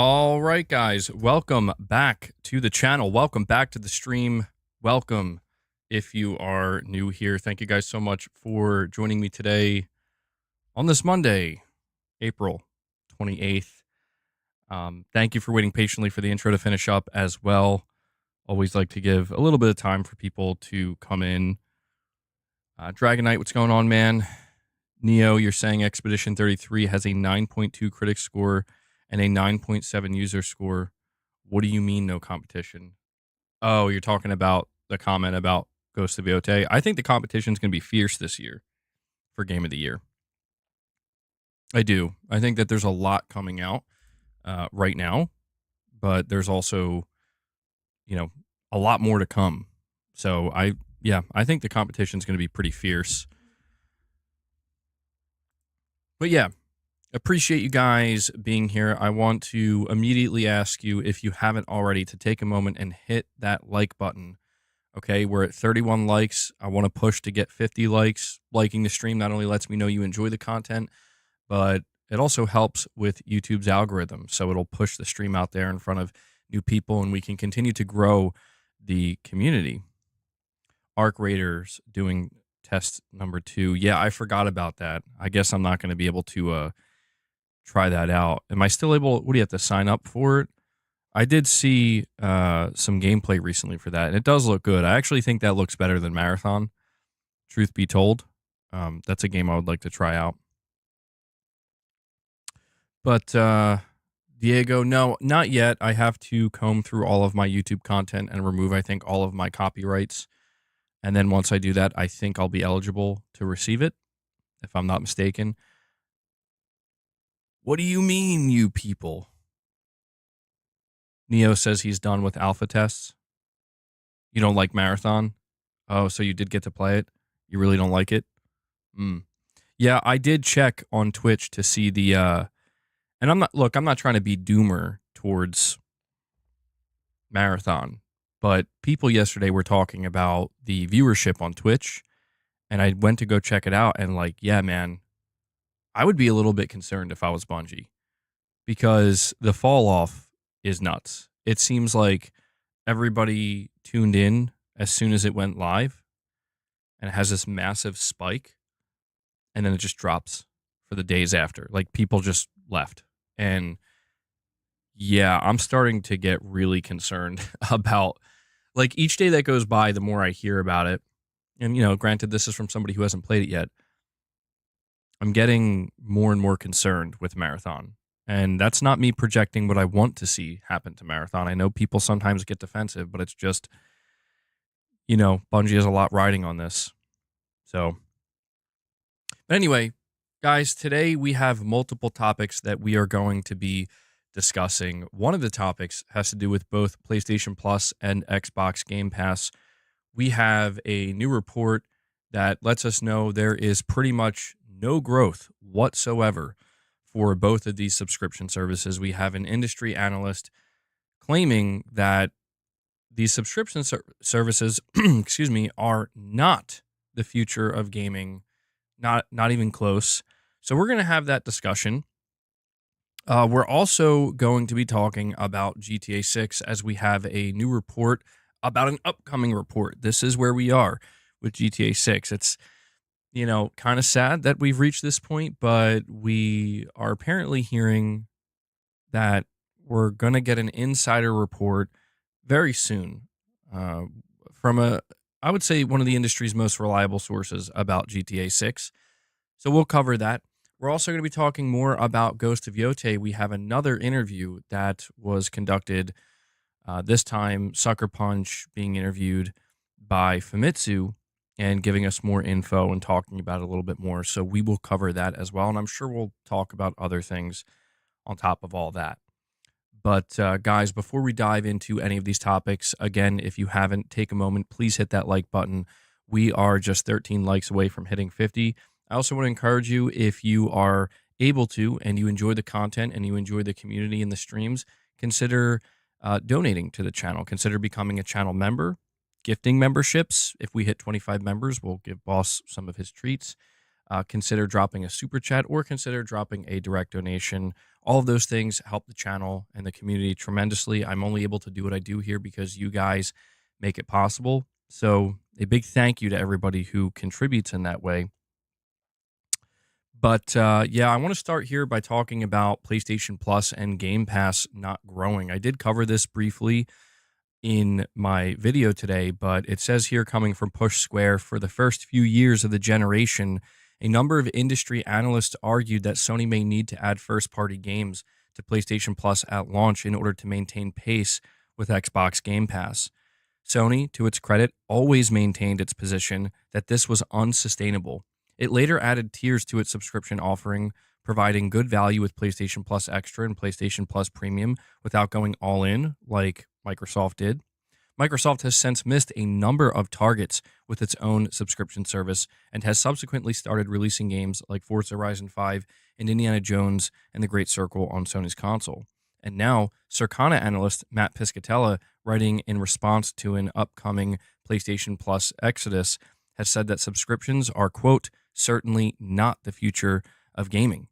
All right, guys, welcome back to the channel. Welcome back to the stream. Welcome if you are new here. Thank you guys so much for joining me today on this Monday, April 28th. Thank you for waiting patiently for the intro to finish up as well. Always like to give a little bit of time for people to come in. Dragon Knight, what's going on, man? Neo, you're saying Expedition 33 has a 9.2 critic score and a 9.7 user score. What do you mean no competition? Oh, you're talking about the comment about Ghost of Yotei. I think the competition is going to be fierce this year for Game of the Year. I do. I think that there's a lot coming out right now, but there's also, a lot more to come. So I think the competition is going to be pretty fierce. But yeah, appreciate you guys being here. I want to immediately ask you, if you haven't already, to take a moment and hit that like button. Okay, we're at 31 likes. I want to push to get 50 likes. Liking the stream not only lets me know you enjoy the content, but it also helps with YouTube's algorithm. So it'll push the stream out there in front of new people, and we can continue to grow the community. Arc Raiders doing test number 2. Yeah, I forgot about that. I guess I'm not going to be able to try that out. Am I still able? What do you have to sign up for it? I did see some gameplay recently for that, and it does look good. I actually think that looks better than Marathon, truth be told. That's a game I would like to try out. But Diego, no, not yet. I have to comb through all of my YouTube content and remove, I think, all of my copyrights. And then once I do that, I think I'll be eligible to receive it, if I'm not mistaken. What do you mean, you people? Neo says he's done with alpha tests. You don't like Marathon? Oh, so you did get to play it? You really don't like it? Yeah, I did check on Twitch to see the and I'm not trying to be doomer towards Marathon, but people yesterday were talking about the viewership on Twitch, and I went to go check it out, and yeah, man, I would be a little bit concerned if I was Bungie, because the fall off is nuts. It seems like everybody tuned in as soon as it went live, and it has this massive spike, and then it just drops for the days after. Like, people just left. And yeah, I'm starting to get really concerned about, each day that goes by, the more I hear about it. And, granted, this is from somebody who hasn't played it yet. I'm getting more and more concerned with Marathon. And that's not me projecting what I want to see happen to Marathon. I know people sometimes get defensive, but it's just, Bungie has a lot riding on this. So, but anyway, guys, today we have multiple topics that we are going to be discussing. One of the topics has to do with both PlayStation Plus and Xbox Game Pass. We have a new report that lets us know there is pretty much no growth whatsoever for both of these subscription services. We have an industry analyst claiming that these subscription services, excuse me, are not the future of gaming, not even close. So we're going to have that discussion. We're also going to be talking about GTA 6 as we have a new report about an upcoming report. This is where we are with GTA 6. It's, kind of sad that we've reached this point, but we are apparently hearing that we're going to get an insider report very soon from I would say, one of the industry's most reliable sources about GTA 6. So we'll cover that. We're also going to be talking more about Ghost of Yotei. We have another interview that was conducted, this time Sucker Punch being interviewed by Famitsu and giving us more info and talking about it a little bit more. So we will cover that as well. And I'm sure we'll talk about other things on top of all that. But guys, before we dive into any of these topics, again, if you haven't, take a moment, please hit that like button. We are just 13 likes away from hitting 50. I also want to encourage you, if you are able to and you enjoy the content and you enjoy the community and the streams, consider donating to the channel. Consider becoming a channel member, gifting memberships. If we hit 25 members, we'll give Boss some of his treats. consider dropping a super chat or consider dropping a direct donation. All of those things help the channel and the community tremendously. I'm only able to do what I do here because you guys make it possible. So a big thank you to everybody who contributes in that way. But yeah, I want to start here by talking about PlayStation Plus and Game Pass not growing. I did cover this briefly in my video today, but it says here, coming from Push Square, for the first few years of the generation, a number of industry analysts argued that Sony may need to add first-party games to PlayStation Plus at launch in order to maintain pace with Xbox Game Pass. Sony, to its credit, always maintained its position that this was unsustainable. It later added tiers to its subscription offering, providing good value with PlayStation Plus Extra and PlayStation Plus Premium without going all in like Microsoft did. Microsoft has since missed a number of targets with its own subscription service and has subsequently started releasing games like Forza Horizon 5 and Indiana Jones and the Great Circle on Sony's console. And now, Circana analyst Matt Piscatella, writing in response to an upcoming PlayStation Plus exodus, has said that subscriptions are, quote, certainly not the future of gaming.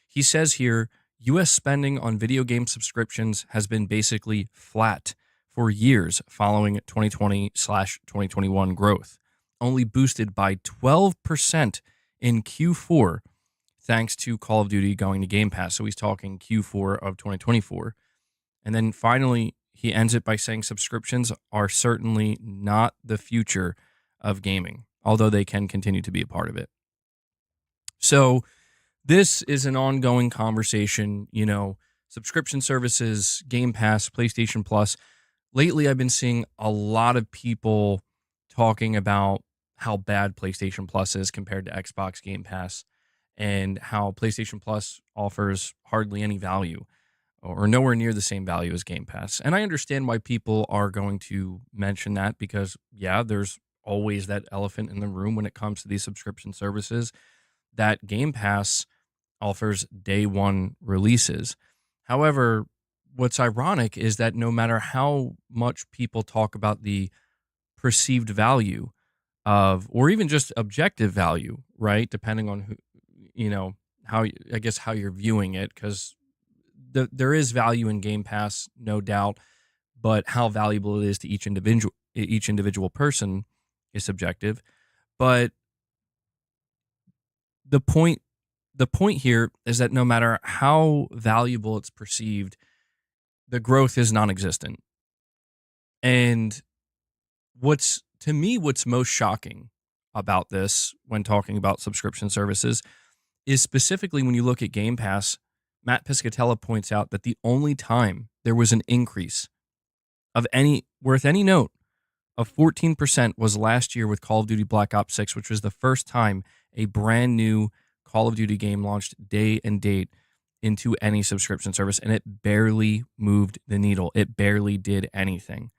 He says here, U.S. spending on video game subscriptions has been basically flat for years following 2020/2021 growth, only boosted by 12% in Q4 thanks to Call of Duty going to Game Pass. So he's talking Q4 of 2024. And then finally, he ends it by saying subscriptions are certainly not the future of gaming, although they can continue to be a part of it. So this is an ongoing conversation, subscription services, Game Pass, PlayStation Plus. Lately, I've been seeing a lot of people talking about how bad PlayStation Plus is compared to Xbox Game Pass and how PlayStation Plus offers hardly any value or nowhere near the same value as Game Pass. And I understand why people are going to mention that because, yeah, there's always that elephant in the room when it comes to these subscription services, that Game Pass offers day one releases. However, what's ironic is that no matter how much people talk about the perceived value of, or even just objective value, right, depending on who, how you're viewing it, because there is value in Game Pass, no doubt, but how valuable it is to each individual person is subjective. But the point here is that no matter how valuable it's perceived, the growth is non-existent. And what's most shocking about this when talking about subscription services is specifically when you look at Game Pass, Matt Piscatella points out that the only time there was an increase worth any note of 14% was last year with Call of Duty Black Ops 6, which was the first time a brand new Call of Duty game launched day and date into any subscription service, and it barely moved the needle. It barely did anything.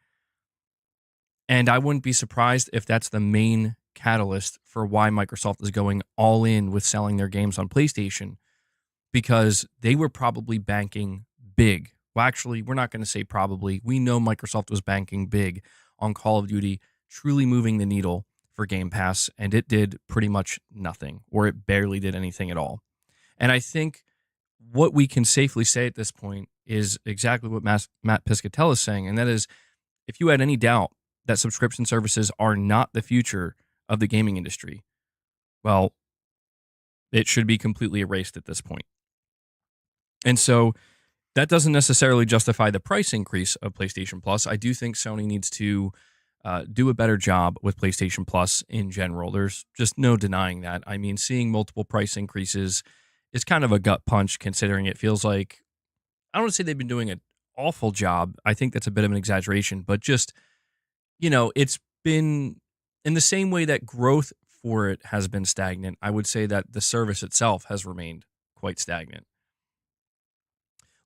And I wouldn't be surprised if that's the main catalyst for why Microsoft is going all in with selling their games on PlayStation, because they were probably banking big. Well, actually, we're not going to say probably. We know Microsoft was banking big on Call of Duty truly moving the needle for Game Pass, and it did pretty much nothing, or it barely did anything at all. And I think what we can safely say at this point is exactly what Matt Piscatella is saying, and that is, if you had any doubt that subscription services are not the future of the gaming industry, well, it should be completely erased at this point. And so that doesn't necessarily justify the price increase of PlayStation Plus. I do think Sony needs to do a better job with PlayStation Plus in general. There's just no denying that. I mean, seeing multiple price increases is kind of a gut punch, considering it feels like, I don't want to say they've been doing an awful job. I think that's a bit of an exaggeration, but just, it's been in the same way that growth for it has been stagnant. I would say that the service itself has remained quite stagnant.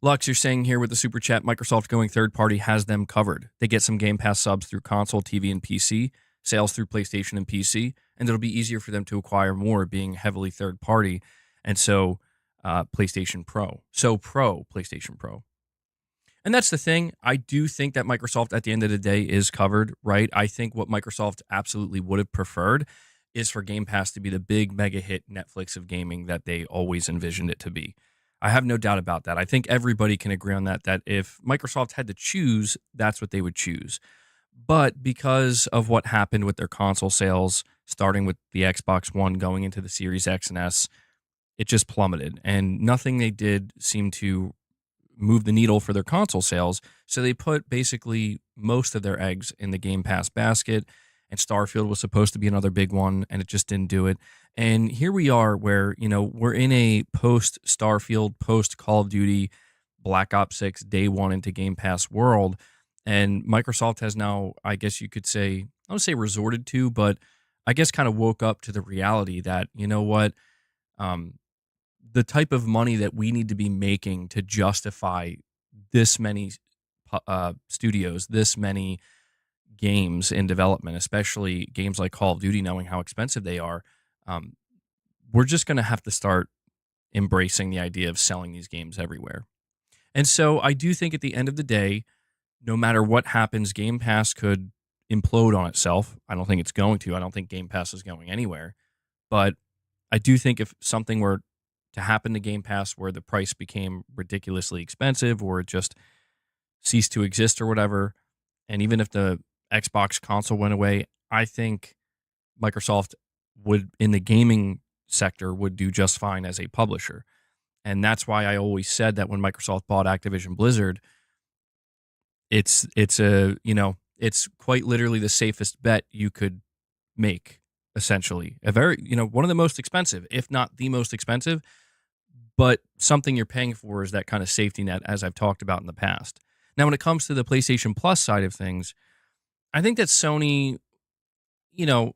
Lux, you're saying here with the super chat, Microsoft going third party has them covered. They get some Game Pass subs through console, TV, and PC, sales through PlayStation and PC, and it'll be easier for them to acquire more being heavily third party. And so PlayStation Pro. PlayStation Pro. And that's the thing. I do think that Microsoft at the end of the day is covered, right? I think what Microsoft absolutely would have preferred is for Game Pass to be the big mega hit Netflix of gaming that they always envisioned it to be. I have no doubt about that. I think everybody can agree on that, that if Microsoft had to choose, that's what they would choose. But because of what happened with their console sales, starting with the Xbox One going into the Series X and S, it just plummeted. And nothing they did seemed to move the needle for their console sales. So they put basically most of their eggs in the Game Pass basket. And Starfield was supposed to be another big one, and it just didn't do it. And here we are, where we're in a post Starfield, post Call of Duty, Black Ops 6 day one into Game Pass world, and Microsoft has now, I guess you could say, I would say resorted to, but I guess kind of woke up to the reality that what, um, the type of money that we need to be making to justify this many studios, this many games in development, especially games like Call of Duty, knowing how expensive they are, um, we're just going to have to start embracing the idea of selling these games everywhere. And so I do think at the end of the day, no matter what happens, Game Pass could implode on itself. I don't think it's going to. I don't think Game Pass is going anywhere. But I do think if something were to happen to Game Pass where the price became ridiculously expensive or it just ceased to exist or whatever, and even if the Xbox console went away, I think Microsoft would, in the gaming sector, would do just fine as a publisher. And that's why I always said that when Microsoft bought Activision Blizzard, it's quite literally the safest bet you could make, essentially. A very, one of the most expensive, if not the most expensive, but something you're paying for is that kind of safety net, as I've talked about in the past. Now, when it comes to the PlayStation Plus side of things, I think that Sony, you know,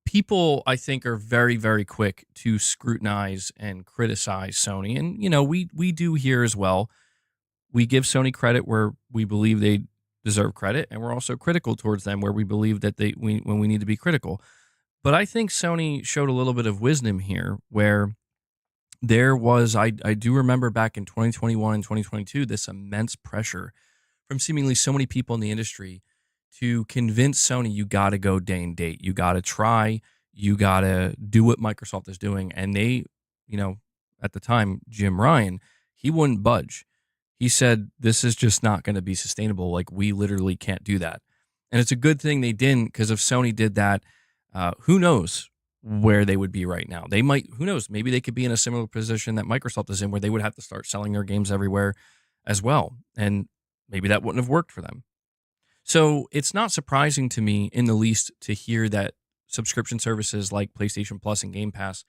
people I think are very, very quick to scrutinize and criticize Sony. And, we do here as well. We give Sony credit where we believe they deserve credit, and we're also critical towards them where we believe that when we need to be critical. But I think Sony showed a little bit of wisdom here where there was, I do remember back in 2021 and 2022, this immense pressure from seemingly so many people in the industry to convince Sony, you got to go day and date. You got to try. You got to do what Microsoft is doing. And they, at the time, Jim Ryan, he wouldn't budge. He said, this is just not going to be sustainable. Like, we literally can't do that. And it's a good thing they didn't, because if Sony did that, who knows where they would be right now. They might, who knows, maybe they could be in a similar position that Microsoft is in, where they would have to start selling their games everywhere as well. And maybe that wouldn't have worked for them. So it's not surprising to me in the least to hear that subscription services like PlayStation Plus and Game Pass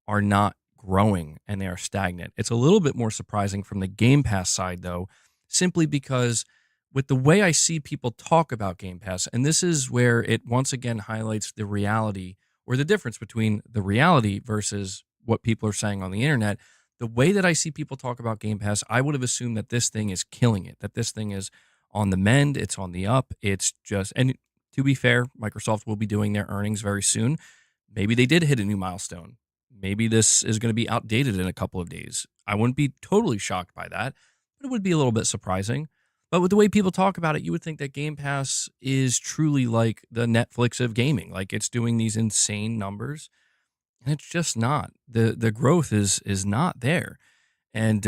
are not growing and they are stagnant. It's a little bit more surprising from the Game Pass side, though, simply because with the way I see people talk about Game Pass, and this is where it once again highlights the reality or the difference between the reality versus what people are saying on the internet. The way that I see people talk about Game Pass, I would have assumed that this thing is killing it, that this thing is on the mend, it's on the up. It's just, and to be fair, Microsoft will be doing their earnings very soon. Maybe they did hit a new milestone. Maybe this is going to be outdated in a couple of days. I wouldn't be totally shocked by that, but it would be a little bit surprising. But with the way people talk about it, you would think that Game Pass is truly like the Netflix of gaming. Like, it's doing these insane numbers, and it's just not. The growth is not there. And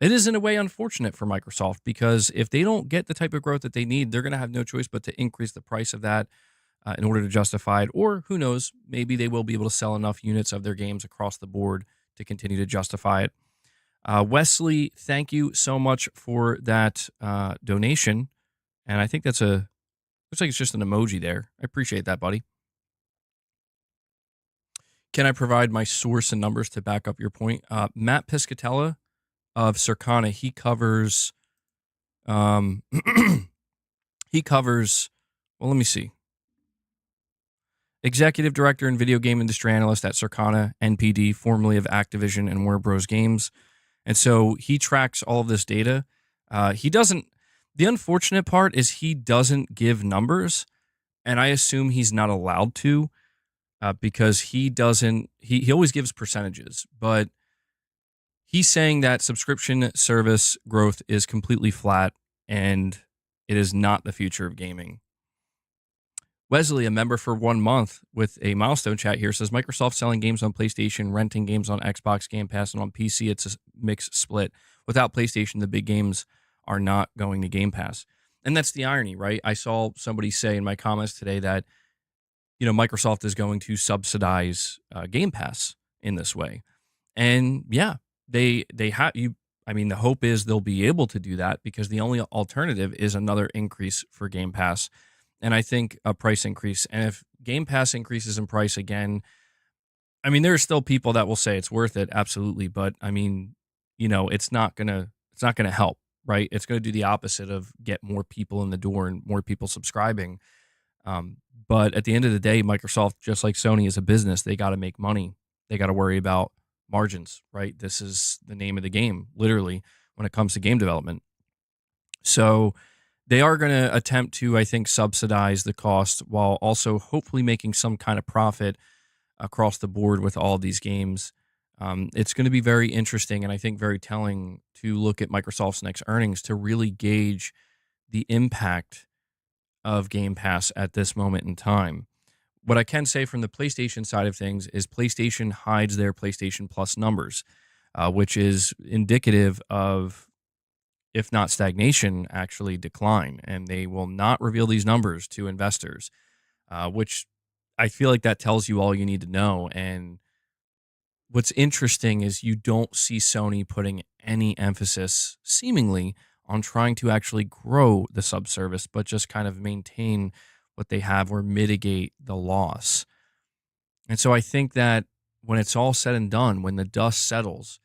it is in a way unfortunate for Microsoft, because if they don't get the type of growth that they need, they're going to have no choice but to increase the price of that in order to justify it. Or who knows, maybe they will be able to sell enough units of their games across the board to continue to justify it. Wesley, thank you so much for that donation. And I think looks like it's just an emoji there. I appreciate that, buddy. Can I provide my source and numbers to back up your point? Matt Piscatella of Circana, he covers, well, let me see. Executive Director and Video Game Industry Analyst at Circana, NPD, formerly of Activision and Warner Bros. Games. And so he tracks all of this data. The unfortunate part is he doesn't give numbers, and I assume he's not allowed to because he always gives percentages, but he's saying that subscription service growth is completely flat and it is not the future of gaming. Wesley, a member for 1 month with a milestone chat here, says Microsoft selling games on PlayStation, renting games on Xbox Game Pass, and on PC, it's a mixed split. Without PlayStation, the big games are not going to Game Pass. And that's the irony, right? I saw somebody say in my comments today that, Microsoft is going to subsidize Game Pass in this way. And yeah, they have you. I mean, the hope is they'll be able to do that because the only alternative is another increase for Game Pass, and I think a price increase. And if Game Pass increases in price again, I mean, there are still people that will say it's worth it, absolutely. But I mean, it's not gonna help, right? It's gonna do the opposite of get more people in the door and more people subscribing. But at the end of the day, Microsoft, just like Sony, is a business. They got to make money. They got to worry about margins, right? This is the name of the game, literally, when it comes to game development. So they are going to attempt to, I think, subsidize the cost while also hopefully making some kind of profit across the board with all these games. It's going to be very interesting and I think very telling to look at Microsoft's next earnings to really gauge the impact of Game Pass at this moment in time. What I can say from the PlayStation side of things is PlayStation hides their PlayStation Plus numbers, which is indicative of, if not stagnation, actually decline. And they will not reveal these numbers to investors, which I feel like that tells you all you need to know. And what's interesting is you don't see Sony putting any emphasis, seemingly, on trying to actually grow the subservice, but just kind of maintain what they have or mitigate the loss. And so I think that when it's all said and done, when the dust settles,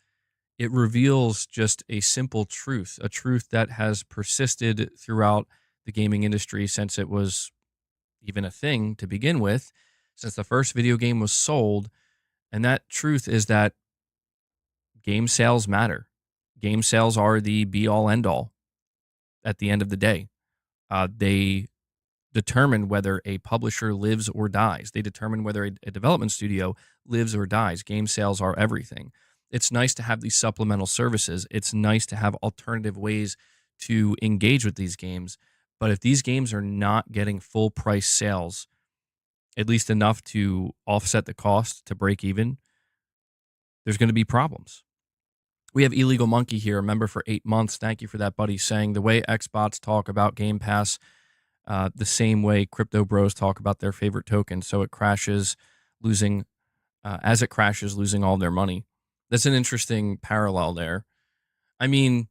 it reveals just a simple truth, a truth that has persisted throughout the gaming industry since it was even a thing to begin with, since the first video game was sold. And that truth is that game sales matter. Game sales are the be all end all at the end of the day. They determine whether a publisher lives or dies. They determine whether a development studio lives or dies. Game sales are everything. It's nice to have these supplemental services. It's nice to have alternative ways to engage with these games. But if these games are not getting full price sales, at least enough to offset the cost to break even, there's going to be problems. We have Illegal Monkey here, a member for 8 months. Thank you for that, buddy. Saying the way Xbots talk about Game Pass, the same way crypto bros talk about their favorite token. So it crashes, losing all their money. That's an interesting parallel there. I mean,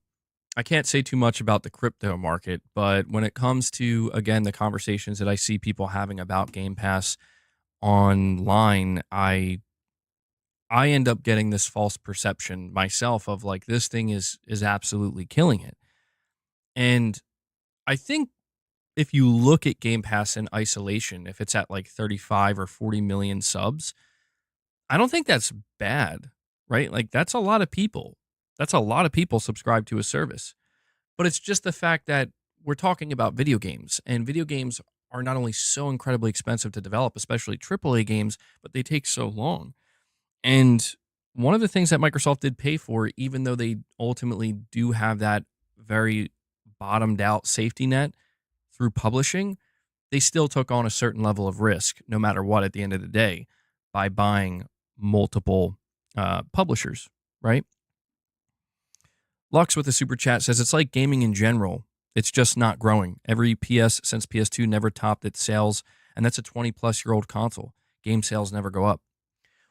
I can't say too much about the crypto market, but when it comes to, again, the conversations that I see people having about Game Pass online, I end up getting this false perception myself of like, this thing is absolutely killing it. And I think if you look at Game Pass in isolation, if it's at like 35 or 40 million subs, I don't think that's bad, right? Like, that's a lot of people. That's a lot of people subscribed to a service. But it's just the fact that we're talking about video games, and video games are not only so incredibly expensive to develop, especially AAA games, but they take so long. And one of the things that Microsoft did pay for, even though they ultimately do have that very bottomed out safety net through publishing, they still took on a certain level of risk, no matter what, at the end of the day, by buying multiple publishers, right? Lux with a super chat says, it's like gaming in general. It's just not growing. Every PS since PS2 never topped its sales, and that's a 20-plus-year-old console. Game sales never go up.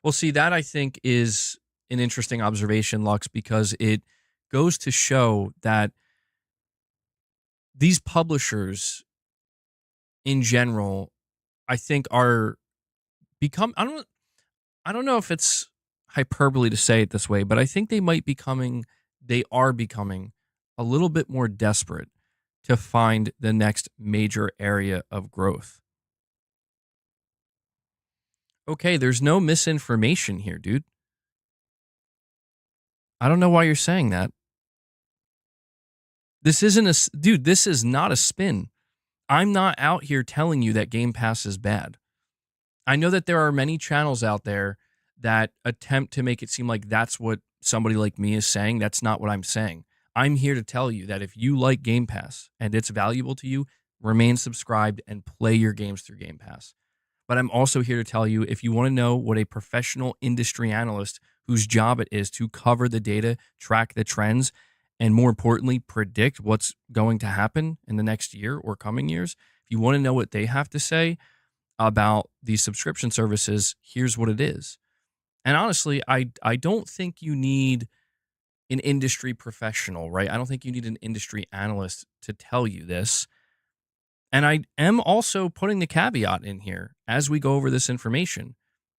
Well, see, that I think is an interesting observation, Lux, because it goes to show that these publishers in general, I think, are become, I don't know if it's hyperbole to say it this way, but I think they are becoming a little bit more desperate to find the next major area of growth. Okay, there's no misinformation here, dude. I don't know why you're saying that. This is not a spin. I'm not out here telling you that Game Pass is bad. I know that there are many channels out there that attempt to make it seem like that's what somebody like me is saying. That's not what I'm saying. I'm here to tell you that if you like Game Pass and it's valuable to you, remain subscribed, and play your games through Game Pass. But I'm also here to tell you, if you want to know what a professional industry analyst whose job it is to cover the data, track the trends, and more importantly, predict what's going to happen in the next year or coming years, if you want to know what they have to say about these subscription services, here's what it is. And honestly, I don't think you need an industry professional, right? I don't think you need an industry analyst to tell you this. And I am also putting the caveat in here as we go over this information.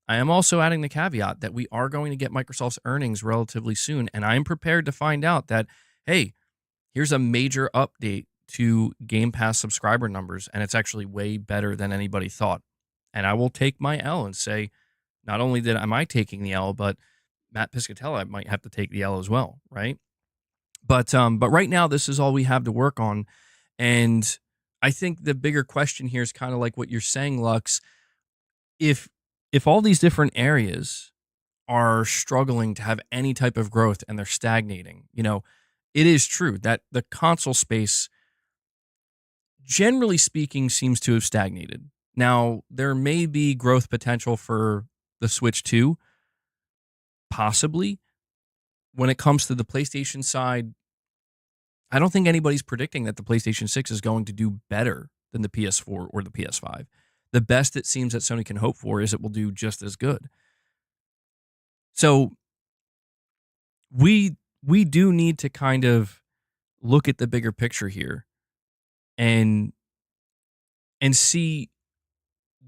I am also adding the caveat that we are going to get Microsoft's earnings relatively soon. And I am prepared to find out that, hey, here's a major update to Game Pass subscriber numbers, and it's actually way better than anybody thought. And I will take my L and say, not only am I taking the L, but Matt Piscatella might have to take the L as well, right? But right now, this is all we have to work on. And I think the bigger question here is kind of like what you're saying, Lux. If all these different areas are struggling to have any type of growth and they're stagnating, it is true that the console space, generally speaking, seems to have stagnated. Now, there may be growth potential for the Switch 2, possibly. When it comes to the PlayStation side, I don't think anybody's predicting that the PlayStation 6 is going to do better than the PS4 or the PS5. The best it seems that Sony can hope for is it will do just as good. So we do need to kind of look at the bigger picture here and see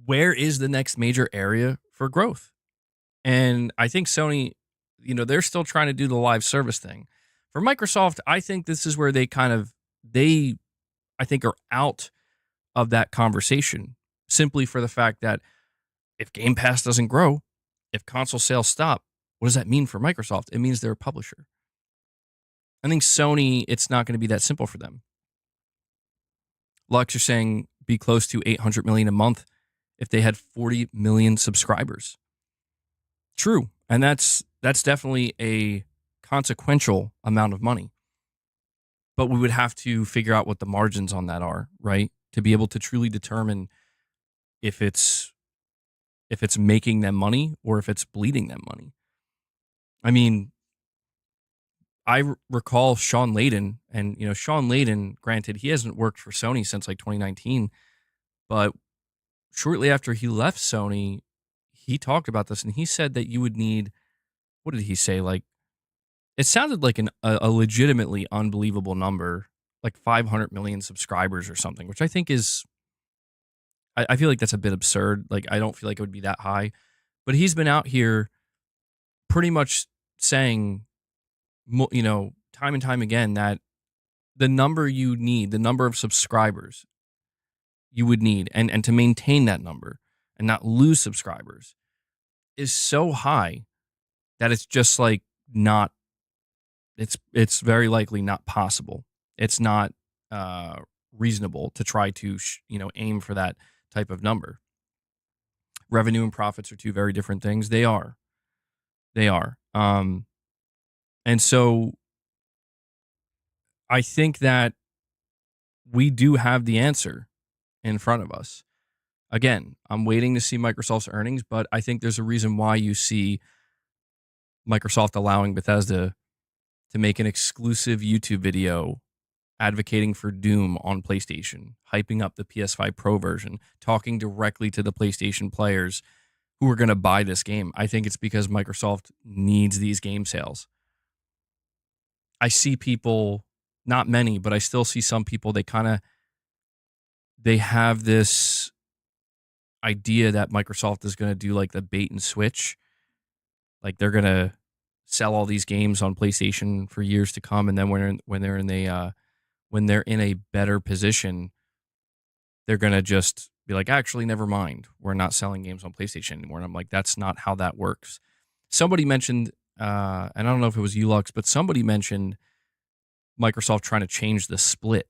where is the next major area for growth. And I think Sony, they're still trying to do the live service thing. For Microsoft, I think this is where they I think are out of that conversation, simply for the fact that if Game Pass doesn't grow, if console sales stop, what does that mean for Microsoft? It means they're a publisher. I think Sony, it's not going to be that simple for them. Lux, you're saying be close to 800 million a month if they had 40 million subscribers. True. And that's definitely a consequential amount of money. But we would have to figure out what the margins on that are, right? To be able to truly determine if it's making them money or if it's bleeding them money. I mean, I recall Sean Layden, and Sean Layden, granted, he hasn't worked for Sony since like 2019, but shortly after he left Sony, he talked about this, and he said that you would need, what did he say? Like, it sounded like a legitimately unbelievable number, like 500 million subscribers or something, which I think is, I feel like that's a bit absurd. Like, I don't feel like it would be that high. But he's been out here pretty much saying, time and time again, that the number you need, the number of subscribers you would need, and to maintain that number and not lose subscribers is so high that it's just like not, it's very likely not possible. It's not reasonable to try to, aim for that type of number. Revenue and profits are two very different things. They are. And so I think that we do have the answer in front of us. Again, I'm waiting to see Microsoft's earnings, but I think there's a reason why you see Microsoft allowing Bethesda to make an exclusive YouTube video advocating for Doom on PlayStation, hyping up the PS5 Pro version, talking directly to the PlayStation players who are going to buy this game. I think it's because Microsoft needs these game sales. I see people, not many, but I still see some people, they have this idea that Microsoft is going to do like the bait and switch. Like they're going to sell all these games on PlayStation for years to come, and then when they're in a better position, they're going to just be like, actually, never mind. We're not selling games on PlayStation anymore. And I'm like, that's not how that works. Somebody mentioned, and I don't know if it was Ulux, but somebody mentioned Microsoft trying to change the split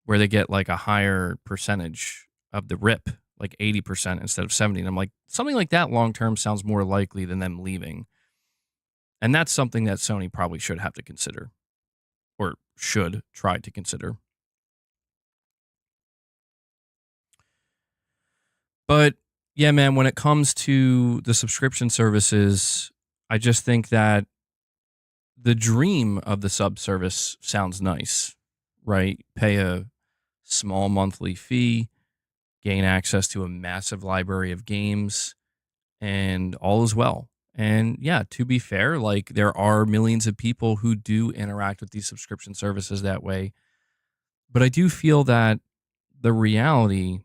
where they get like a higher percentage of the RIP, like 80% instead of 70%. And I'm like, something like that long-term sounds more likely than them leaving. And that's something that Sony probably should have to consider, or should try to consider. But yeah, man, when it comes to the subscription services, I just think that the dream of the sub service sounds nice, right? Pay a small monthly fee, gain access to a massive library of games, and all is well. And yeah, to be fair, like there are millions of people who do interact with these subscription services that way. But I do feel that the reality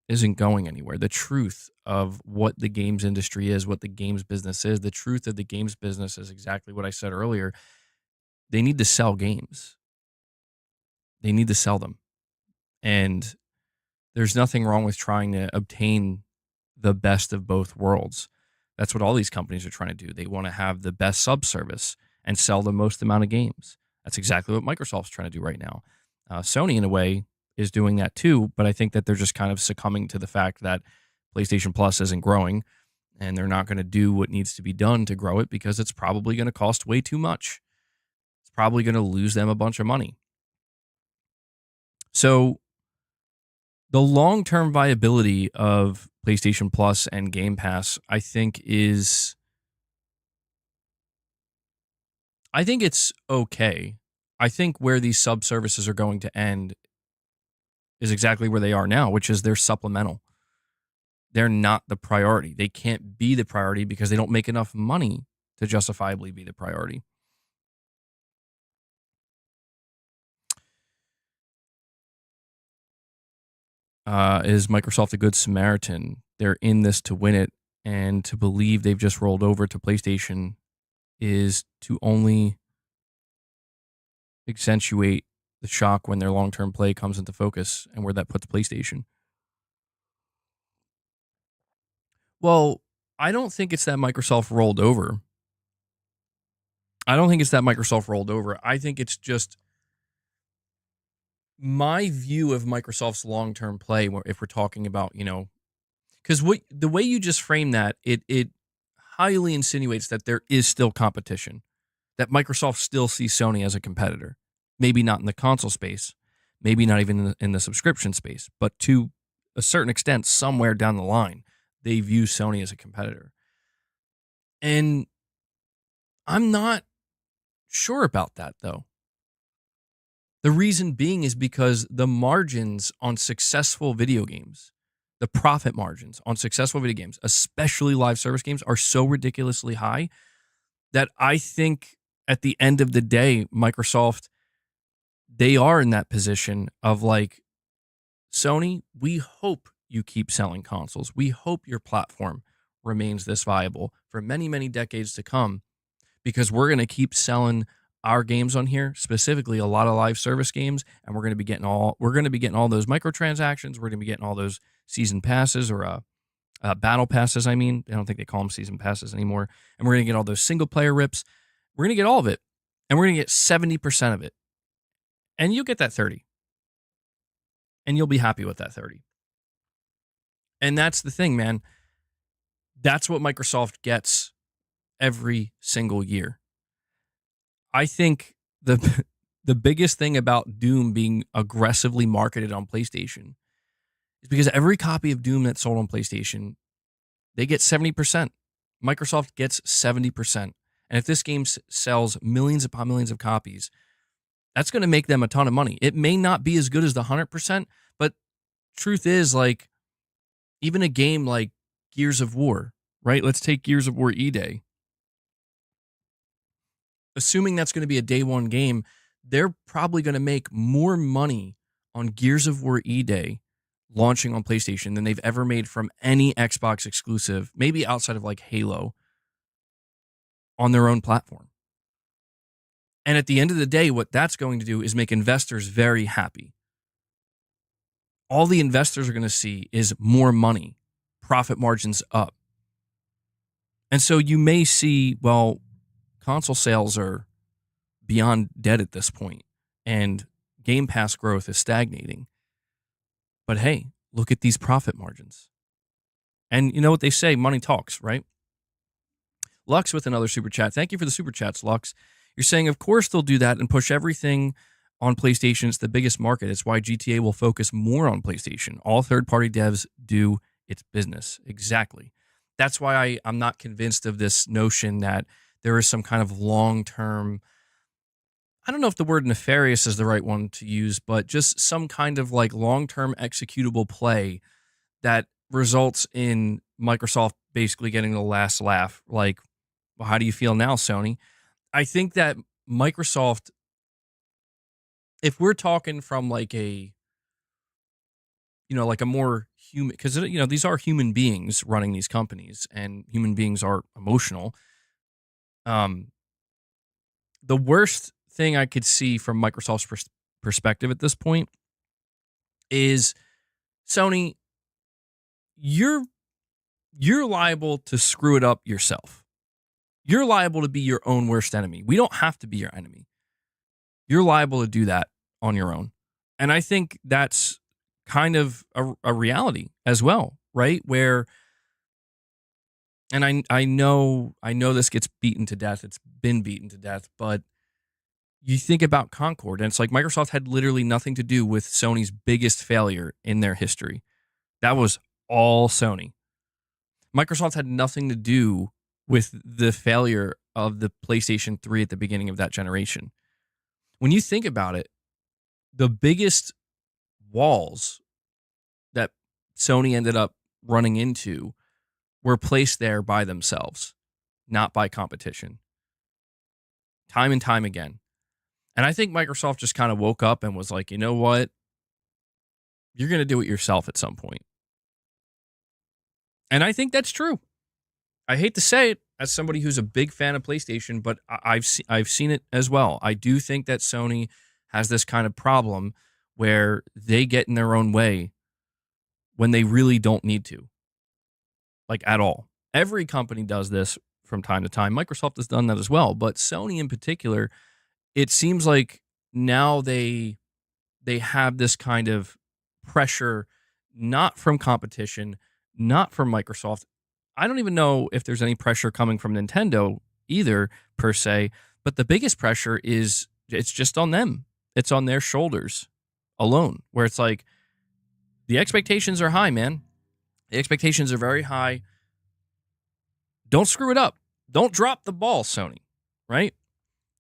isn't going anywhere. The truth of what the games industry is, what the games business is, the truth of the games business is exactly what I said earlier. They need to sell games. They need to sell them. And there's nothing wrong with trying to obtain the best of both worlds. That's what all these companies are trying to do. They want to have the best sub service and sell the most amount of games. That's exactly what Microsoft's trying to do right now. Sony, in a way, is doing that too, but I think that they're just kind of succumbing to the fact that PlayStation Plus isn't growing and they're not going to do what needs to be done to grow it because it's probably going to cost way too much. It's probably going to lose them a bunch of money. So the long-term viability of PlayStation Plus and Game Pass, I think it's okay. I think where these sub services are going to end is exactly where they are now, which is they're supplemental. They're not the priority. They can't be the priority because they don't make enough money to justifiably be the priority. Is Microsoft a good Samaritan? They're in this to win it, and to believe they've just rolled over to PlayStation is to only accentuate the shock when their long-term play comes into focus and where that puts PlayStation. Well, I don't think it's that Microsoft rolled over. I think it's just my view of Microsoft's long-term play. If we're talking about, because the way you just frame that, it highly insinuates that there is still competition, that Microsoft still sees Sony as a competitor. Maybe not in the console space, maybe not even in the subscription space, but to a certain extent, somewhere down the line, they view Sony as a competitor. And I'm not sure about that, though. The reason being is because the margins on successful video games, the profit margins on successful video games, especially live service games, are so ridiculously high that I think at the end of the day, Microsoft, they are in that position of like, Sony, we hope you keep selling consoles. We hope your platform remains this viable for many, many decades to come because we're going to keep selling our games on here, specifically a lot of live service games, and we're going to be getting all those microtransactions. We're going to be getting all those season passes or battle passes. I mean, I don't think they call them season passes anymore. And we're going to get all those single player rips. We're going to get all of it, and we're going to get 70% of it, and you'll get that 30, and you'll be happy with that 30. And that's the thing, man. That's what Microsoft gets every single year. I think the biggest thing about Doom being aggressively marketed on PlayStation is because every copy of Doom that's sold on PlayStation, they get 70%. Microsoft gets 70%. And if this game sells millions upon millions of copies, that's going to make them a ton of money. It may not be as good as the 100%, but truth is, like, even a game like Gears of War, right? Let's take Gears of War E-Day. Assuming that's going to be a day one game, they're probably going to make more money on Gears of War E-Day launching on PlayStation than they've ever made from any Xbox exclusive, maybe outside of like Halo, on their own platform. And at the end of the day, what that's going to do is make investors very happy. All the investors are going to see is more money, profit margins up. And so you may see, well, console sales are beyond dead at this point, and Game Pass growth is stagnating. But hey, look at these profit margins. And you know what they say, money talks, right? Lux with another super chat. Thank you for the super chats, Lux. You're saying, of course they'll do that and push everything on PlayStation. It's the biggest market. It's why GTA will focus more on PlayStation. All third-party devs do its business. Exactly. That's why I'm not convinced of this notion that there is some kind of long-term, I don't know if the word nefarious is the right one to use, but just some kind of like long-term executable play that results in Microsoft basically getting the last laugh. Like, well, how do you feel now, Sony? I think that Microsoft, if we're talking from like a, like a more human, because, these are human beings running these companies and human beings are emotional. Um, the worst thing I could see from Microsoft's perspective at this point is Sony, you're liable to screw it up yourself. You're liable to be your own worst enemy. We don't have to be your enemy. You're liable to do that on your own. And I think that's kind of a reality as well, right? Where, and I know this gets beaten to death. It's been beaten to death, but you think about Concord, and it's like Microsoft had literally nothing to do with Sony's biggest failure in their history. That was all Sony. Microsoft had nothing to do with the failure of the PlayStation 3 at the beginning of that generation. When you think about it, the biggest walls that Sony ended up running into were placed there by themselves, not by competition. Time and time again. And I think Microsoft just kind of woke up and was like, you know what? You're going to do it yourself at some point. And I think that's true. I hate to say it as somebody who's a big fan of PlayStation, but I've seen it as well. I do think that Sony has this kind of problem where they get in their own way when they really don't need to, like at all. Every company does this from time to time. Microsoft has done that as well, but Sony in particular, it seems like now they have this kind of pressure, not from competition, not from Microsoft. I don't even know if there's any pressure coming from Nintendo either, per se, but the biggest pressure is it's just on them. It's on their shoulders alone, where it's like the expectations are high, man. The expectations are very high. Don't screw it up. Don't drop the ball, Sony, right?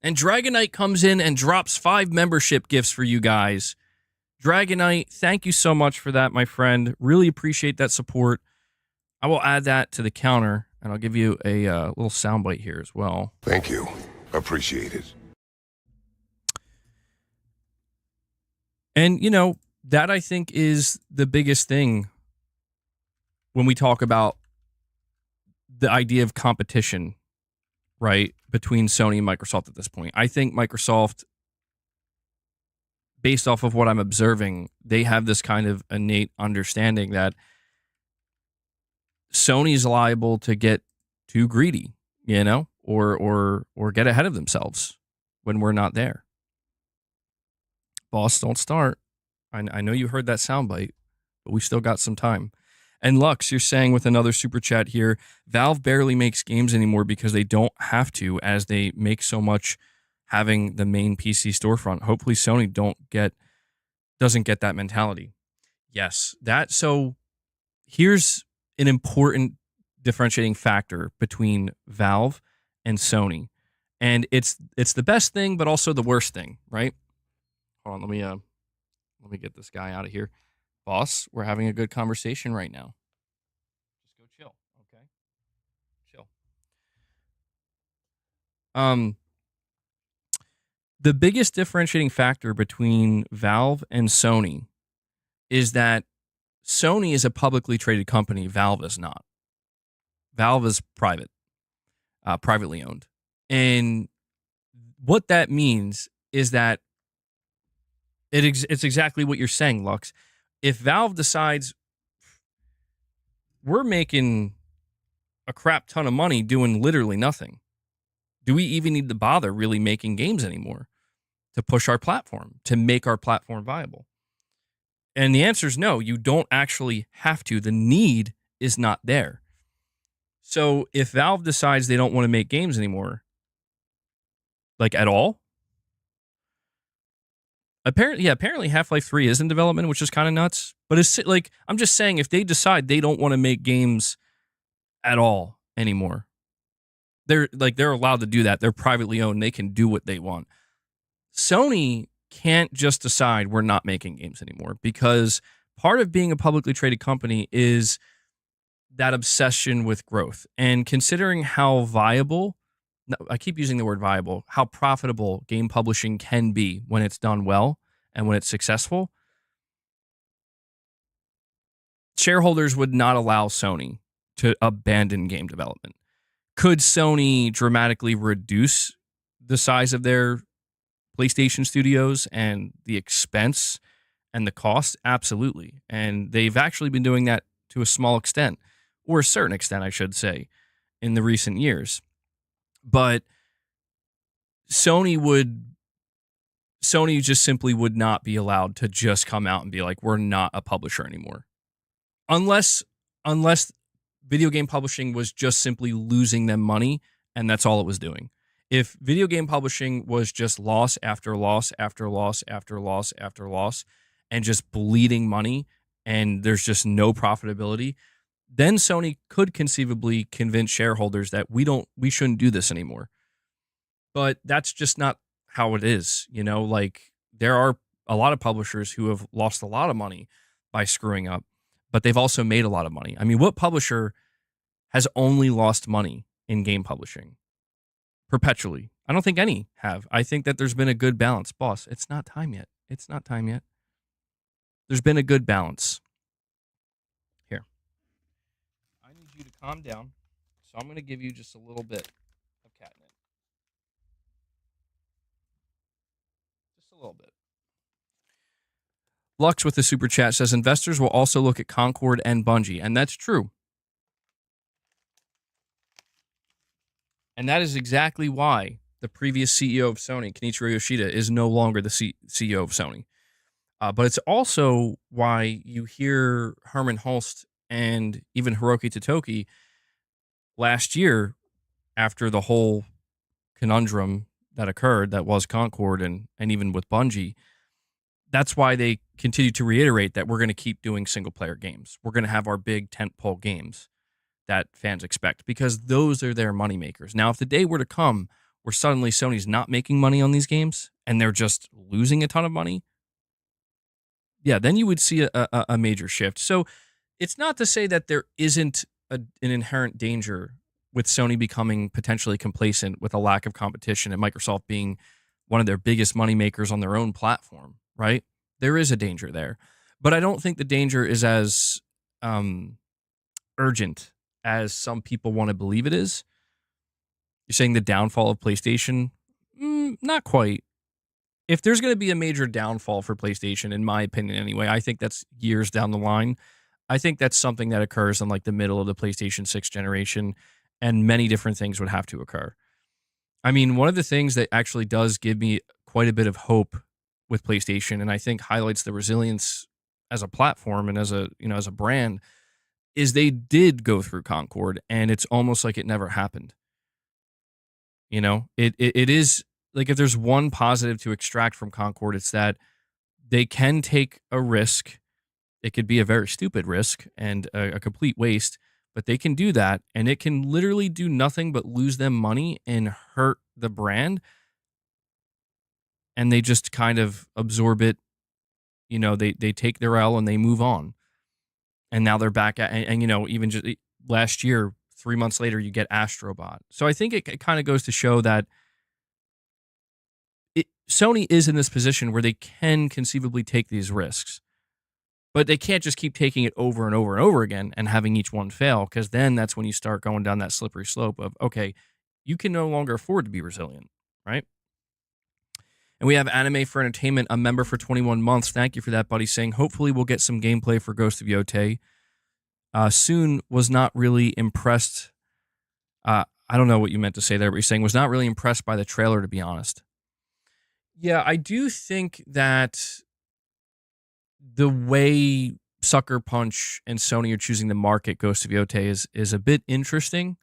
And Dragonite comes in and drops 5 membership gifts for you guys. Dragonite, thank you so much for that, my friend. Really appreciate that support. I will add that to the counter, and I'll give you a little soundbite here as well. Thank you. Appreciate it. And, that I think is the biggest thing when we talk about the idea of competition, right, between Sony and Microsoft at this point. I think Microsoft, based off of what I'm observing, they have this kind of innate understanding that Sony's liable to get too greedy, or get ahead of themselves when we're not there. Boss, don't start. I know you heard that soundbite, but we still got some time. And Lux, you're saying with another super chat here, Valve barely makes games anymore because they don't have to, as they make so much having the main PC storefront. Hopefully Sony doesn't get that mentality. Yes, so here's an important differentiating factor between Valve and Sony. And it's the best thing, but also the worst thing, right? Hold on, let me get this guy out of here. Boss, we're having a good conversation right now. Just go chill, okay? Chill. The biggest differentiating factor between Valve and Sony is that Sony is a publicly traded company. Valve is not. Valve is private, privately owned. And what that means is that it's exactly what you're saying, Lux. If Valve decides we're making a crap ton of money doing literally nothing, do we even need to bother really making games anymore to push our platform, to make our platform viable? And the answer is no, you don't actually have to. The need is not there. So if Valve decides they don't want to make games anymore, like at all, Apparently Half-Life 3 is in development, which is kind of nuts. But it's like, I'm just saying, if they decide they don't want to make games at all anymore, they're allowed to do that. They're privately owned. They can do what they want. Sony can't just decide we're not making games anymore, because part of being a publicly traded company is that obsession with growth. And considering how viable, I keep using the word viable, how profitable game publishing can be when it's done well and when it's successful, shareholders would not allow Sony to abandon game development. Could Sony dramatically reduce the size of their PlayStation studios and the expense and the cost? Absolutely. And they've actually been doing that to a small extent, or a certain extent, I should say, in the recent years. But Sony just simply would not be allowed to just come out and be like, we're not a publisher anymore. Unless video game publishing was just simply losing them money, and that's all it was doing. If video game publishing was just loss after loss after loss after loss after loss and just bleeding money, and there's just no profitability, then Sony could conceivably convince shareholders that we shouldn't do this anymore. But that's just not how it is. Like, there are a lot of publishers who have lost a lot of money by screwing up, but they've also made a lot of money. I mean, what publisher has only lost money in game publishing perpetually? I don't think any have. I think that there's been a good balance. Boss, it's not time yet. It's not time yet. There's been a good balance. Here. I need you to calm down, so I'm going to give you just a little bit of catnip. Just a little bit. Lux with the super chat says investors will also look at Concord and Bungie, and that's true. And that is exactly why the previous CEO of Sony, Kenichiro Yoshida, is no longer the CEO of Sony. But it's also why you hear Herman Hulst and even Hiroki Totoki last year, after the whole conundrum that occurred that was Concord and even with Bungie, that's why they continue to reiterate that we're going to keep doing single-player games. We're going to have our big tentpole games that fans expect, because those are their moneymakers. Now, if the day were to come where suddenly Sony's not making money on these games and they're just losing a ton of money, yeah, then you would see a major shift. So it's not to say that there isn't an inherent danger with Sony becoming potentially complacent with a lack of competition and Microsoft being one of their biggest moneymakers on their own platform, right? There is a danger there. But I don't think the danger is as urgent as some people want to believe it is. You're saying the downfall of PlayStation? Not quite. If there's going to be a major downfall for PlayStation, in my opinion anyway, I think that's years down the line. I think that's something that occurs in like the middle of the PlayStation 6 generation, and many different things would have to occur. I mean, one of the things that actually does give me quite a bit of hope with PlayStation, and I think highlights the resilience as a platform and as a brand, is they did go through Concord, and it's almost like it never happened. It is like, if there's one positive to extract from Concord, it's that they can take a risk. It could be a very stupid risk and a complete waste, but they can do that, and it can literally do nothing but lose them money and hurt the brand. And they just kind of absorb it. They take their L and they move on. And now they're back at, and even just last year, 3 months later, you get Astrobot. So I think it kind of goes to show that Sony is in this position where they can conceivably take these risks, but they can't just keep taking it over and over and over again and having each one fail, because then that's when you start going down that slippery slope of, okay, you can no longer afford to be resilient, right? And we have Anime for Entertainment, a member for 21 months. Thank you for that, buddy, saying, hopefully we'll get some gameplay for Ghost of Yotei. Soon was not really impressed. I don't know what you meant to say there, but you're saying was not really impressed by the trailer, to be honest. Yeah, I do think that the way Sucker Punch and Sony are choosing to market Ghost of Yotei is a bit interesting.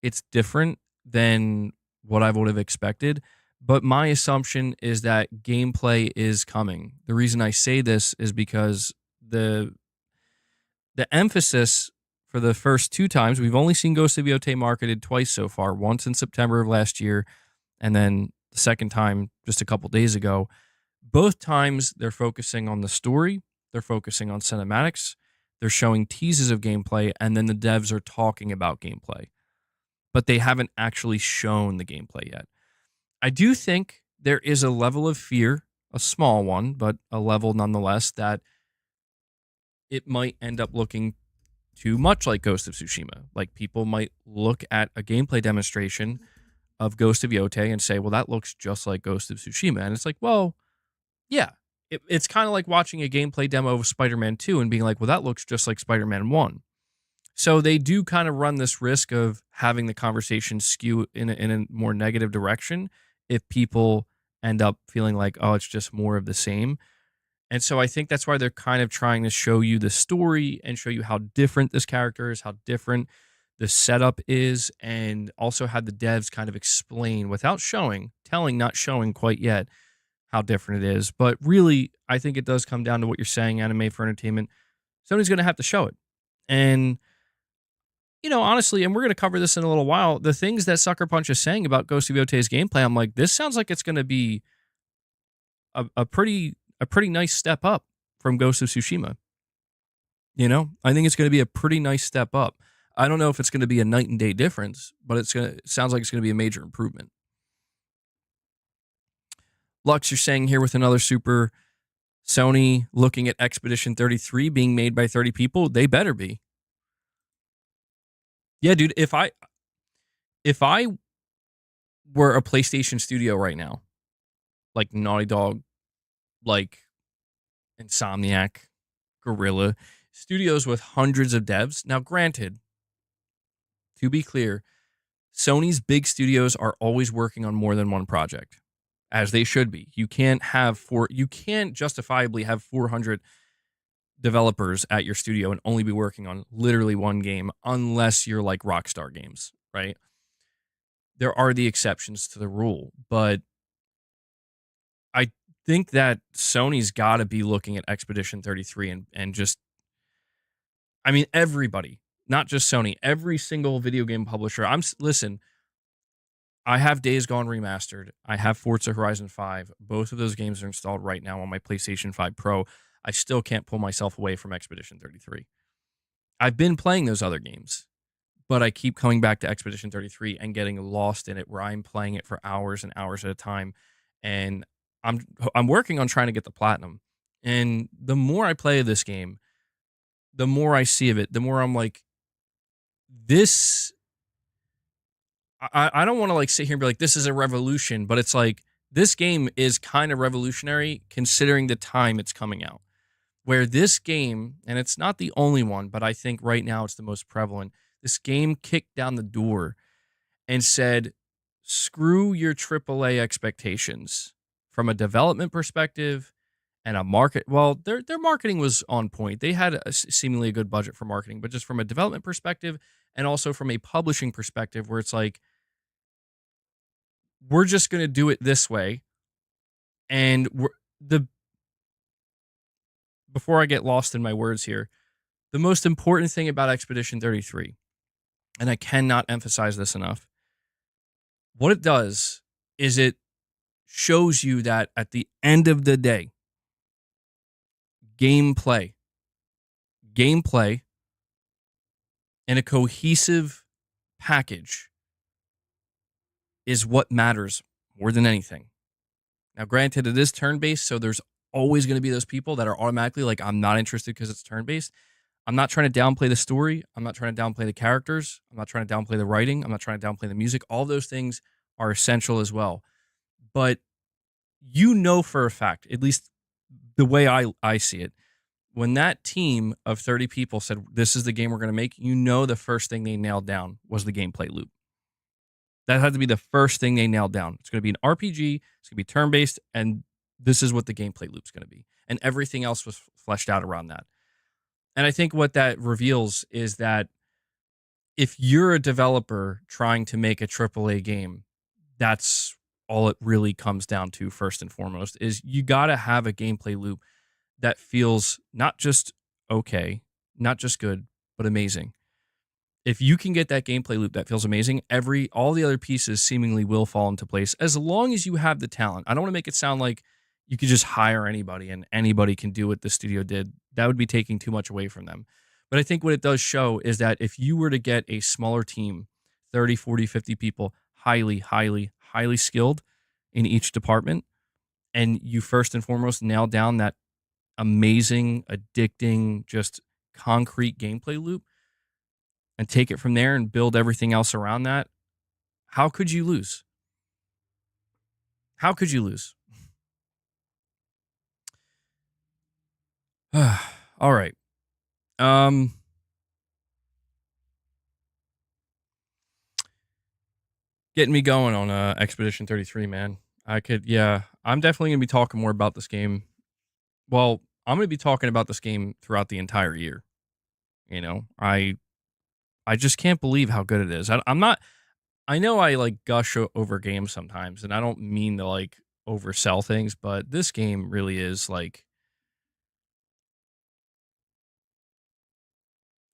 It's different than what I would have expected. But my assumption is that gameplay is coming. The reason I say this is because the emphasis for the first two times, we've only seen Ghost of Yotei marketed twice so far, once in September of last year, and then the second time just a couple days ago. Both times they're focusing on the story, they're focusing on cinematics, they're showing teases of gameplay, and then the devs are talking about gameplay. But they haven't actually shown the gameplay yet. I do think there is a level of fear, a small one, but a level nonetheless, that it might end up looking too much like Ghost of Tsushima. Like, people might look at a gameplay demonstration of Ghost of Yotei and say, well, that looks just like Ghost of Tsushima. And it's like, well, yeah. It's kind of like watching a gameplay demo of Spider-Man 2 and being like, well, that looks just like Spider-Man 1. So they do kind of run this risk of having the conversation skew in a more negative direction if people end up feeling like, oh, it's just more of the same. And so I think that's why they're kind of trying to show you the story and show you how different this character is, how different the setup is, and also have the devs kind of explain without telling, not showing quite yet, how different it is. But really, I think it does come down to what you're saying, anime for entertainment. Sony's going to have to show it. And, honestly, and we're going to cover this in a little while, the things that Sucker Punch is saying about Ghost of Yotei's gameplay, I'm like, this sounds like it's going to be a pretty nice step up from Ghost of Tsushima. I think it's going to be a pretty nice step up. I don't know if it's going to be a night and day difference, but it sounds like it's going to be a major improvement. Lux, you're saying here with another super, Sony looking at Expedition 33 being made by 30 people. They better be. Yeah, dude, if I were a PlayStation studio right now, like Naughty Dog, like Insomniac, Guerrilla, studios with hundreds of devs. Now, granted, to be clear, Sony's big studios are always working on more than one project, as they should be. You can't justifiably have 400 developers at your studio and only be working on literally one game unless you're like Rockstar Games, right? There are the exceptions to the rule, but I think that Sony's got to be looking at Expedition 33 and just, I mean, everybody, not just Sony, every single video game publisher. Listen, I have Days Gone Remastered. I have Forza Horizon 5. Both of those games are installed right now on my PlayStation 5 Pro. I still can't pull myself away from Expedition 33. I've been playing those other games, but I keep coming back to Expedition 33 and getting lost in it, where I'm playing it for hours and hours at a time. And I'm working on trying to get the platinum. And the more I play this game, the more I see of it, the more I'm like, this. I don't want to like sit here and be like, this is a revolution, but it's like, this game is kind of revolutionary considering the time it's coming out. Where this game, and it's not the only one, but I think right now it's the most prevalent, this game kicked down the door and said, screw your AAA expectations from a development perspective and a market. Well, their marketing was on point. They had seemingly a good budget for marketing, but just from a development perspective and also from a publishing perspective, where it's like, we're just going to do it this way. And before I get lost in my words here, the most important thing about Expedition 33, and I cannot emphasize this enough, what it does is it shows you that at the end of the day, gameplay, and a cohesive package is what matters more than anything. Now, granted, it is turn-based, so there's always going to be those people that are automatically like, I'm not interested because it's turn-based. I'm not trying to downplay the story. I'm not trying to downplay the characters. I'm not trying to downplay the writing. I'm not trying to downplay the music. All those things are essential as well. But for a fact, at least the way I see it, when that team of 30 people said, this is the game we're going to make, the first thing they nailed down was the gameplay loop. That had to be the first thing they nailed down. It's going to be an RPG, it's going to be turn-based, and this is what the gameplay loop's going to be. And everything else was fleshed out around that. And I think what that reveals is that if you're a developer trying to make a AAA game, that's all it really comes down to first and foremost is you got to have a gameplay loop that feels not just okay, not just good, but amazing. If you can get that gameplay loop that feels amazing, all the other pieces seemingly will fall into place as long as you have the talent. I don't want to make it sound like you could just hire anybody and anybody can do what the studio did. That would be taking too much away from them. But I think what it does show is that if you were to get a smaller team, 30, 40, 50 people, highly, highly, highly skilled in each department, and you first and foremost nail down that amazing, addicting, just concrete gameplay loop and take it from there and build everything else around that, how could you lose? How could you lose? All right. Getting me going on Expedition 33, man. I'm definitely going to be talking more about this game. Well, I'm going to be talking about this game throughout the entire year. You know, I just can't believe how good it is. I'm not, I know I like gush over games sometimes, and I don't mean to like oversell things, but this game really is like,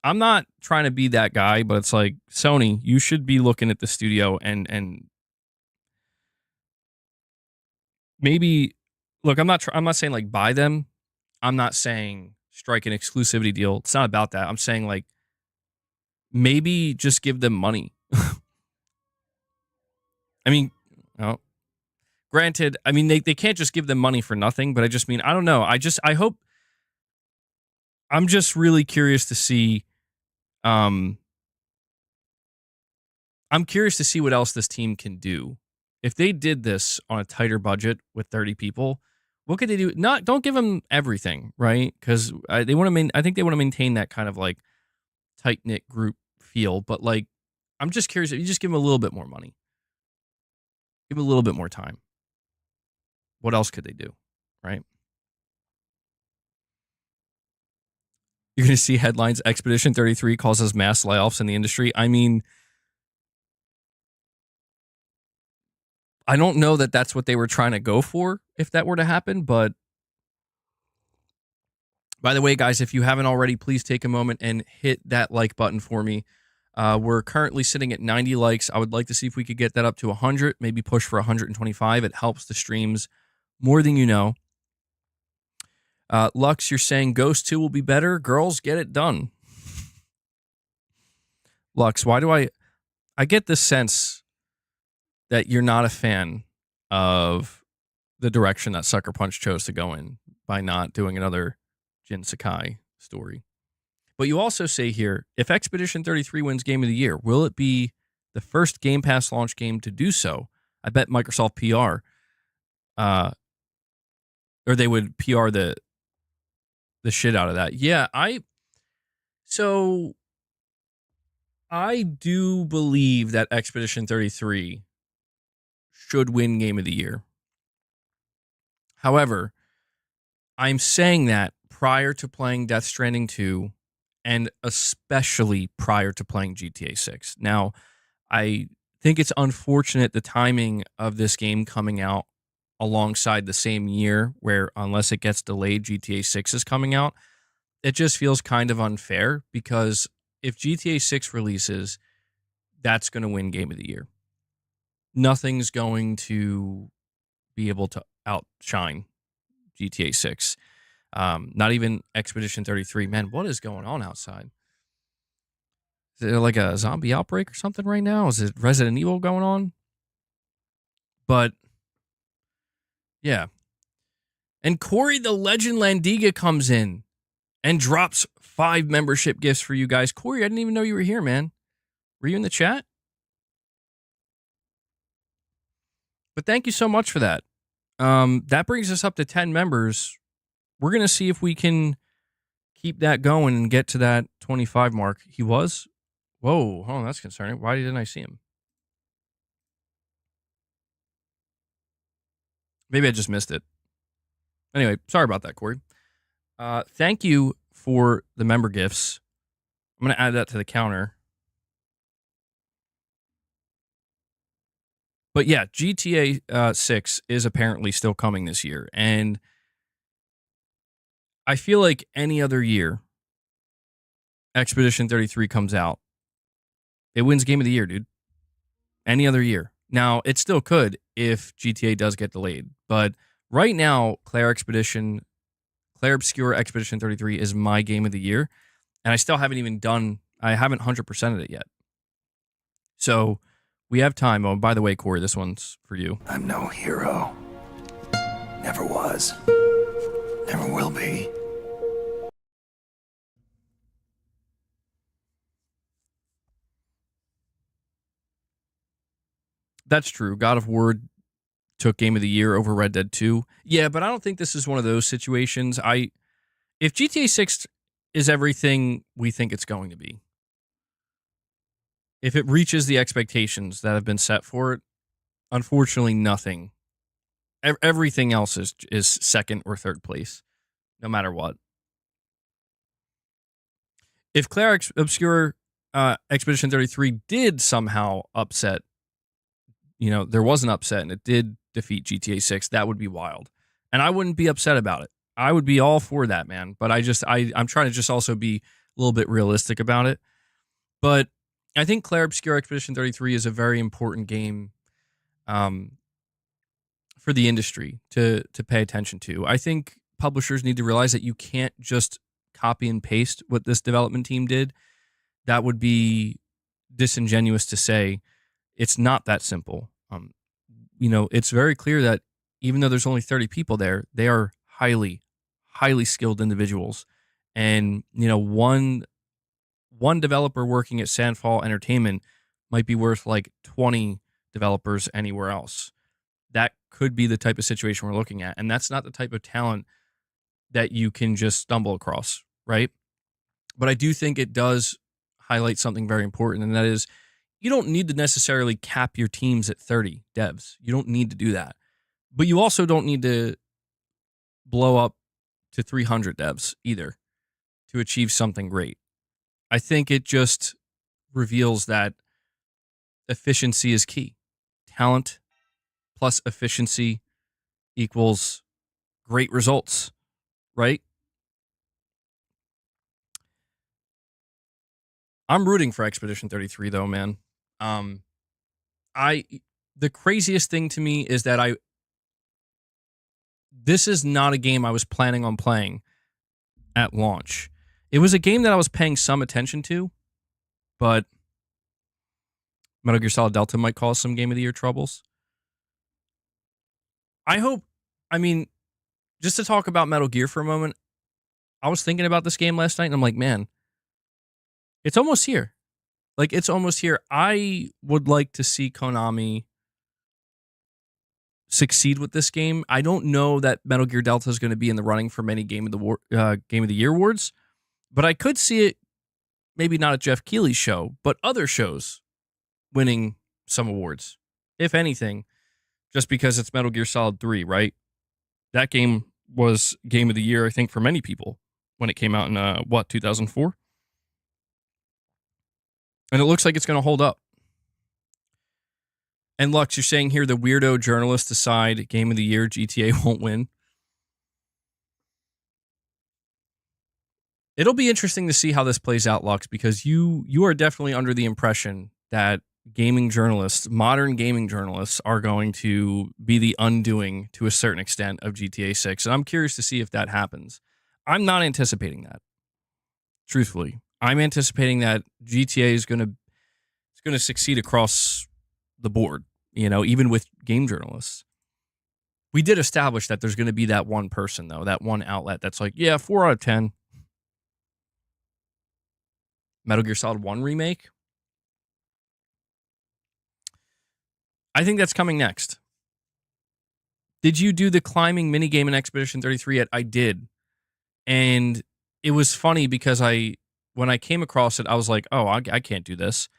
I'm not trying to be that guy, but it's like, Sony, you should be looking at the studio and maybe look, I'm not saying like buy them. I'm not saying strike an exclusivity deal. It's not about that. I'm saying like maybe just give them money. I mean, oh, granted, I mean they can't just give them money for nothing, but I just mean I don't know. I hope I'm just really curious to see I'm curious to see what else this team can do. If they did this on a tighter budget with 30 people, what could they do? Don't give them everything, right? Because they want to. I think they want to maintain that kind of like tight knit group feel. But like, I'm just curious if you just give them a little bit more money, give them a little bit more time. What else could they do, right? You're going to see headlines: Expedition 33 causes mass layoffs in the industry. I mean, I don't know that that's what they were trying to go for if that were to happen, but by the way, guys, if you haven't already, please take a moment and hit that like button for me. We're currently sitting at 90 likes. I would like to see if we could get that up to 100, maybe push for 125. It helps the streams more than you know. Lux, you're saying Ghost 2 will be better? Girls, get it done. Lux, why do I get the sense that you're not a fan of the direction that Sucker Punch chose to go in by not doing another Jin Sakai story. But you also say here, if Expedition 33 wins Game of the Year, will it be the first Game Pass launch game to do so? I bet Microsoft PR, or they would PR the shit out of that. Yeah, I do believe that Expedition 33 should win Game of the Year. However, I'm saying that prior to playing Death Stranding 2 and especially prior to playing GTA 6. Now, I think it's unfortunate the timing of this game coming out alongside the same year where unless it gets delayed, GTA 6 is coming out. It just feels kind of unfair because if GTA 6 releases, that's going to win Game of the Year. Nothing's going to be able to outshine GTA 6. Not even Expedition 33. Man, what is going on outside? Is it like a zombie outbreak or something right now? Is it Resident Evil going on? But, yeah. And Corey the Legend Landiga comes in and drops 5 membership gifts for you guys. Corey, I didn't even know you were here, man. Were you in the chat? But thank you so much for that. That brings us up to 10 members. We're going to see if we can keep that going and get to that 25 mark. He was? Whoa, oh, that's concerning. Why didn't I see him? Maybe I just missed it. Anyway, sorry about that, Corey. Thank you for the member gifts. I'm going to add that to the counter. But yeah, GTA 6 is apparently still coming this year. And I feel like any other year, Expedition 33 comes out, it wins Game of the Year, dude. Any other year. Now, it still could if GTA does get delayed. But right now, Claire Obscure Expedition 33 is my Game of the Year. And I still haven't I haven't 100%ed it yet. So we have time. Oh, and by the way, Corey, this one's for you. I'm no hero. Never was. Never will be. That's true. God of War took Game of the Year over Red Dead 2. Yeah, but I don't think this is one of those situations. If GTA 6 is everything we think it's going to be, if it reaches the expectations that have been set for it, unfortunately nothing. Everything else is second or third place, no matter what. If Claire Obscure Expedition 33 did somehow upset, there was an upset and it did defeat GTA 6, that would be wild. And I wouldn't be upset about it. I would be all for that, man. But I'm trying to just also be a little bit realistic about it. But I think Claire Obscure Expedition 33 is a very important game for the industry to pay attention to. I think publishers need to realize that you can't just copy and paste what this development team did. That would be disingenuous to say. It's not that simple. It's very clear that even though there's only 30 people there, they are highly, highly skilled individuals. And, one developer working at Sandfall Entertainment might be worth like 20 developers anywhere else. That could be the type of situation we're looking at. And that's not the type of talent that you can just stumble across, right? But I do think it does highlight something very important, and that is you don't need to necessarily cap your teams at 30 devs. You don't need to do that. But you also don't need to blow up to 300 devs either to achieve something great. I think it just reveals that efficiency is key. Talent plus efficiency equals great results, right? I'm rooting for Expedition 33 though, man. The craziest thing to me is that this is not a game I was planning on playing at launch. It was a game that I was paying some attention to, but Metal Gear Solid Delta might cause some Game of the Year troubles. Just to talk about Metal Gear for a moment, I was thinking about this game last night and I'm like, man, it's almost here. It's almost here. I would like to see Konami succeed with this game. I don't know that Metal Gear Delta is going to be in the running for many Game of the Year awards, but I could see it maybe not at Jeff Keighley's show, but other shows winning some awards, if anything, just because it's Metal Gear Solid 3, right? That game was Game of the Year, I think, for many people when it came out in, 2004? And it looks like it's going to hold up. And Lux, you're saying here the weirdo journalists decide Game of the Year, GTA won't win. It'll be interesting to see how this plays out, Lux, because you are definitely under the impression that gaming journalists, modern gaming journalists, are going to be the undoing to a certain extent of GTA 6. And I'm curious to see if that happens. I'm not anticipating that. Truthfully, I'm anticipating that GTA is going to succeed across the board, even with game journalists. We did establish that there's going to be that one person, though, that one outlet that's like, yeah, 4 out of 10. Metal Gear Solid 1 remake. I think that's coming next. Did you do the climbing minigame in Expedition 33 yet? I did. And it was funny because when I came across it, I was like, oh, I can't do this.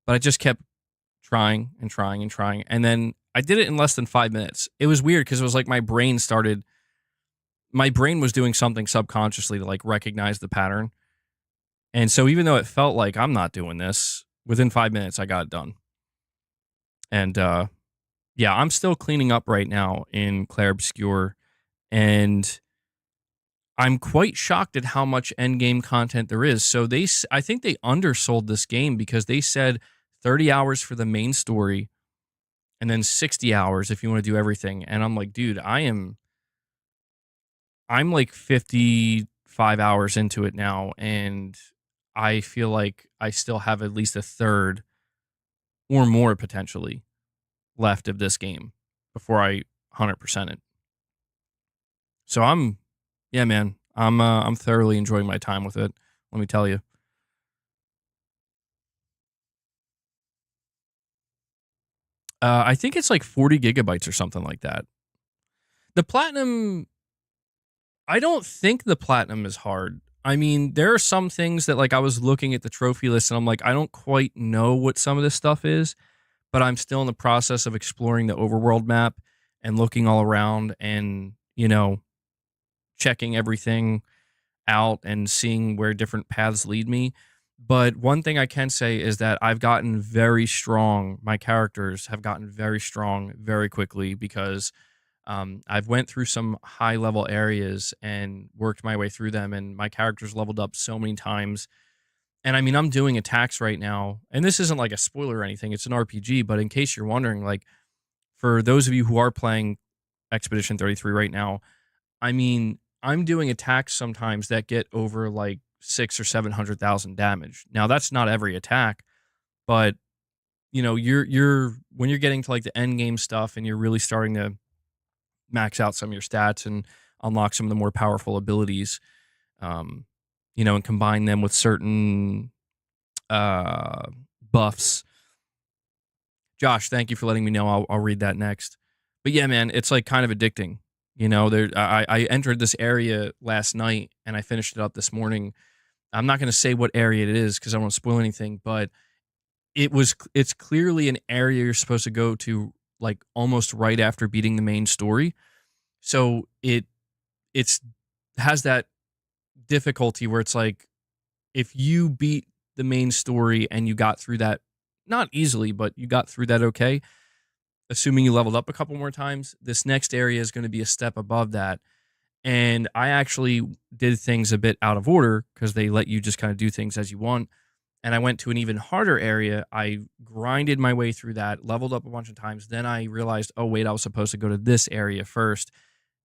But I just kept trying and trying and trying. And then I did it in less than 5 minutes. It was weird because it was like my brain was doing something subconsciously to recognize the pattern. And so even though it felt like I'm not doing this, within 5 minutes, I got it done. And Yeah, I'm still cleaning up right now in Clair Obscur, and I'm quite shocked at how much endgame content there is. So I think they undersold this game because they said 30 hours for the main story and then 60 hours if you want to do everything. And I'm like, dude, I'm like 55 hours into it now, and I feel like I still have at least a third or more potentially left of this game before I 100% it. So yeah, man, I'm thoroughly enjoying my time with it. Let me tell you. I think it's like 40 gigabytes or something like that. The platinum, I don't think the platinum is hard. I mean, there are some things that like I was looking at the trophy list and I'm like, I don't quite know what some of this stuff is, but I'm still in the process of exploring the overworld map and looking all around and, checking everything out and seeing where different paths lead me. But one thing I can say is that I've gotten very strong. My characters have gotten very strong very quickly because I've went through some high level areas and worked my way through them, and my characters leveled up so many times. And I mean, I'm doing attacks right now, and this isn't like a spoiler or anything. It's an RPG, but in case you're wondering, like for those of you who are playing Expedition 33 right now, I mean, I'm doing attacks sometimes that get over like 600,000 or 700,000 damage. Now that's not every attack, but you're when you're getting to like the end game stuff and you're really starting to max out some of your stats and unlock some of the more powerful abilities, um, and combine them with certain uh, buffs. Josh, thank you for letting me know. I'll read that next. But yeah, man, it's like kind of addicting. I entered this area last night and I finished it up this morning. I'm not going to say what area it is because I don't want to spoil anything, but it's clearly an area you're supposed to go to like almost right after beating the main story. So it's has that difficulty where it's like if you beat the main story and you got through that not easily, but you got through that okay, assuming you leveled up a couple more times, this next area is going to be a step above that. And I actually did things a bit out of order because they let you just kind of do things as you want. And I went to an even harder area. I grinded my way through that, leveled up a bunch of times. Then I realized, oh, wait, I was supposed to go to this area first.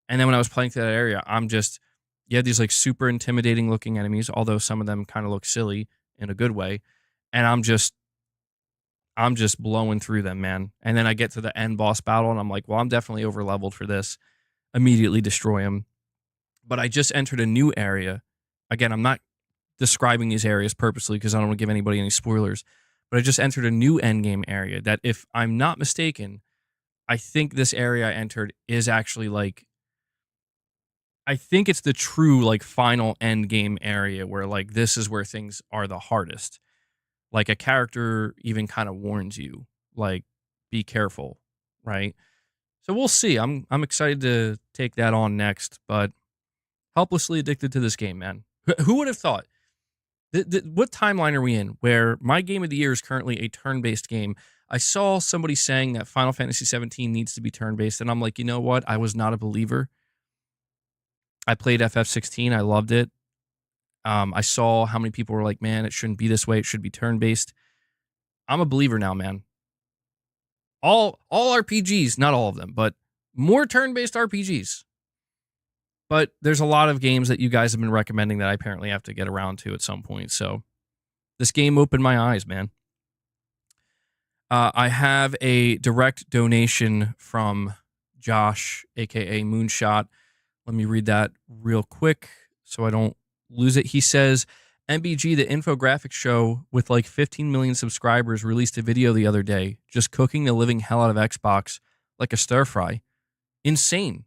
And then when I was playing through that area, you had these like super intimidating looking enemies, although some of them kind of look silly in a good way. And I'm just blowing through them, man. And then I get to the end boss battle and I'm like, well, I'm definitely over leveled for this. Immediately destroy him. But I just entered a new area. Again, I'm not describing these areas purposely because I don't want to give anybody any spoilers. But I just entered a new endgame area that, if I'm not mistaken, I think this area I entered is actually like, I think it's the true like final end game area where like this is where things are the hardest. Like a character even kind of warns you, like, be careful, right? So we'll see. I'm excited to take that on next, but helplessly addicted to this game, man. Who would have thought? What timeline are we in where my game of the year is currently a turn-based game? I saw somebody saying that Final Fantasy 17 needs to be turn-based, and I'm like, you know what? I was not a believer. I played FF16. I loved it. I saw how many people were like, man, it shouldn't be this way. It should be turn-based. I'm a believer now, man. All RPGs, not all of them, but more turn-based RPGs. But there's a lot of games that you guys have been recommending that I apparently have to get around to at some point. So this game opened my eyes, man. I have a direct donation from Josh, aka Moonshot. Let me read that real quick so I don't lose it. He says, MBG, the infographics show with like 15 million subscribers, released a video the other day just cooking the living hell out of Xbox like a stir fry. Insane.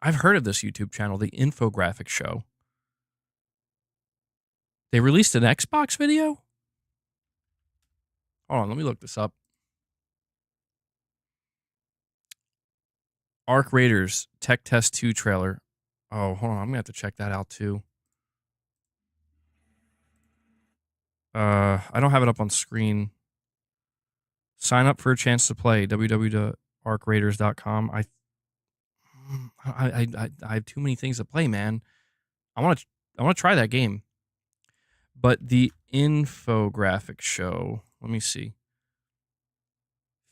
I've heard of this YouTube channel, the infographics show. They released an Xbox video? Hold on, let me look this up. Arc Raiders Tech Test 2 trailer. Oh, hold on, I'm gonna have to check that out too. I don't have it up on screen. Sign up for a chance to play. www.arcraiders.com. I have too many things to play, man. I want to try that game. But the infographic show, let me see.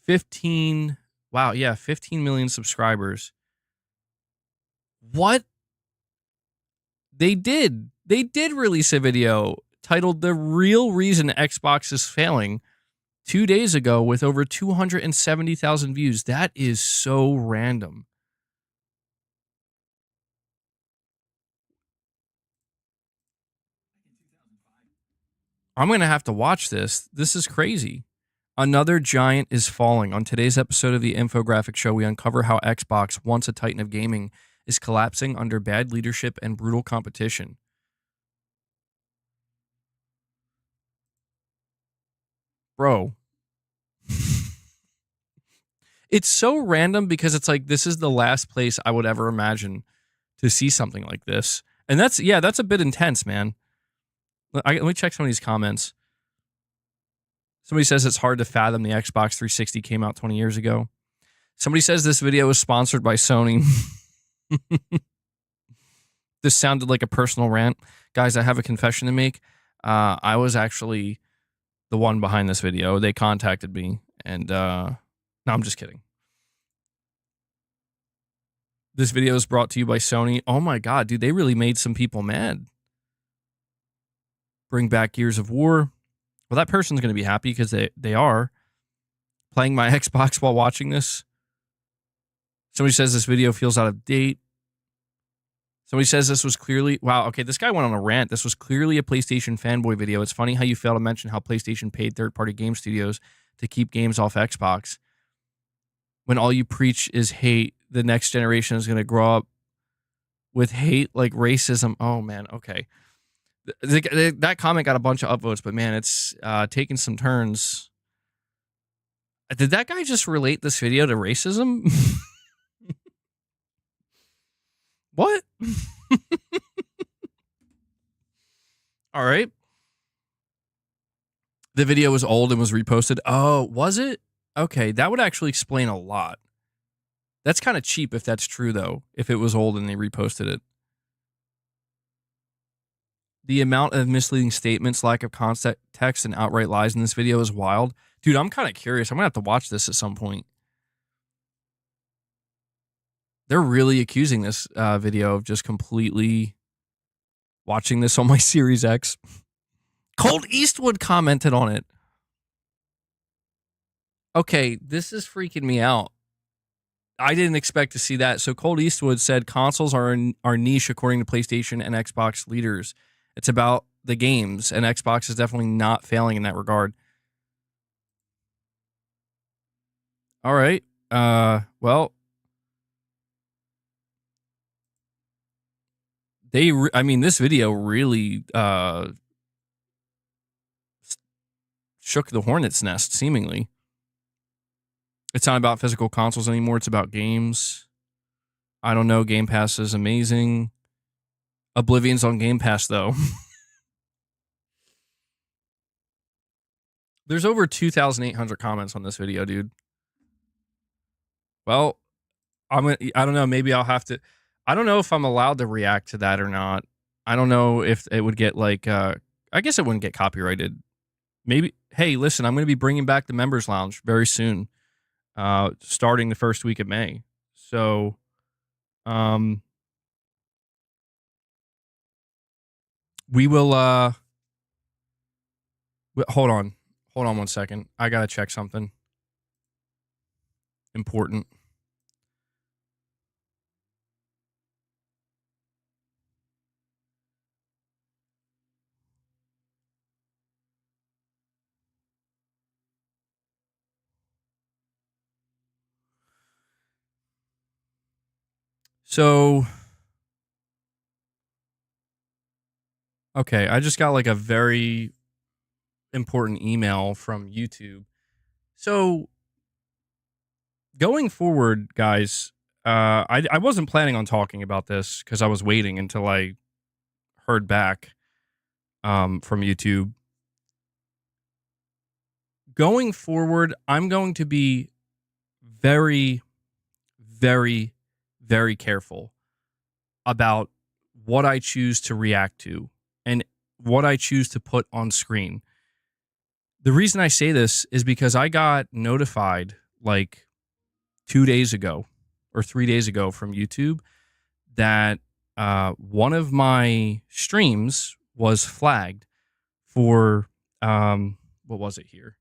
15 million subscribers. What? They did release a video titled "The Real Reason Xbox is Failing" 2 days ago with over 270,000 views. That is so random. I'm going to have to watch this. This is crazy. Another giant is falling. On today's episode of the Infographic Show, we uncover how Xbox, once a titan of gaming, is collapsing under bad leadership and brutal competition. Bro. It's so random because it's like this is the last place I would ever imagine to see something like this. And that's a bit intense, man. Let me check some of these comments. Somebody says it's hard to fathom the Xbox 360 came out 20 years ago. Somebody says this video was sponsored by Sony. This sounded like a personal rant. Guys, I have a confession to make. I was actually the one behind this video. They contacted me, and no, I'm just kidding. This video is brought to you by Sony. Oh my God, dude, they really made some people mad. Bring back Gears of War. Well, that person's going to be happy because they are playing my Xbox while watching this. Somebody says this video feels out of date. Somebody says this was clearly... Wow, okay, this guy went on a rant. This was clearly a PlayStation fanboy video. It's funny how you fail to mention how PlayStation paid third-party game studios to keep games off Xbox. When all you preach is hate, the next generation is going to grow up with hate like racism. Oh, man, okay. That comment got a bunch of upvotes, but man, it's taking some turns. Did that guy just relate this video to racism? What? All right. The video was old and was reposted. Oh, was it? Okay, that would actually explain a lot. That's kind of cheap if that's true, though, if it was old and they reposted it. The amount of misleading statements, lack of context, and outright lies in this video is wild. Dude, I'm kind of curious. I'm going to have to watch this at some point. They're really accusing this video of just completely watching this on my Series X. Cold Eastwood commented on it. Okay, this is freaking me out. I didn't expect to see that. So Cold Eastwood said consoles are niche according to PlayStation and Xbox leaders. It's about the games, and Xbox is definitely not failing in that regard. All right. Well, this video really shook the hornet's nest, seemingly. It's not about physical consoles anymore. It's about games. I don't know. Game Pass is amazing. Oblivion's on Game Pass, though. There's over 2,800 comments on this video, dude. Well, I don't know. Maybe I'll have to... I don't know if I'm allowed to react to that or not. I don't know if it would get, like... I guess it wouldn't get copyrighted. Maybe... Hey, listen, I'm going to be bringing back the Members Lounge very soon. Starting the first week of May. So... we will... Hold on. Hold on 1 second. I got to check something. Important. So, okay, I just got like a very important email from YouTube. So, going forward, guys, I wasn't planning on talking about this because I was waiting until I heard back from YouTube. going forward, I'm going to be very, very, very careful about what I choose to react to and what I choose to put on screen. The reason I say this is because I got notified like 2 days ago or 3 days ago from YouTube that one of my streams was flagged for what was it here?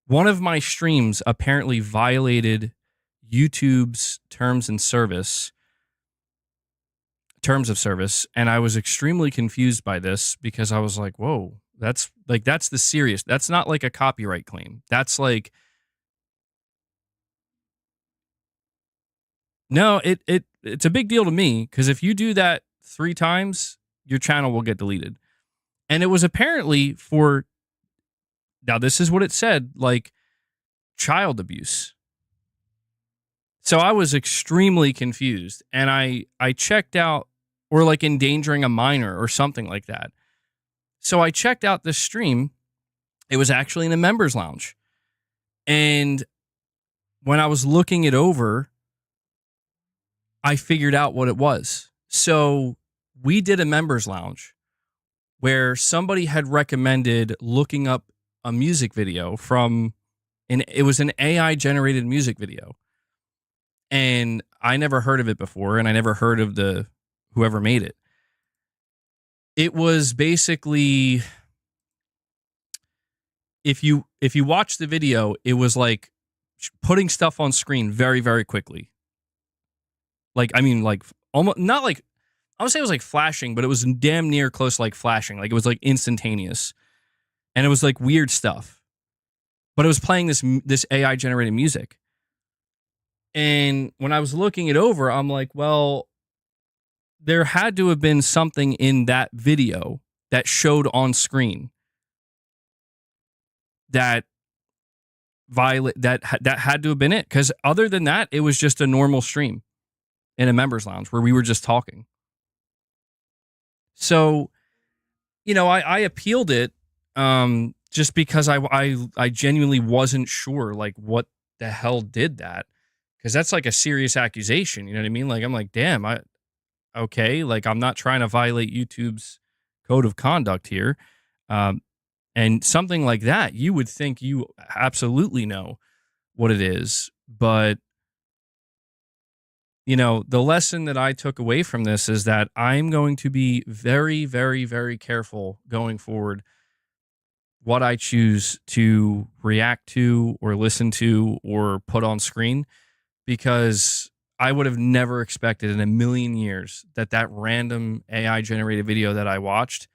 One of my streams apparently violated YouTube's terms of service, and I was extremely confused by this because I was like, whoa, that's the serious. That's not like a copyright claim. That's like, no, it's a big deal to me because if you do that 3 times, your channel will get deleted. And it was apparently for, now this is what it said, like child abuse. So I was extremely confused, and I checked out, or like endangering a minor or something like that. So I checked out this stream. It was actually in a members lounge. And when I was looking it over, I figured out what it was. So we did a members lounge where somebody had recommended looking up a music video from, and it was an AI generated music video. And I never heard of it before, and I never heard of the whoever made it. It was basically, if you watch the video, it was like putting stuff on screen very, very quickly. Like, I mean, like almost not like, I would say it was like flashing, but it was damn near close to like flashing. Like it was like instantaneous, and it was like weird stuff. But it was playing this AI generated music. And when I was looking it over, I'm like, well, there had to have been something in that video that showed on screen that that had to have been it. Because other than that, it was just a normal stream in a members lounge where we were just talking. So, you know, I appealed it just because I genuinely wasn't sure like what the hell did that. Because that's like a serious accusation. You know what I mean? Like, I'm like, damn, okay, like I'm not trying to violate YouTube's code of conduct here. And something like that, you would think you absolutely know what it is. But, you know, the lesson that I took away from this is that I'm going to be very, very, very careful going forward what I choose to react to or listen to or put on screen, because I would have never expected in a million years that random AI generated video that I watched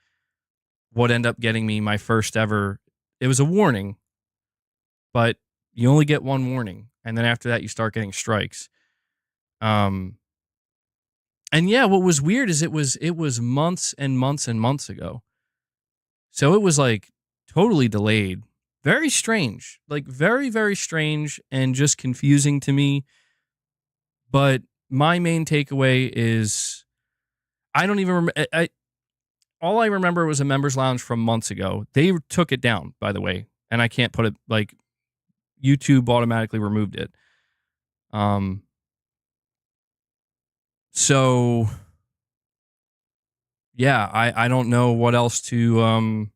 would end up getting me my first ever. It was a warning, but you only get one warning, and then after that you start getting strikes. And yeah, what was weird is it was months and months and months ago. So it was like totally delayed. Very strange. Like very, very strange and just confusing to me. But my main takeaway is I don't even remember. All I remember was a members lounge from months ago. They took it down, by the way, and I can't put it, like, YouTube automatically removed it. So yeah, I don't know what else to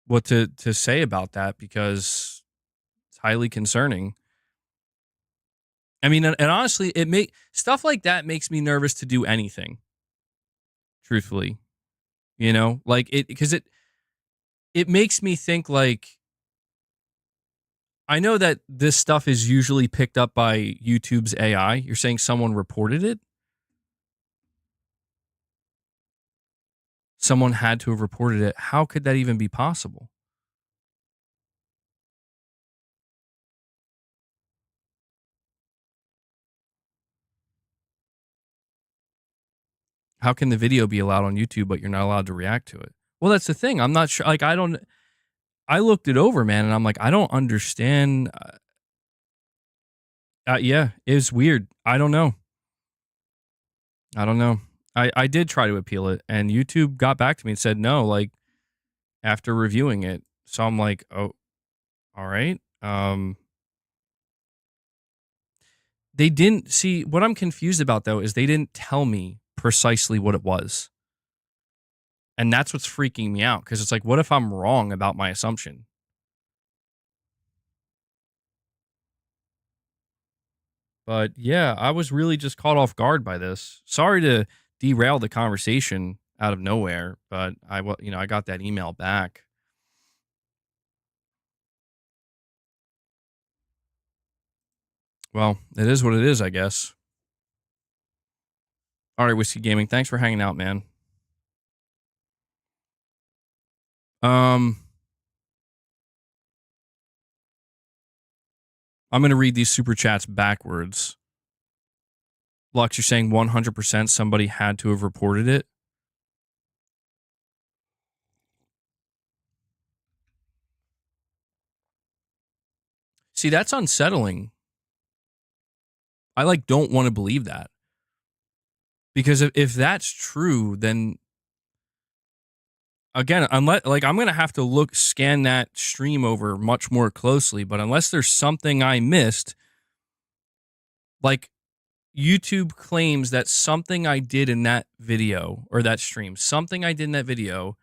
what to say about that, because it's highly concerning. I mean, and honestly, stuff like that makes me nervous to do anything. Truthfully, you know, like because it makes me think, like, I know that this stuff is usually picked up by YouTube's AI. You're saying someone reported it? Someone had to have reported it. How could that even be possible? How can the video be allowed on YouTube, but you're not allowed to react to it? Well, that's the thing. I'm not sure. Like, I looked it over, man, and I'm like, I don't understand. Yeah, it's weird. I don't know. I did try to appeal it, and YouTube got back to me and said, no, like, after reviewing it. So I'm like, oh, all right. They didn't see what I'm confused about though is they didn't tell me precisely what it was. And that's what's freaking me out because it's like, what if I'm wrong about my assumption? But yeah, I was really just caught off guard by this. Sorry to derail the conversation out of nowhere, but I got that email back. Well, it is what it is, I guess. All right, Whiskey Gaming, thanks for hanging out, man. I'm going to read these super chats backwards. Lux, you're saying 100% somebody had to have reported it? See, that's unsettling. I don't want to believe that. Because if that's true, then again, unless I'm going to have to scan that stream over much more closely, but unless there's something I missed, YouTube claims that something I did in that video or that stream, something I did in that video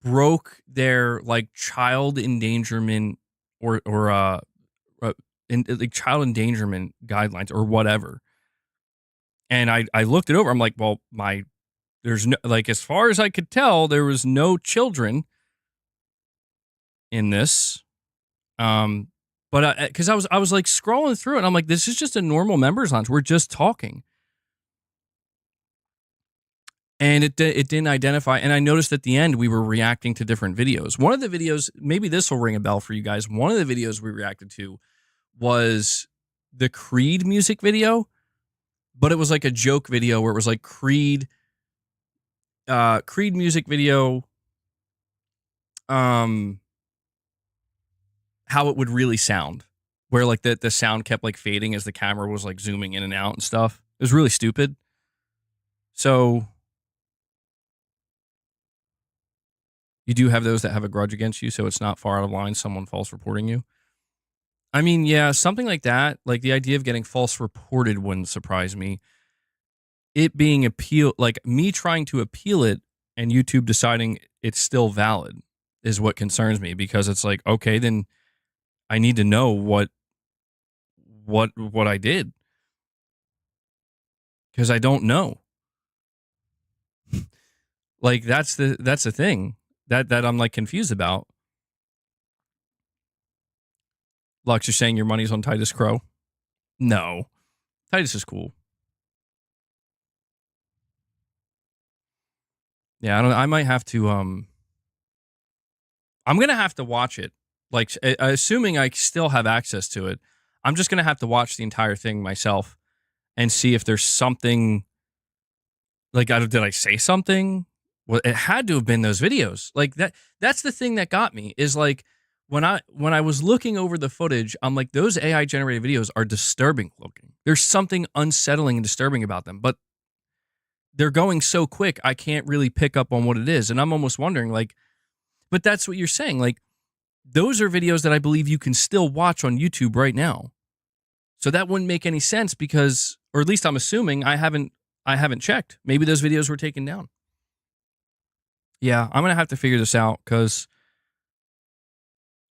broke their child endangerment or child endangerment guidelines or whatever. And I looked it over. I'm like, well, there's no, as far as I could tell, there was no children in this. But because I was scrolling through it, and I'm like, this is just a normal members launch. We're just talking. And it didn't identify. And I noticed at the end, we were reacting to different videos. One of the videos, maybe this will ring a bell for you guys. One of the videos we reacted to was the Creed music video, but it was like a joke video where it was like Creed music video, how it would really sound, where the sound kept fading as the camera was zooming in and out and stuff. It was really stupid. So you do have those that have a grudge against you, so it's not far out of line someone false reporting you. I mean, yeah, something like that. The idea of getting false reported wouldn't surprise me. It being me trying to appeal it and YouTube deciding it's still valid is what concerns me, because it's okay, then I need to know what I did, because I don't know. That's the thing that I'm confused about. Lux, you're saying your money's on Titus Crow? No, Titus is cool. Yeah, I might have to. I'm gonna have to watch it. Assuming I still have access to it, I'm just gonna have to watch the entire thing myself and see if there's something. Did I say something? Well, it had to have been those videos. That. That's the thing that got me, is when I was looking over the footage, I'm like, those AI generated videos are disturbing looking. There's something unsettling and disturbing about them, but they're going so quick, I can't really pick up on what it is. And I'm almost wondering, but that's what you're saying. Those are videos that I believe you can still watch on YouTube right now. So that wouldn't make any sense, because, or at least I'm assuming, I haven't checked. Maybe those videos were taken down. Yeah, I'm going to have to figure this out, because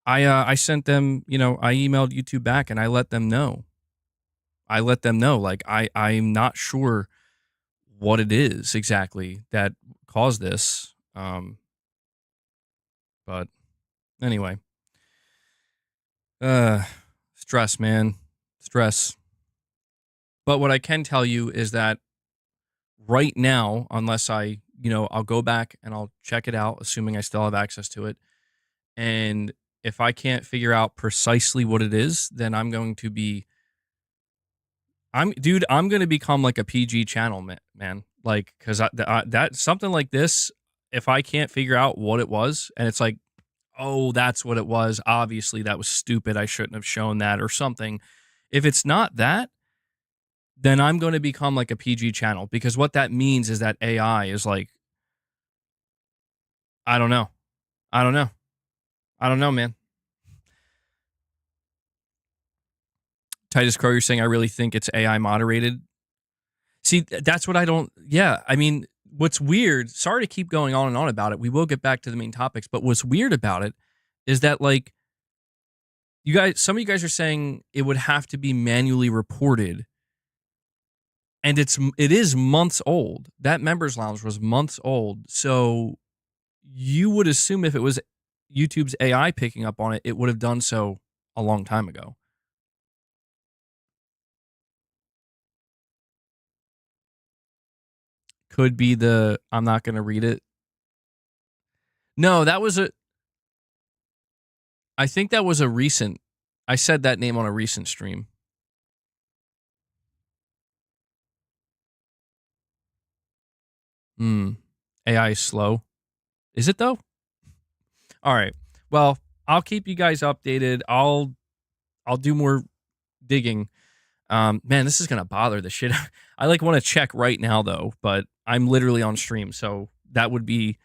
I sent them, I emailed YouTube back and I let them know. I'm not sure what it is exactly that caused this. But anyway, stress, man, stress. But what I can tell you is that right now, unless I'll go back and I'll check it out, assuming I still have access to it. And if I can't figure out precisely what it is, then I'm going to become a PG channel, man. Because that something like this, if I can't figure out what it was, and it's oh, that's what it was. Obviously, that was stupid. I shouldn't have shown that or something. If it's not that, then I'm going to become a PG channel, because what that means is that AI is I don't know. I don't know. I don't know, man. Titus Crow, you're saying I really think it's AI moderated. See, that's what I don't. Yeah, I mean, what's weird. Sorry to keep going on and on about it. We will get back to the main topics, but what's weird about it is that like you guys, some of you guys are saying it would have to be manually reported, and it is months old. That members lounge was months old, so you would assume if it was YouTube's AI picking up on it, it would have done so a long time ago. Could be the I'm not going to read it. No, that was a. I think that was a recent. I said that name on a recent stream. AI is slow. Is it though? All right. Well, I'll keep you guys updated. I'll do more digging. Man, this is gonna bother the shit. I like want to check right now though, but I'm literally on stream, so that would be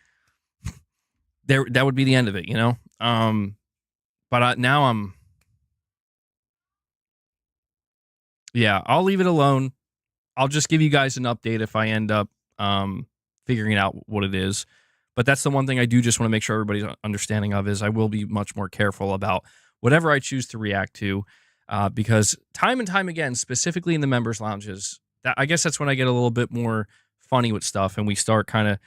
there. That would be the end of it, you know. But now I'm. Yeah, I'll leave it alone. I'll just give you guys an update if I end up figuring out what it is. But that's the one thing I do just want to make sure everybody's understanding of is I will be much more careful about whatever I choose to react to, because time and time again, specifically in the members lounges, I guess that's when I get a little bit more funny with stuff and we start kind of,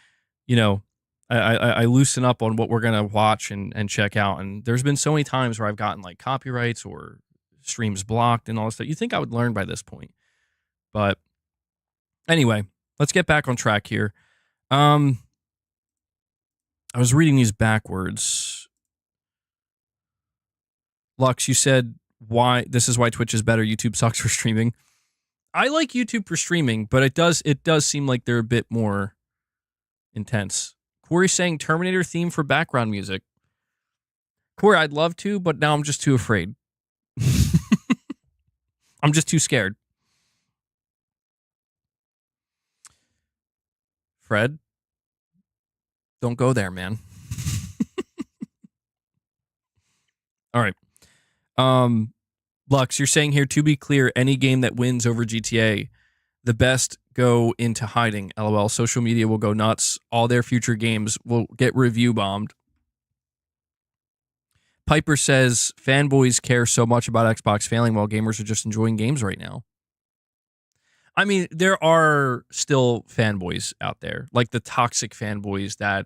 you know, I loosen up on what we're gonna watch and check out. And there's been so many times where I've gotten like copyrights or streams blocked and all this stuff. You think I would learn by this point, but anyway, let's get back on track here. I was reading these backwards. Lux, you said why this is why Twitch is better. YouTube sucks for streaming. I like YouTube for streaming, but it does seem like they're a bit more intense. Corey's saying Terminator theme for background music. Corey, I'd love to, but now I'm just too afraid. I'm just too scared. Fred, don't go there, man. All right. Lux, you're saying here, to be clear, any game that wins over GTA, the best go into hiding. LOL. Social media will go nuts. All their future games will get review bombed. Piper says fanboys care so much about Xbox failing while gamers are just enjoying games right now. I mean, there are still fanboys out there, like the toxic fanboys that,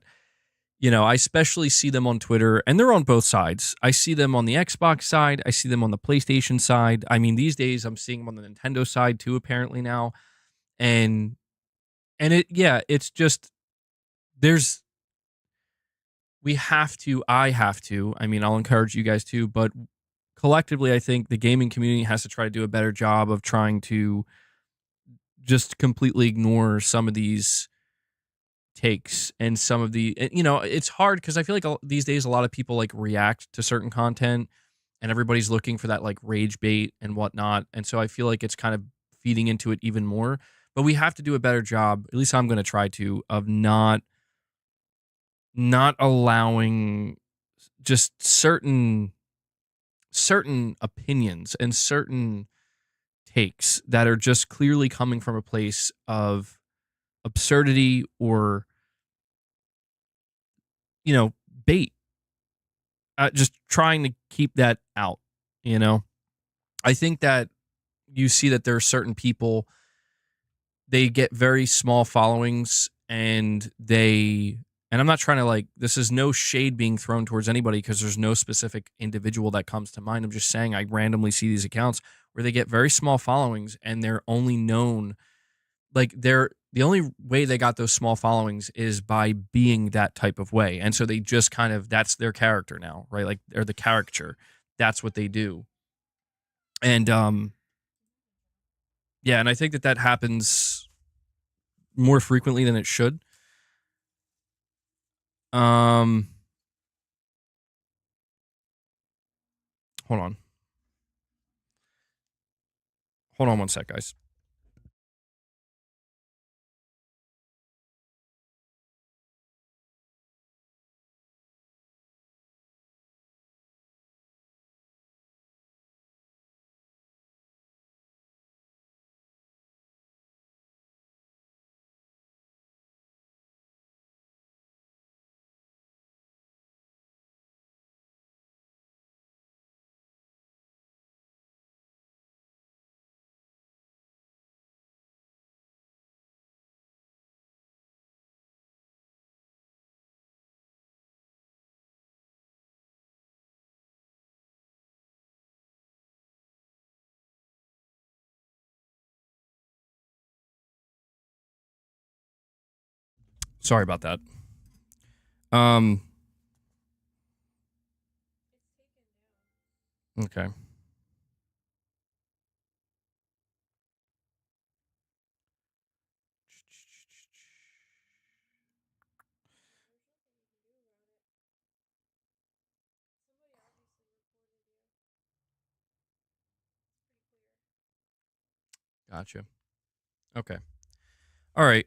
you know, I especially see them on Twitter, and they're on both sides. I see them on the Xbox side. I see them on the PlayStation side. I mean, these days I'm seeing them on the Nintendo side too, apparently now. And it's just I have to. I mean, I'll encourage you guys to, but collectively, I think the gaming community has to try to do a better job of trying to just completely ignore some of these takes and some of the, you know, it's hard because I feel like these days a lot of people like react to certain content and everybody's looking for that like rage bait and whatnot. And so I feel like it's kind of feeding into it even more. But we have to do a better job, at least I'm going to try to, of not allowing just certain opinions and certain takes that are just clearly coming from a place of absurdity or, you know, bait. Just trying to keep that out, you know. I think that you see that there are certain people, they get very small followings and I'm not trying to like, this is no shade being thrown towards anybody because there's no specific individual that comes to mind. I'm just saying I randomly see these accounts where they get very small followings and they're only known, like the only way they got those small followings is by being that type of way. And so they just kind of, that's their character now, right? Like they're the caricature. That's what they do. And yeah, and I think that happens more frequently than it should. Hold on. Hold on one sec, guys. Sorry about that. Um. Okay. Gotcha. Okay. All right.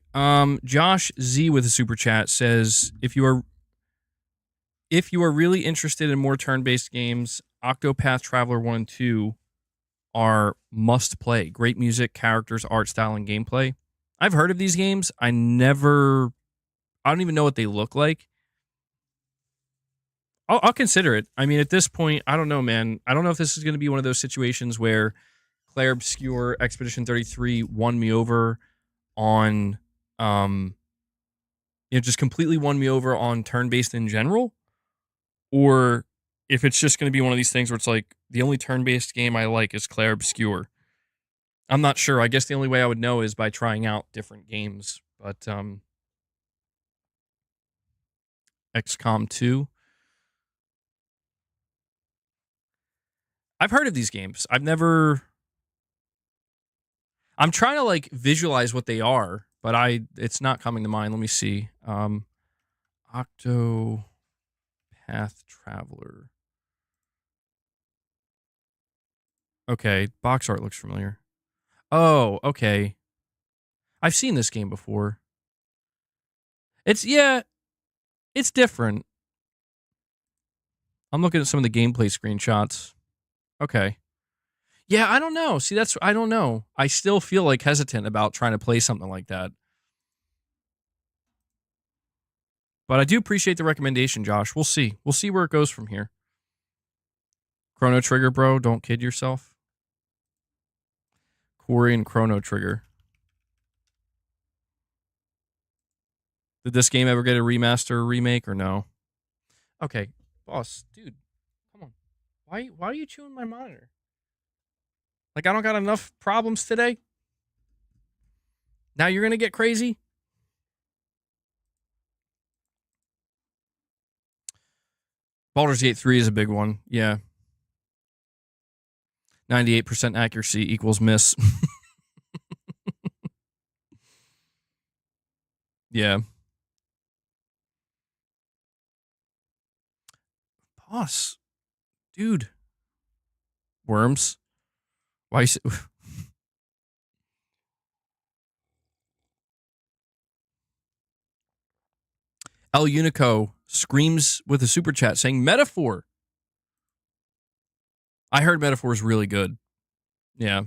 Josh Z with a super chat says if you are really interested in more turn-based games, Octopath Traveler 1 and 2 are must play. Great music, characters, art style, and gameplay. I've heard of these games. I don't even know what they look like. I'll consider it. I mean, at this point, I don't know, man. I don't know if this is going to be one of those situations where Claire Obscure Expedition 33 won me over on, just completely won me over on turn-based in general, or if it's just going to be one of these things where it's like the only turn-based game I like is Claire Obscure. I'm not sure. I guess the only way I would know is by trying out different games. But XCOM 2. I've heard of these games. I'm trying to like visualize what they are, but it's not coming to mind. Let me see. Octopath Traveler. Okay, box art looks familiar. Oh, okay. I've seen this game before. It's different. I'm looking at some of the gameplay screenshots. Okay. Yeah, I don't know. See, I don't know. I still feel like hesitant about trying to play something like that. But I do appreciate the recommendation, Josh. We'll see. We'll see where it goes from here. Chrono Trigger, bro. Don't kid yourself. Corey and Chrono Trigger. Did this game ever get a remaster or remake or no? Okay, boss, dude, come on. Why are you chewing my monitor? Like I don't got enough problems today? Now you're gonna get crazy? Baldur's Gate 3 is a big one. Yeah. 98% accuracy equals miss. Yeah. Boss. Dude. Worms. Why you El Unico screams with a super chat saying Metaphor. I heard Metaphor is really good. Yeah.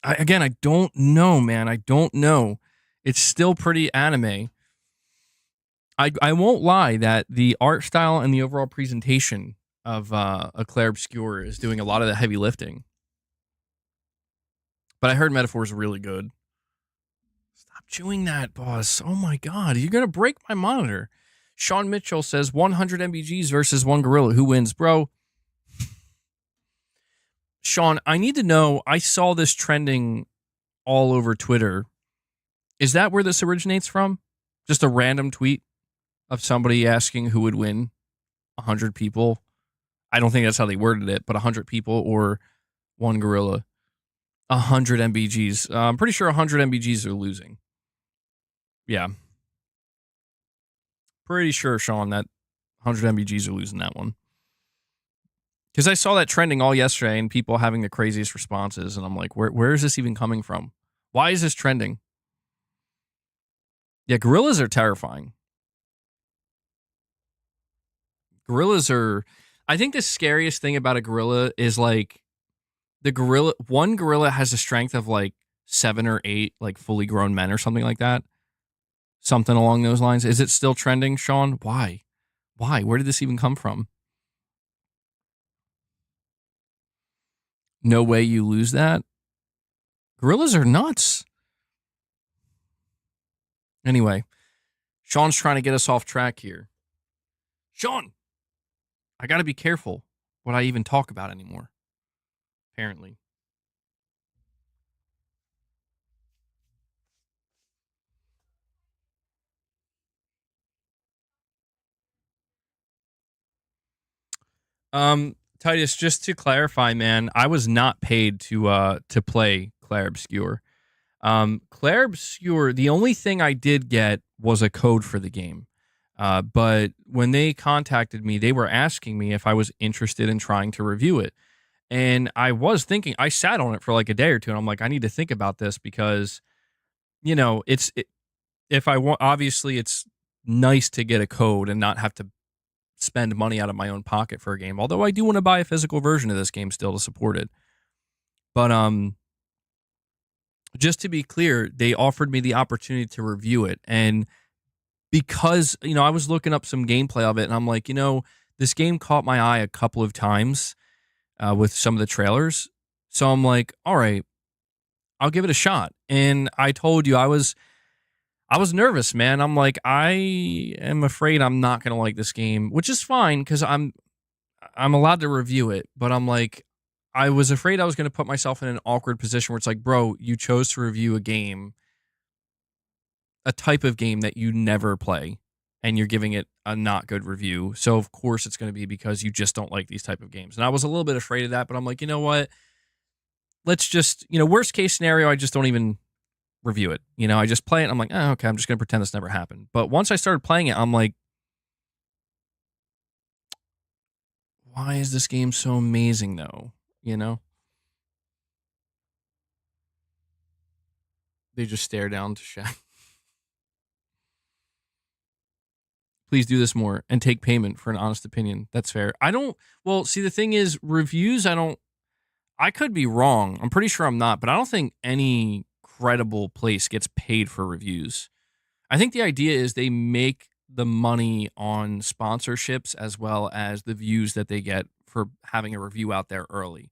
I don't know, man. I don't know. It's still pretty anime. I won't lie that the art style and the overall presentation of a Claire Obscure is doing a lot of the heavy lifting. But I heard Metaphor is really good. Stop chewing that, boss. Oh my god, you're gonna break my monitor. Sean Mitchell says 100 MBGs versus one gorilla. Who wins, bro? Sean, I need to know. I saw this trending all over Twitter. Is that where this originates from? Just a random tweet of somebody asking who would win 100 people? I don't think that's how they worded it, but 100 people or one gorilla. 100 MBGs. I'm pretty sure 100 MBGs are losing. Yeah. Pretty sure, Sean, that 100 MBGs are losing that one. Because I saw that trending all yesterday and people having the craziest responses. And I'm like, where is this even coming from? Why is this trending? Yeah, gorillas are terrifying. Gorillas are... I think the scariest thing about a gorilla is like one gorilla has a strength of like 7 or 8 like fully grown men or something like that. Something along those lines. Is it still trending, Sean? Why? Where did this even come from? No way you lose that. Gorillas are nuts. Anyway, Sean's trying to get us off track here. Sean, I got to be careful what I even talk about anymore. Apparently. Titus, just to clarify, man, I was not paid to play Clair Obscur. Clair Obscur, the only thing I did get was a code for the game. But when they contacted me, they were asking me if I was interested in trying to review it. And I was thinking, I sat on it for like a day or two, and I'm like, I need to think about this because, if I want, obviously, it's nice to get a code and not have to spend money out of my own pocket for a game. Although I do want to buy a physical version of this game still to support it. But just to be clear, they offered me the opportunity to review it, and because I was looking up some gameplay of it, and I'm like, this game caught my eye a couple of times with some of the trailers. So I'm like, all right, I'll give it a shot. And I told you I was nervous, man. I'm like, I am afraid I'm not gonna like this game, which is fine because I'm allowed to review it. But I'm like, I was afraid I was gonna put myself in an awkward position where it's like, bro, you chose to review a type of game that you never play, and you're giving it a not good review. So of course it's going to be because you just don't like these type of games. And I was a little bit afraid of that, but I'm like, you know what? Let's just, worst case scenario, I just don't even review it. I just play it. And I'm like, oh, okay, I'm just going to pretend this never happened. But once I started playing it, I'm like, why is this game so amazing though? They just stare down to Shaq. Please do this more and take payment for an honest opinion. That's fair. Well, see, the thing is, reviews, I could be wrong. I'm pretty sure I'm not, but I don't think any credible place gets paid for reviews. I think the idea is they make the money on sponsorships as well as the views that they get for having a review out there early.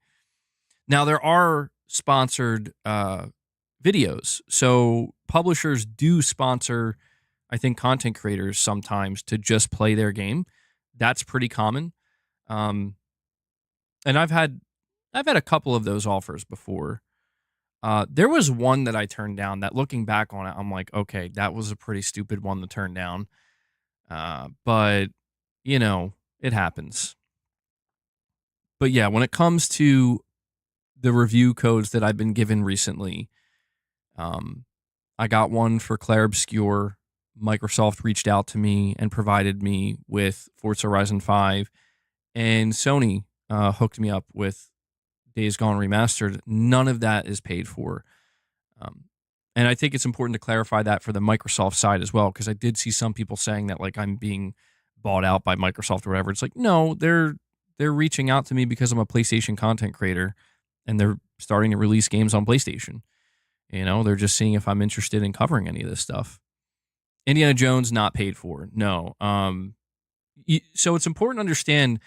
Now, there are sponsored videos. So publishers do sponsor, I think, content creators sometimes to just play their game. That's pretty common. And I've had a couple of those offers before. There was one that I turned down that, looking back on it, I'm like, okay, that was a pretty stupid one to turn down. But it happens. But yeah, when it comes to the review codes that I've been given recently, I got one for Clair Obscur. Microsoft reached out to me and provided me with Forza Horizon 5, and Sony hooked me up with Days Gone Remastered. None of that is paid for. And I think it's important to clarify that for the Microsoft side as well, because I did see some people saying that like I'm being bought out by Microsoft or whatever. It's like, no, they're reaching out to me because I'm a PlayStation content creator, and they're starting to release games on PlayStation. They're just seeing if I'm interested in covering any of this stuff. Indiana Jones, not paid for. No. So it's important to understand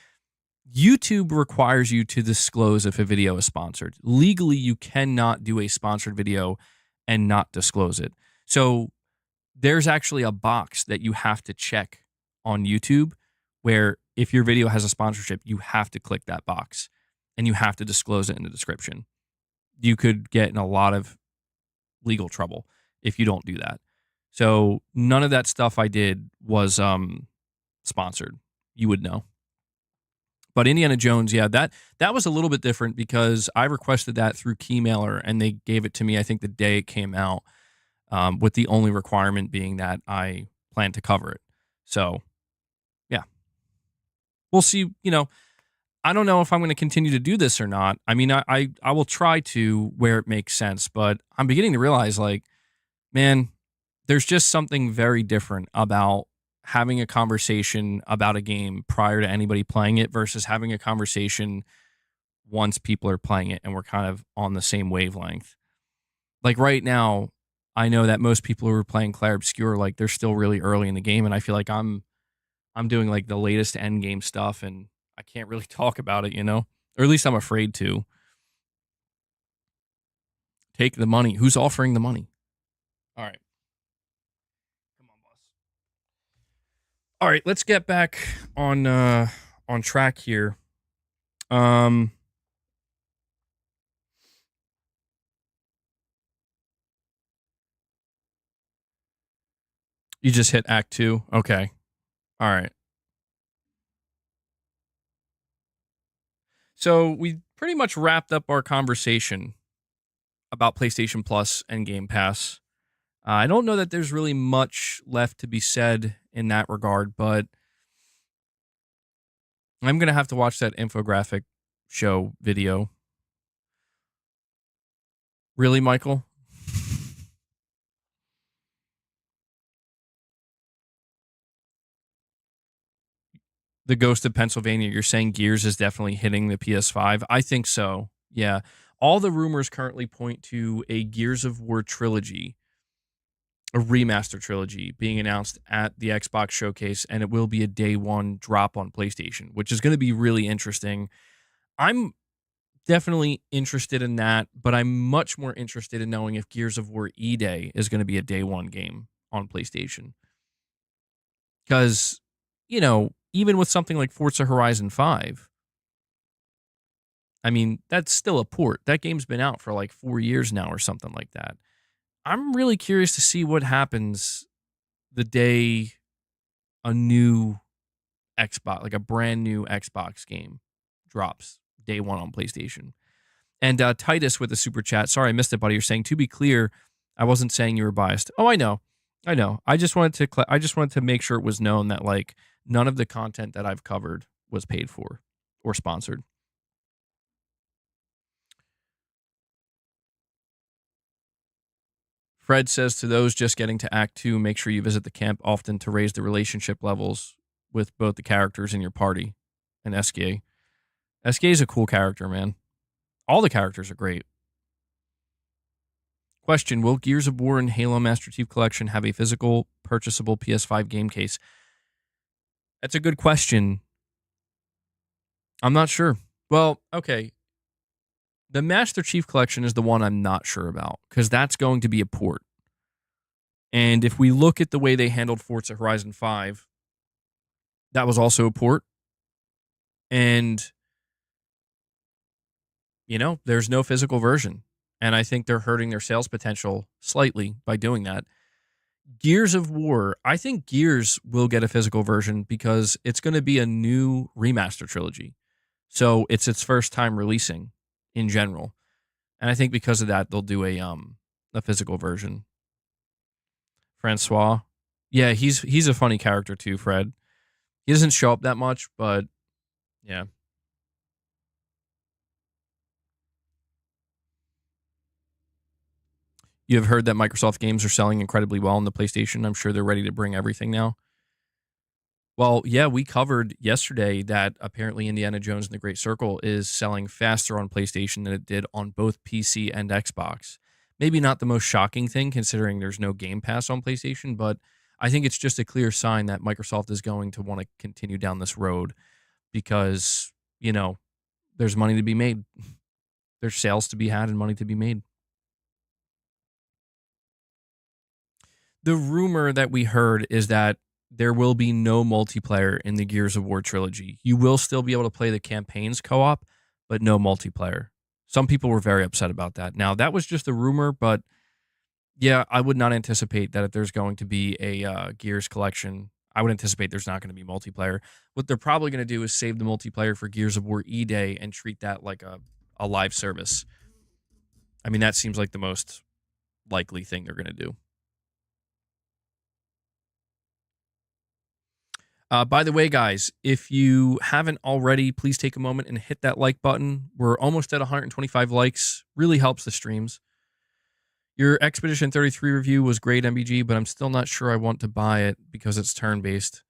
YouTube requires you to disclose if a video is sponsored. Legally, you cannot do a sponsored video and not disclose it. So there's actually a box that you have to check on YouTube where if your video has a sponsorship, you have to click that box and you have to disclose it in the description. You could get in a lot of legal trouble if you don't do that. So none of that stuff I did was sponsored. You would know. But Indiana Jones, yeah, that was a little bit different because I requested that through Keymailer, and they gave it to me, I think, the day it came out, with the only requirement being that I plan to cover it. So, yeah. We'll see. I don't know if I'm going to continue to do this or not. I mean, I will try to where it makes sense, but I'm beginning to realize, like, man, there's just something very different about having a conversation about a game prior to anybody playing it versus having a conversation once people are playing it and we're kind of on the same wavelength. Like right now, I know that most people who are playing Clair Obscur, like they're still really early in the game, and I feel like I'm doing like the latest end game stuff, and I can't really talk about it, or at least I'm afraid to. Take the money. Who's offering the money? All right. All right, let's get back on track here. You just hit Act 2. Okay. All right. So we pretty much wrapped up our conversation about PlayStation Plus and Game Pass. I don't know that there's really much left to be said in that regard, but I'm going to have to watch that infographic show video. Really, Michael? The Ghost of Pennsylvania, you're saying Gears is definitely hitting the PS5? I think so. Yeah. All the rumors currently point to a Gears of War trilogy, a remaster trilogy being announced at the Xbox showcase, and it will be a day one drop on PlayStation, which is going to be really interesting. I'm definitely interested in that, but I'm much more interested in knowing if Gears of War E-Day is going to be a day one game on PlayStation. Because, even with something like Forza Horizon 5, I mean, that's still a port. That game's been out for like 4 years now or something like that. I'm really curious to see what happens the day a new Xbox, like a brand new Xbox game drops day one on PlayStation. And Titus with the super chat. Sorry, I missed it, buddy. You're saying, to be clear, I wasn't saying you were biased. Oh, I know. I just wanted to make sure it was known that like none of the content that I've covered was paid for or sponsored. Fred says, to those just getting to Act 2, make sure you visit the camp often to raise the relationship levels with both the characters in your party. And SK. SK is a cool character, man. All the characters are great. Question, will Gears of War and Halo Master Chief Collection have a physical, purchasable PS5 game case? That's a good question. I'm not sure. Well, okay. The Master Chief Collection is the one I'm not sure about, because that's going to be a port. And if we look at the way they handled Forza Horizon 5, that was also a port. And, there's no physical version. And I think they're hurting their sales potential slightly by doing that. Gears of War, I think Gears will get a physical version because it's going to be a new remaster trilogy. So it's its first time releasing in general. And I think because of that, they'll do a physical version. Francois. Yeah, he's a funny character too, Fred. He doesn't show up that much, but yeah. You have heard that Microsoft games are selling incredibly well on the PlayStation. I'm sure they're ready to bring everything now. Well, yeah, we covered yesterday that apparently Indiana Jones and the Great Circle is selling faster on PlayStation than it did on both PC and Xbox. Maybe not the most shocking thing considering there's no Game Pass on PlayStation, but I think it's just a clear sign that Microsoft is going to want to continue down this road because, there's money to be made. There's sales to be had and money to be made. The rumor that we heard is that there will be no multiplayer in the Gears of War trilogy. You will still be able to play the campaigns co-op, but no multiplayer. Some people were very upset about that. Now, that was just a rumor, but yeah, I would not anticipate that if there's going to be a Gears collection, I would anticipate there's not going to be multiplayer. What they're probably going to do is save the multiplayer for Gears of War E-Day and treat that like a live service. I mean, that seems like the most likely thing they're going to do. By the way, guys, if you haven't already, please take a moment and hit that like button. We're almost at 125 likes. Really helps the streams. Your Expedition 33 review was great, MBG, but I'm still not sure I want to buy it because it's turn-based.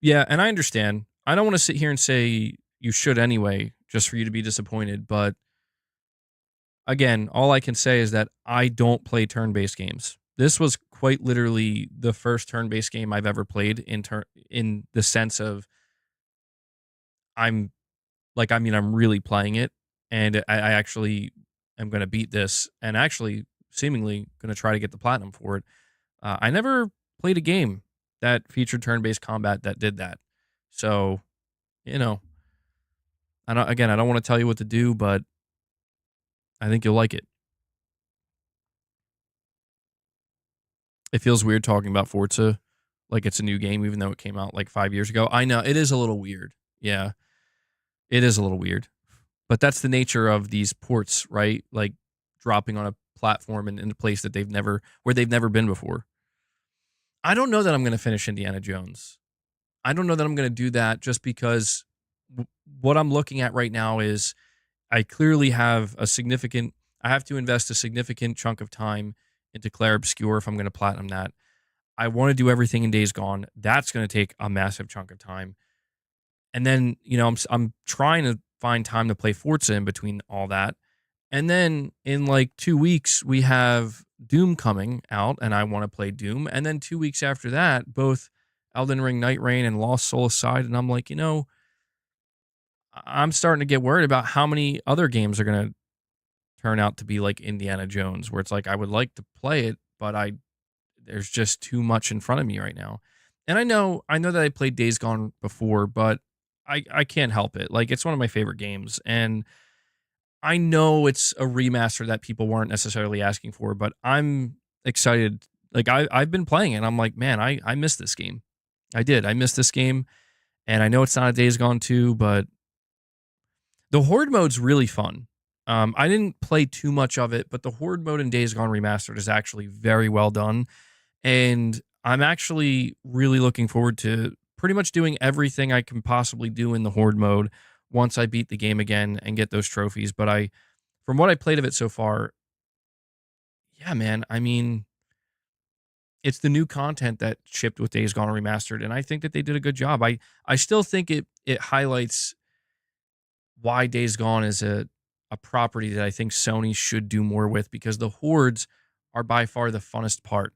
Yeah, and I understand. I don't want to sit here and say you should anyway, just for you to be disappointed. But again, all I can say is that I don't play turn-based games. This was quite literally the first turn-based game I've ever played in the sense of I'm really playing it, and I actually am going to beat this, and actually seemingly going to try to get the platinum for it. I never played a game that featured turn-based combat that did that. So, I don't want to tell you what to do, but I think you'll like it. It feels weird talking about Forza like it's a new game, even though it came out like 5 years ago. I know, it is a little weird. Yeah. It is a little weird, but that's the nature of these ports, right? Like dropping on a platform in a place that where they've never been before. I don't know that I'm going to finish Indiana Jones. I don't know that I'm going to do that just because what I'm looking at right now is I clearly have I have to invest a significant chunk of time into Claire Obscure if I'm going to platinum that. I want to do everything in Days Gone. That's going to take a massive chunk of time. And then, I'm trying to find time to play Forza in between all that. And then in like 2 weeks, we have Doom coming out, and I want to play Doom. And then 2 weeks after that, both Elden Ring, Night Rain, and Lost Soul aside, and I'm like, I'm starting to get worried about how many other games are going to turn out to be like Indiana Jones, where it's like I would like to play it, but there's just too much in front of me right now. And I know that I played Days Gone before, but I can't help it. Like, it's one of my favorite games, and I know it's a remaster that people weren't necessarily asking for, but I'm excited. Like, I've been playing it, and I'm like, man, I missed this game. I did. I missed this game, and I know it's not a Days Gone 2, but the Horde mode's really fun. I didn't play too much of it, but the Horde mode in Days Gone Remastered is actually very well done. And I'm actually really looking forward to pretty much doing everything I can possibly do in the Horde mode once I beat the game again and get those trophies. But from what I played of it so far, yeah, man, I mean, it's the new content that shipped with Days Gone Remastered, and I think that they did a good job. I still think it highlights why Days Gone is a property that I think Sony should do more with, because the hordes are by far the funnest part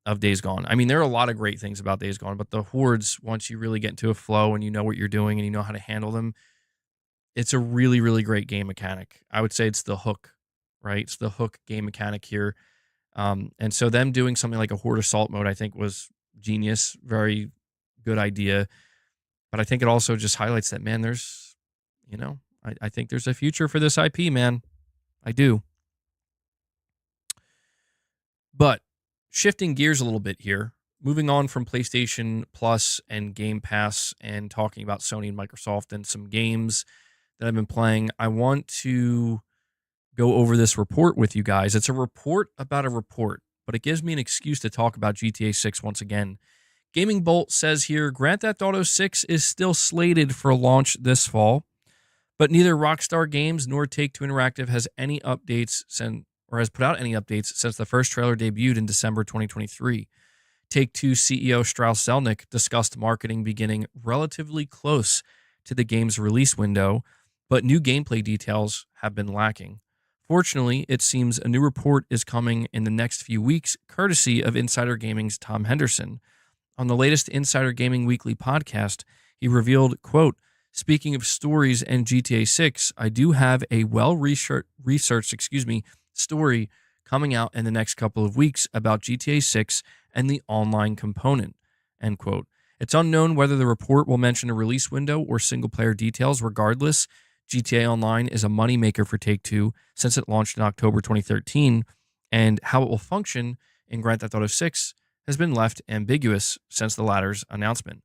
of Days Gone. I mean, there are a lot of great things about Days Gone, but the hordes, once you really get into a flow and you know what you're doing and you know how to handle them, it's a really, really great game mechanic. I would say it's the hook, right? It's the hook game mechanic here. And so them doing something like a horde assault mode, I think was genius. Very good idea. But I think it also just highlights that, man, there's, I think there's a future for this IP, man. I do. But shifting gears a little bit here, moving on from PlayStation Plus and Game Pass and talking about Sony and Microsoft and some games that I've been playing, I want to go over this report with you guys. It's a report about a report, but it gives me an excuse to talk about GTA 6 once again. Gaming Bolt says here, Grand Theft Auto 6 is still slated for launch this fall, but neither Rockstar Games nor Take-Two Interactive has has put out any updates since the first trailer debuted in December 2023. Take-Two CEO Strauss Zelnick discussed marketing beginning relatively close to the game's release window, but new gameplay details have been lacking. Fortunately, it seems a new report is coming in the next few weeks, courtesy of Insider Gaming's Tom Henderson. On the latest Insider Gaming Weekly podcast, he revealed, quote, "Speaking of stories and GTA 6, I do have a well-researched story coming out in the next couple of weeks about GTA 6 and the online component," end quote. It's unknown whether the report will mention a release window or single-player details. Regardless, GTA Online is a moneymaker for Take-Two since it launched in October 2013, and how it will function in Grand Theft Auto 6 has been left ambiguous since the latter's announcement.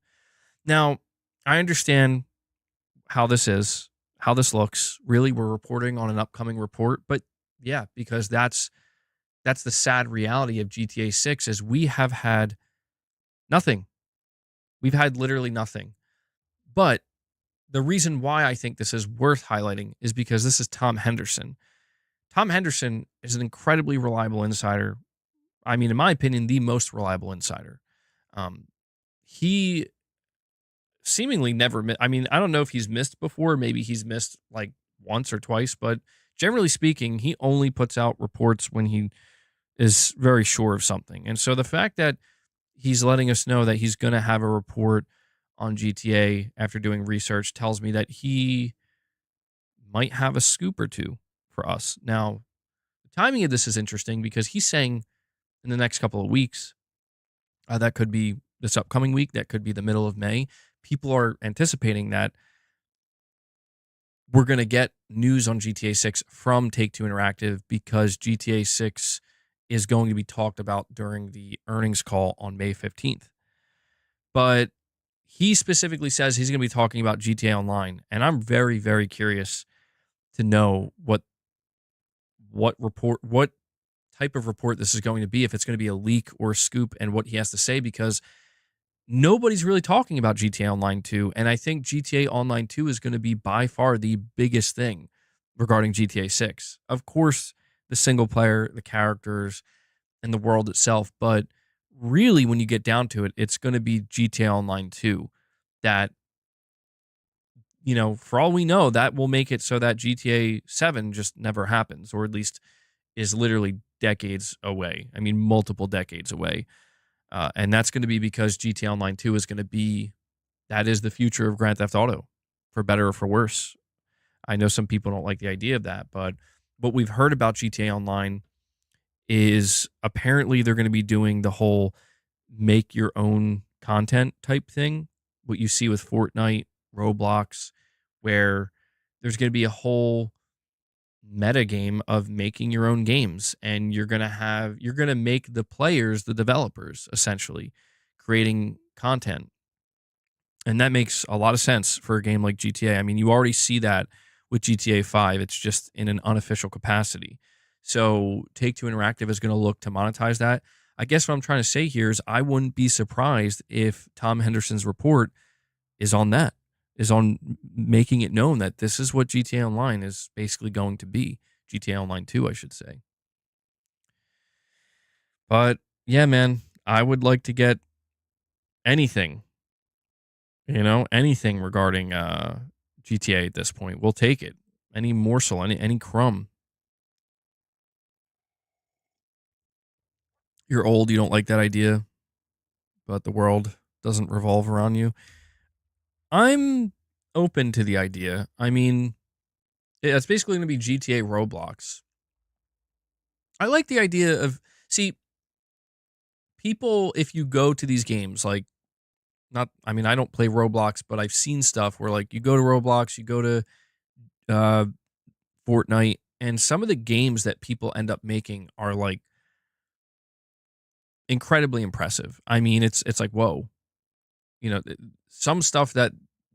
Now, I understand how this looks. Really, we're reporting on an upcoming report, but yeah, because that's the sad reality of GTA 6 is we have had nothing. We've had literally nothing. But the reason why I think this is worth highlighting is because this is Tom Henderson. Tom Henderson is an incredibly reliable insider. I mean, in my opinion, the most reliable insider. He seemingly never I mean, I don't know if he's missed before. Maybe he's missed like once or twice, but generally speaking, he only puts out reports when he is very sure of something. And so the fact that he's letting us know that he's going to have a report on GTA after doing research tells me that he might have a scoop or two for us. Now, the timing of this is interesting because he's saying in the next couple of weeks, that could be this upcoming week, that could be the middle of May. People are anticipating that we're going to get news on GTA 6 from Take-Two Interactive because GTA 6 is going to be talked about during the earnings call on May 15th. But he specifically says he's going to be talking about GTA Online, and I'm very, very curious to know what type of report this is going to be, if it's going to be a leak or a scoop, and what he has to say, because nobody's really talking about GTA Online 2, and I think GTA Online 2 is going to be by far the biggest thing regarding GTA 6. Of course, the single player, the characters, and the world itself, but really when you get down to it, it's going to be GTA Online 2 that, for all we know, that will make it so that GTA 7 just never happens, or at least is literally decades away. I mean, multiple decades away. And that's going to be because GTA Online 2 is going to be, that is the future of Grand Theft Auto, for better or for worse. I know some people don't like the idea of that, but what we've heard about GTA Online is apparently they're going to be doing the whole make your own content type thing, what you see with Fortnite, Roblox, where there's going to be a whole meta game of making your own games, and you're going to make the players the developers, essentially creating content. And that makes a lot of sense for a game like GTA. I mean, you already see that with GTA 5. It's just in an unofficial capacity. So Take-Two Interactive is going to look to monetize that. I guess what I'm trying to say here is I wouldn't be surprised if Tom Henderson's report is on that, is on making it known that this is what GTA Online is basically going to be. GTA Online 2, I should say. But yeah, man, I would like to get anything, anything regarding GTA at this point. We'll take it. Any morsel, any crumb. You're old, you don't like that idea, but the world doesn't revolve around you. I'm open to the idea. I mean, it's basically going to be GTA Roblox. I like the idea of, see, people, if you go to these games, like, I don't play Roblox, but I've seen stuff where, like, you go to Roblox, you go to Fortnite, and some of the games that people end up making are, like, incredibly impressive. I mean, it's like, whoa. Some stuff that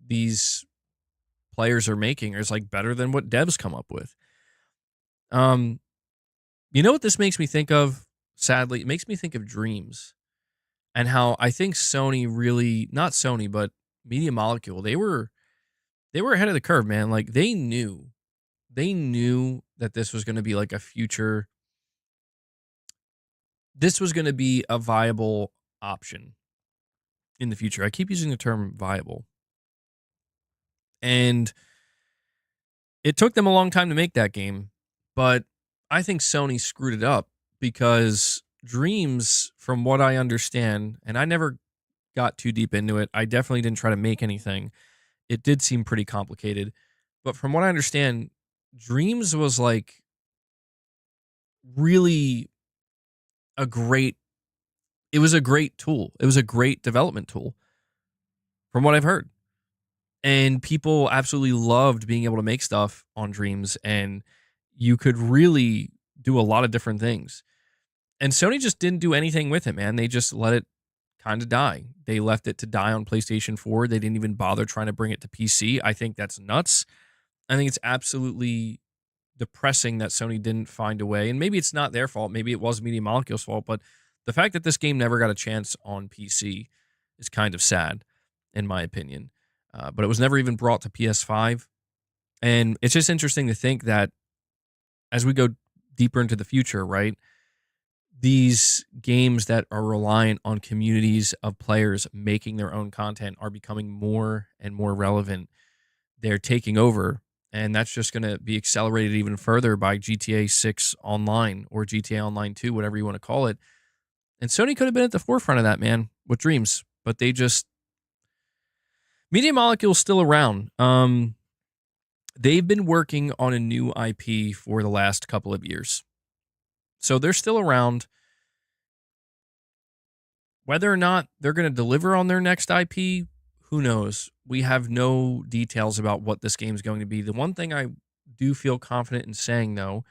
these players are making is, like, better than what devs come up with. You know what this makes me think of? Sadly, it makes me think of Dreams, and how I think Sony really, not Sony, but Media Molecule, they were ahead of the curve, man. Like, they knew that this was going to be like a future. This was going to be a viable option in the future. I keep using the term viable. And it took them a long time to make that game, but I think Sony screwed it up, because Dreams, from what I understand, and I never got too deep into it, I definitely didn't try to make anything. It did seem pretty complicated, but from what I understand, Dreams was like really it was a great tool. It was a great development tool, from what I've heard. And people absolutely loved being able to make stuff on Dreams, and you could really do a lot of different things. And Sony just didn't do anything with it, man. They just let it kind of die. They left it to die on PlayStation 4. They didn't even bother trying to bring it to PC. I think that's nuts. I think it's absolutely depressing that Sony didn't find a way. And maybe it's not their fault. Maybe it was Media Molecule's fault. But the fact that this game never got a chance on PC is kind of sad, in my opinion. But it was never even brought to PS5. And it's just interesting to think that as we go deeper into the future, right, these games that are reliant on communities of players making their own content are becoming more and more relevant. They're taking over, and that's just going to be accelerated even further by GTA 6 Online, or GTA Online 2, whatever you want to call it. And Sony could have been at the forefront of that, man, with Dreams, but they just... Media Molecule's still around. They've been working on a new IP for the last couple of years. So they're still around. Whether or not they're going to deliver on their next IP, who knows? We have no details about what this game is going to be. The one thing I do feel confident in saying, though,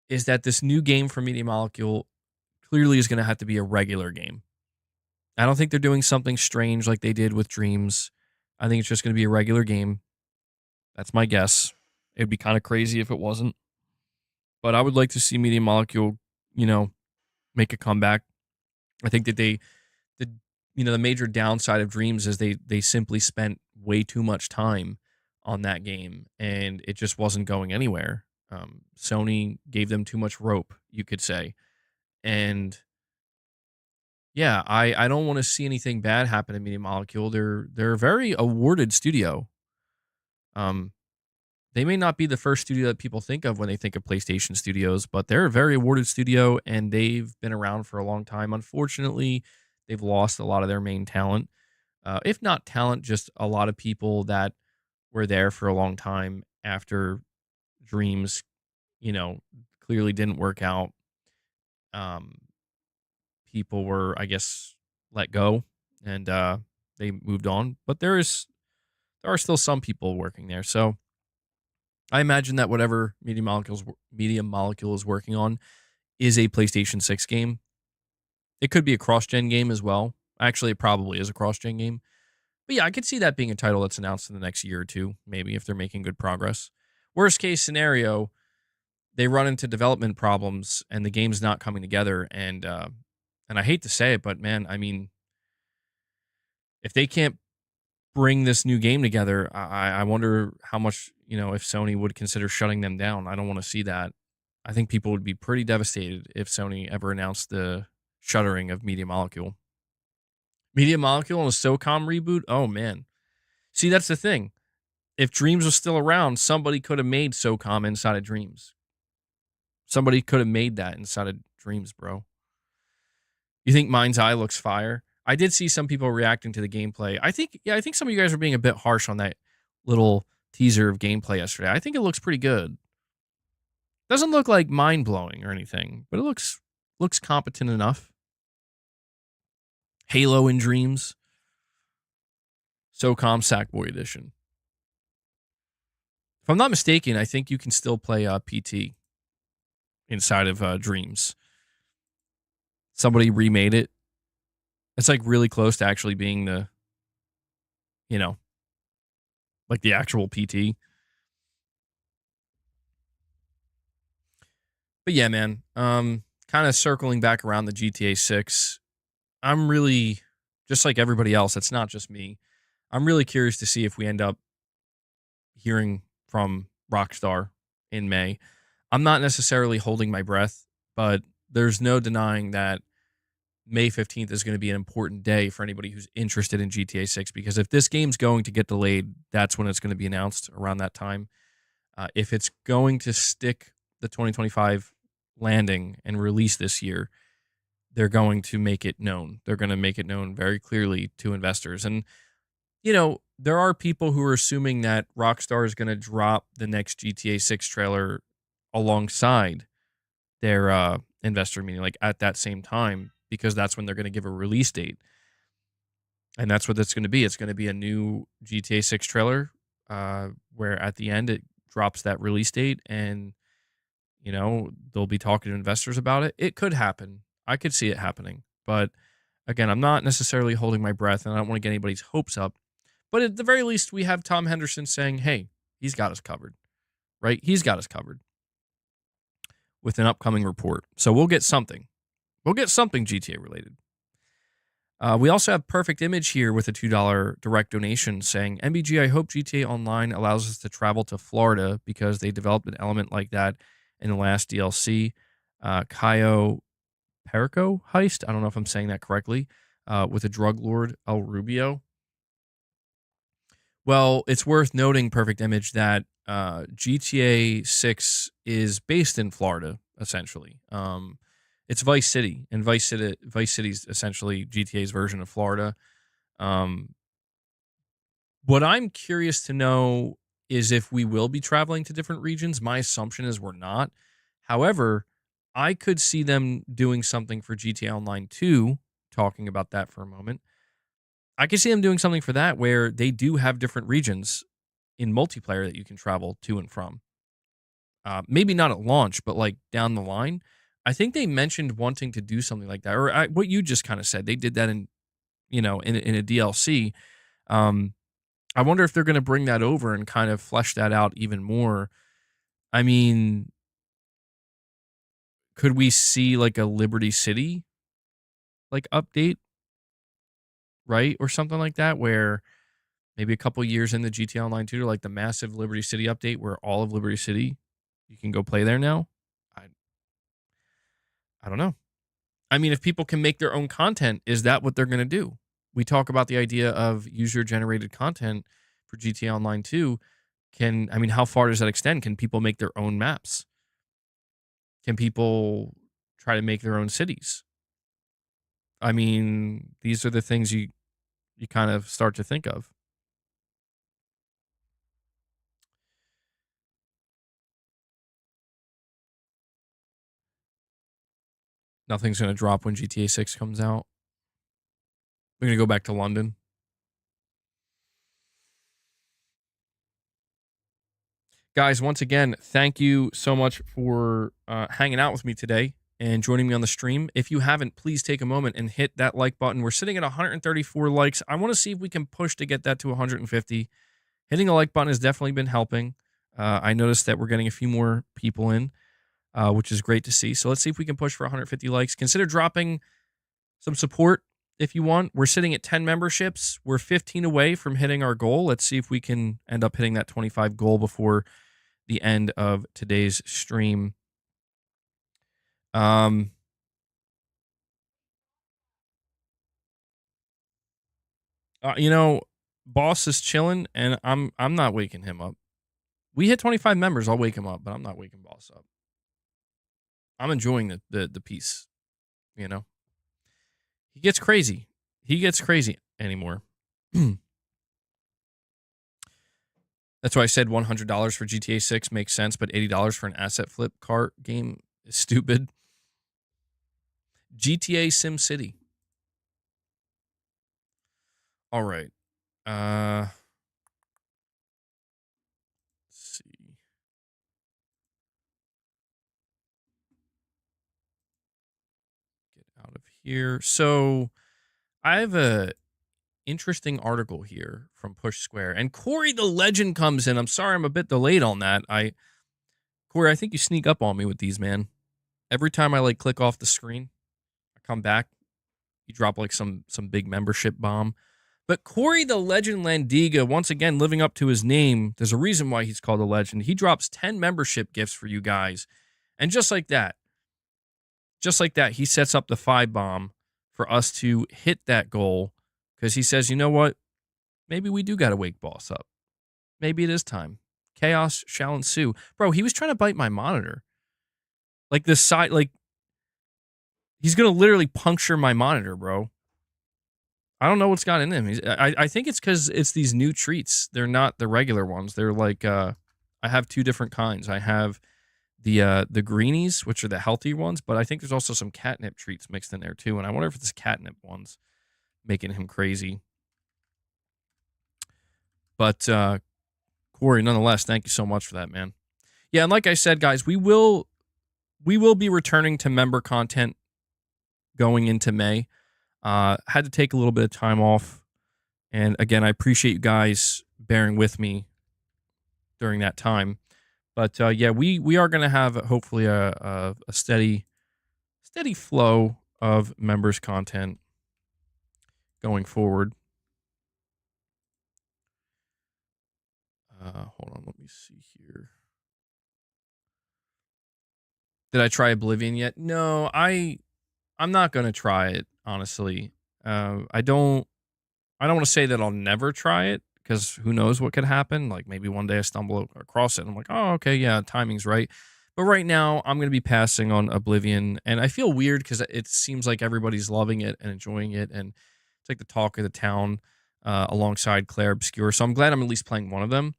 is that this new game from Media Molecule clearly is going to have to be a regular game. I don't think they're doing something strange like they did with Dreams. I think it's just going to be a regular game. That's my guess. It'd be kind of crazy if it wasn't. But I would like to see Media Molecule, make a comeback. I think that the major downside of Dreams is they simply spent way too much time on that game and it just wasn't going anywhere. Sony gave them too much rope, you could say. And yeah, I don't want to see anything bad happen to Media Molecule. They're a very awarded studio. Um, they may not be the first studio that people think of when they think of PlayStation Studios, but they're a very awarded studio and they've been around for a long time. Unfortunately, they've lost a lot of their main talent. If not talent, just a lot of people that were there for a long time after Dreams, clearly didn't work out. Um, People were, I guess, let go and they moved on. But there are still some people working there. So I imagine that whatever Media Molecule is working on is a PlayStation 6 game. It could be a cross-gen game as well. Actually, it probably is a cross-gen game. But yeah, I could see that being a title that's announced in the next year or two, maybe, if they're making good progress. Worst case scenario, they run into development problems and the game's not coming together. And I hate to say it, but man, I mean, if they can't bring this new game together, I wonder how much, if Sony would consider shutting them down. I don't want to see that. I think people would be pretty devastated if Sony ever announced the shuttering of Media Molecule. Media Molecule and a SOCOM reboot? Oh, man. See, that's the thing. If Dreams was still around, somebody could have made SOCOM inside of Dreams. Somebody could have made that inside of Dreams, bro. You think Mind's Eye looks fire? I did see some people reacting to the gameplay. I think some of you guys are being a bit harsh on that little teaser of gameplay yesterday. I think it looks pretty good. Doesn't look like mind-blowing or anything, but it looks competent enough. Halo in Dreams. SOCOM Sackboy Edition. If I'm not mistaken, I think you can still play PT inside of Dreams. Somebody remade it. It's like really close to actually being the, like the actual PT. But yeah, man, kind of circling back around the GTA 6, I'm really, just like everybody else, it's not just me, I'm really curious to see if we end up hearing from Rockstar in May. I'm not necessarily holding my breath, but there's no denying that May 15th is going to be an important day for anybody who's interested in GTA 6, because if this game's going to get delayed, that's when it's going to be announced around that time. If it's going to stick the 2025 landing and release this year, they're going to make it known. They're going to make it known very clearly to investors. And, there are people who are assuming that Rockstar is going to drop the next GTA 6 trailer alongside their investor meeting, like at that same time, because that's when they're going to give a release date. And that's what it's going to be. It's going to be a new GTA 6 trailer where at the end it drops that release date and, they'll be talking to investors about it. It could happen. I could see it happening. But again, I'm not necessarily holding my breath and I don't want to get anybody's hopes up. But at the very least, we have Tom Henderson saying, hey, he's got us covered, right? He's got us covered with an upcoming report. So we'll get something. We'll get something GTA related. We also have Perfect Image here with a $2 direct donation saying, MBG, I hope GTA Online allows us to travel to Florida because they developed an element like that in the last DLC. Cayo Perico heist. I don't know if I'm saying that correctly. With a drug lord, El Rubio. Well, it's worth noting, Perfect Image, that GTA 6 is based in Florida, essentially. It's Vice City, and Vice City is essentially GTA's version of Florida. What I'm curious to know is if we will be traveling to different regions. My assumption is we're not. However, I could see them doing something for GTA Online 2, talking about that for a moment. I could see them doing something for that where they do have different regions in multiplayer that you can travel to and from. Maybe not at launch, but like down the line. I think they mentioned wanting to do something like that. Or what you just kind of said. They did that in in a DLC. I wonder if they're going to bring that over and kind of flesh that out even more. I mean, could we see like a Liberty City like update, right? Or something like that, where maybe a couple years in the GTA Online 2 to like the massive Liberty City update where all of Liberty City, you can go play there now. I don't know. I mean, if people can make their own content, is that what they're going to do? We talk about the idea of user generated content for GTA Online 2. How far does that extend? Can people make their own maps? Can people try to make their own cities? I mean, these are the things you kind of start to think of. Nothing's going to drop when GTA 6 comes out. We're going to go back to London. Guys, once again, thank you so much for hanging out with me today and joining me on the stream. If you haven't, please take a moment and hit that like button. We're sitting at 134 likes. I want to see if we can push to get that to 150. Hitting the like button has definitely been helping. I noticed that we're getting a few more people in, which is great to see. So let's see if we can push for 150 likes. Consider dropping some support if you want. We're sitting at 10 memberships. We're 15 away from hitting our goal. Let's see if we can end up hitting that 25 goal before the end of today's stream. Boss is chilling, and I'm not waking him up. We hit 25 members. I'll wake him up, but I'm not waking Boss up. I'm enjoying the piece. He gets crazy. He gets crazy anymore. That's why I said $100 for GTA 6 makes sense, but $80 for an asset flip cart game is stupid. GTA Sim City. All right. Let's see. Get out of here. So I have a interesting article here from Push Square, and Corey the Legend comes in. I'm sorry I'm a bit delayed on that. Corey, I think you sneak up on me with these, man. Every time I click off the screen, I come back, you drop some big membership bomb. But Corey the Legend Landiga, once again living up to his name, there's a reason why he's called a legend. He drops 10 membership gifts for you guys, and just like that, he sets up the 5 bomb for us to hit that goal. Because he says, you know what? Maybe we do got to wake Boss up. Maybe it is time. Chaos shall ensue. Bro, he was trying to bite my monitor. He's going to literally puncture my monitor, bro. I don't know what's got in him. I think it's because it's these new treats. They're not the regular ones. They're I have 2 different kinds. I have the greenies, which are the healthy ones, but I think there's also some catnip treats mixed in there too. And I wonder if it's catnip ones making him crazy. But Corey, nonetheless, thank you so much for that, man. Yeah, and like I said, guys, we will be returning to member content going into May. Had to take a little bit of time off, and again, I appreciate you guys bearing with me during that time. But yeah, we are going to have hopefully a steady flow of members content going forward. Hold on, let me see here. Did I try Oblivion yet? No, I'm not gonna try it, honestly. I don't want to say that I'll never try it, because who knows what could happen. Maybe one day I stumble across it and I'm like, oh, okay, yeah, timing's right. But right now, I'm gonna be passing on Oblivion, and I feel weird because it seems like everybody's loving it and enjoying it, and it's like the talk of the town alongside Claire Obscure. So I'm glad I'm at least playing one of them.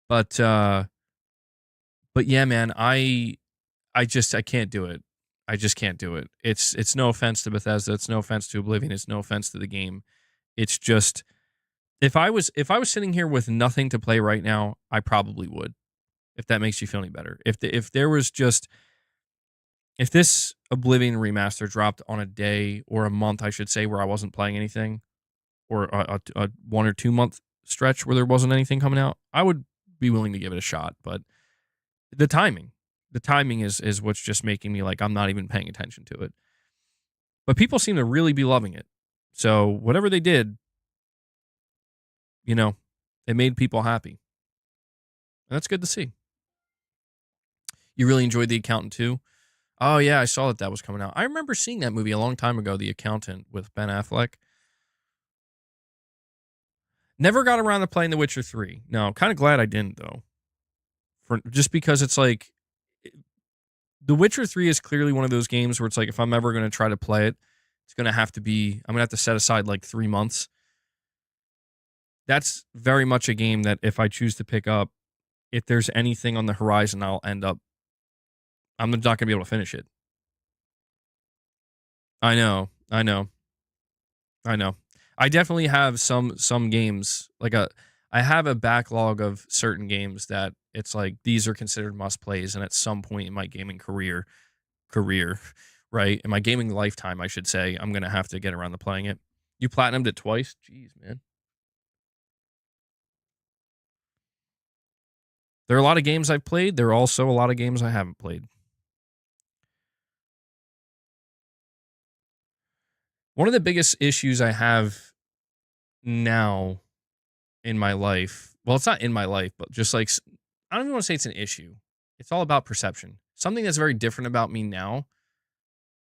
But yeah, man, I can't do it. I just can't do it. It's no offense to Bethesda. It's no offense to Oblivion. It's no offense to the game. It's just, if I was sitting here with nothing to play right now, I probably would. If that makes you feel any better. If there was just if this Oblivion remaster dropped on a day or a month, I should say, where I wasn't playing anything, or a 1 or 2 month stretch where there wasn't anything coming out, I would be willing to give it a shot. But the timing is what's just making me like I'm not even paying attention to it. But people seem to really be loving it. So whatever they did, it made people happy. And that's good to see. You really enjoyed The Accountant too? Oh yeah, I saw that was coming out. I remember seeing that movie a long time ago, The Accountant with Ben Affleck. Never got around to playing The Witcher 3. No, kind of glad I didn't though. Just because it's like The Witcher 3 is clearly one of those games where it's like if I'm ever going to try to play it, it's going to have to be I'm going to have to set aside like 3 months. That's very much a game that if I choose to pick up, if there's anything on the horizon, I'm not going to be able to finish it. I know. I definitely have some games I have a backlog of certain games that it's like these are considered must plays, and at some point in my gaming career, right? In my gaming lifetime, I should say, I'm gonna have to get around to playing it. You platinumed it twice? Jeez, man. There are a lot of games I've played. There are also a lot of games I haven't played. One of the biggest issues I have now in my life, well, it's not in my life, but just like, I don't even want to say it's an issue. It's all about perception. Something that's very different about me now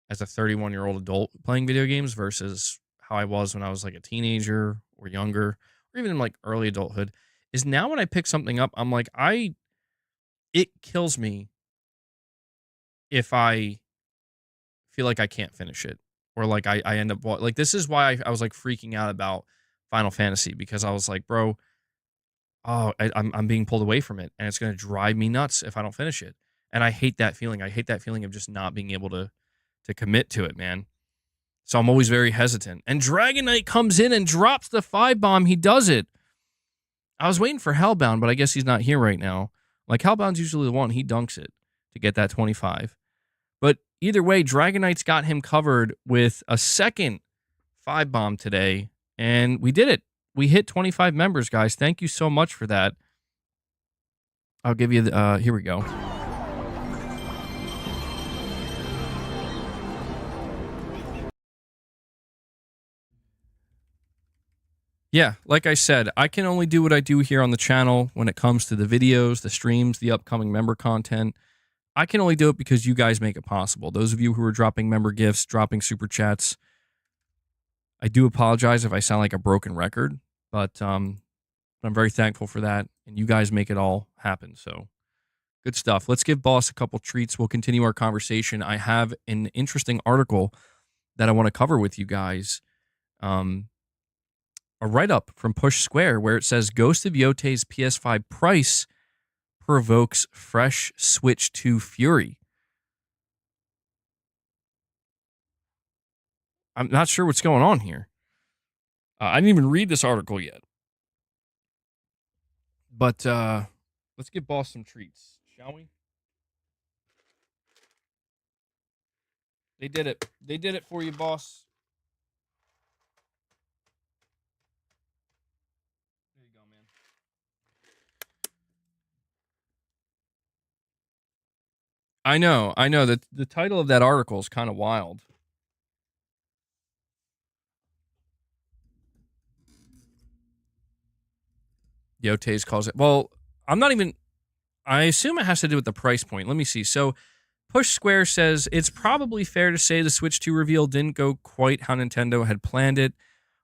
as a 31-year-old adult playing video games versus how I was when I was like a teenager or younger, or even in like early adulthood, is now when I pick something up, I'm like, it kills me if I feel like I can't finish it. Or like I end up like this is why I was like freaking out about Final Fantasy, because I was like, bro, I'm being pulled away from it, and it's gonna drive me nuts if I don't finish it. And I hate that feeling. I hate that feeling of just not being able to commit to it, man. So I'm always very hesitant. And Dragon Knight comes in and drops the 5 bomb. He does it. I was waiting for Hellbound, but I guess he's not here right now. Like Hellbound's usually the one, he dunks it to get that 25. But either way, Dragon Knight's got him covered with a second 5 bomb today, and we did it. We hit 25 members, guys. Thank you so much for that. I'll give you the, here we go. Yeah, like I said, I can only do what I do here on the channel when it comes to the videos, the streams, the upcoming member content. I can only do it because you guys make it possible. Those of you who are dropping member gifts, dropping super chats, I do apologize if I sound like a broken record, but I'm very thankful for that, and you guys make it all happen. So good stuff. Let's give Boss a couple treats. We'll continue our conversation. I have an interesting article that I want to cover with you guys. A write-up from Push Square where it says Ghost of Yotei's PS5 price provokes fresh Switch 2 fury. I'm not sure what's going on here. I didn't even read this article yet. But let's give Boss some treats, shall we? They did it. They did it for you, Boss. There you go, man. I know that the title of that article is kind of wild. Yotei's calls it. Well, I assume it has to do with the price point. Let me see. So Push Square says it's probably fair to say the Switch 2 reveal didn't go quite how Nintendo had planned it.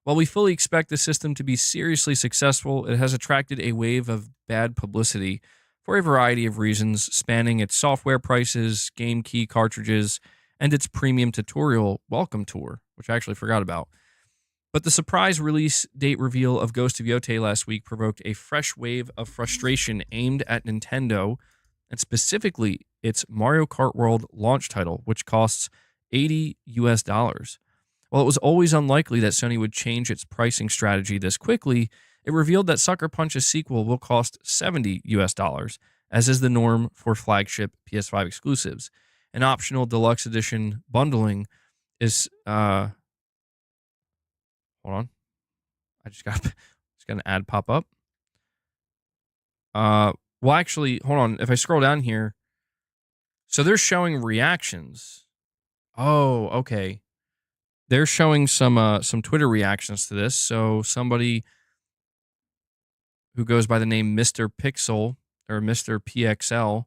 While we fully expect the system to be seriously successful, it has attracted a wave of bad publicity for a variety of reasons, spanning its software prices, game key cartridges, and its premium tutorial welcome tour, which I actually forgot about. But the surprise release date reveal of Ghost of Yotei last week provoked a fresh wave of frustration aimed at Nintendo, and specifically its Mario Kart World launch title, which costs $80 US. While it was always unlikely that Sony would change its pricing strategy this quickly, it revealed that Sucker Punch's sequel will cost $70 US, as is the norm for flagship PS5 exclusives. and optional deluxe edition bundling is hold on. I just got an ad pop up. Well, actually, hold on. If I scroll down here, so they're showing reactions. Oh, okay. They're showing some Twitter reactions to this. So somebody who goes by the name Mr. Pixel or Mr. PXL,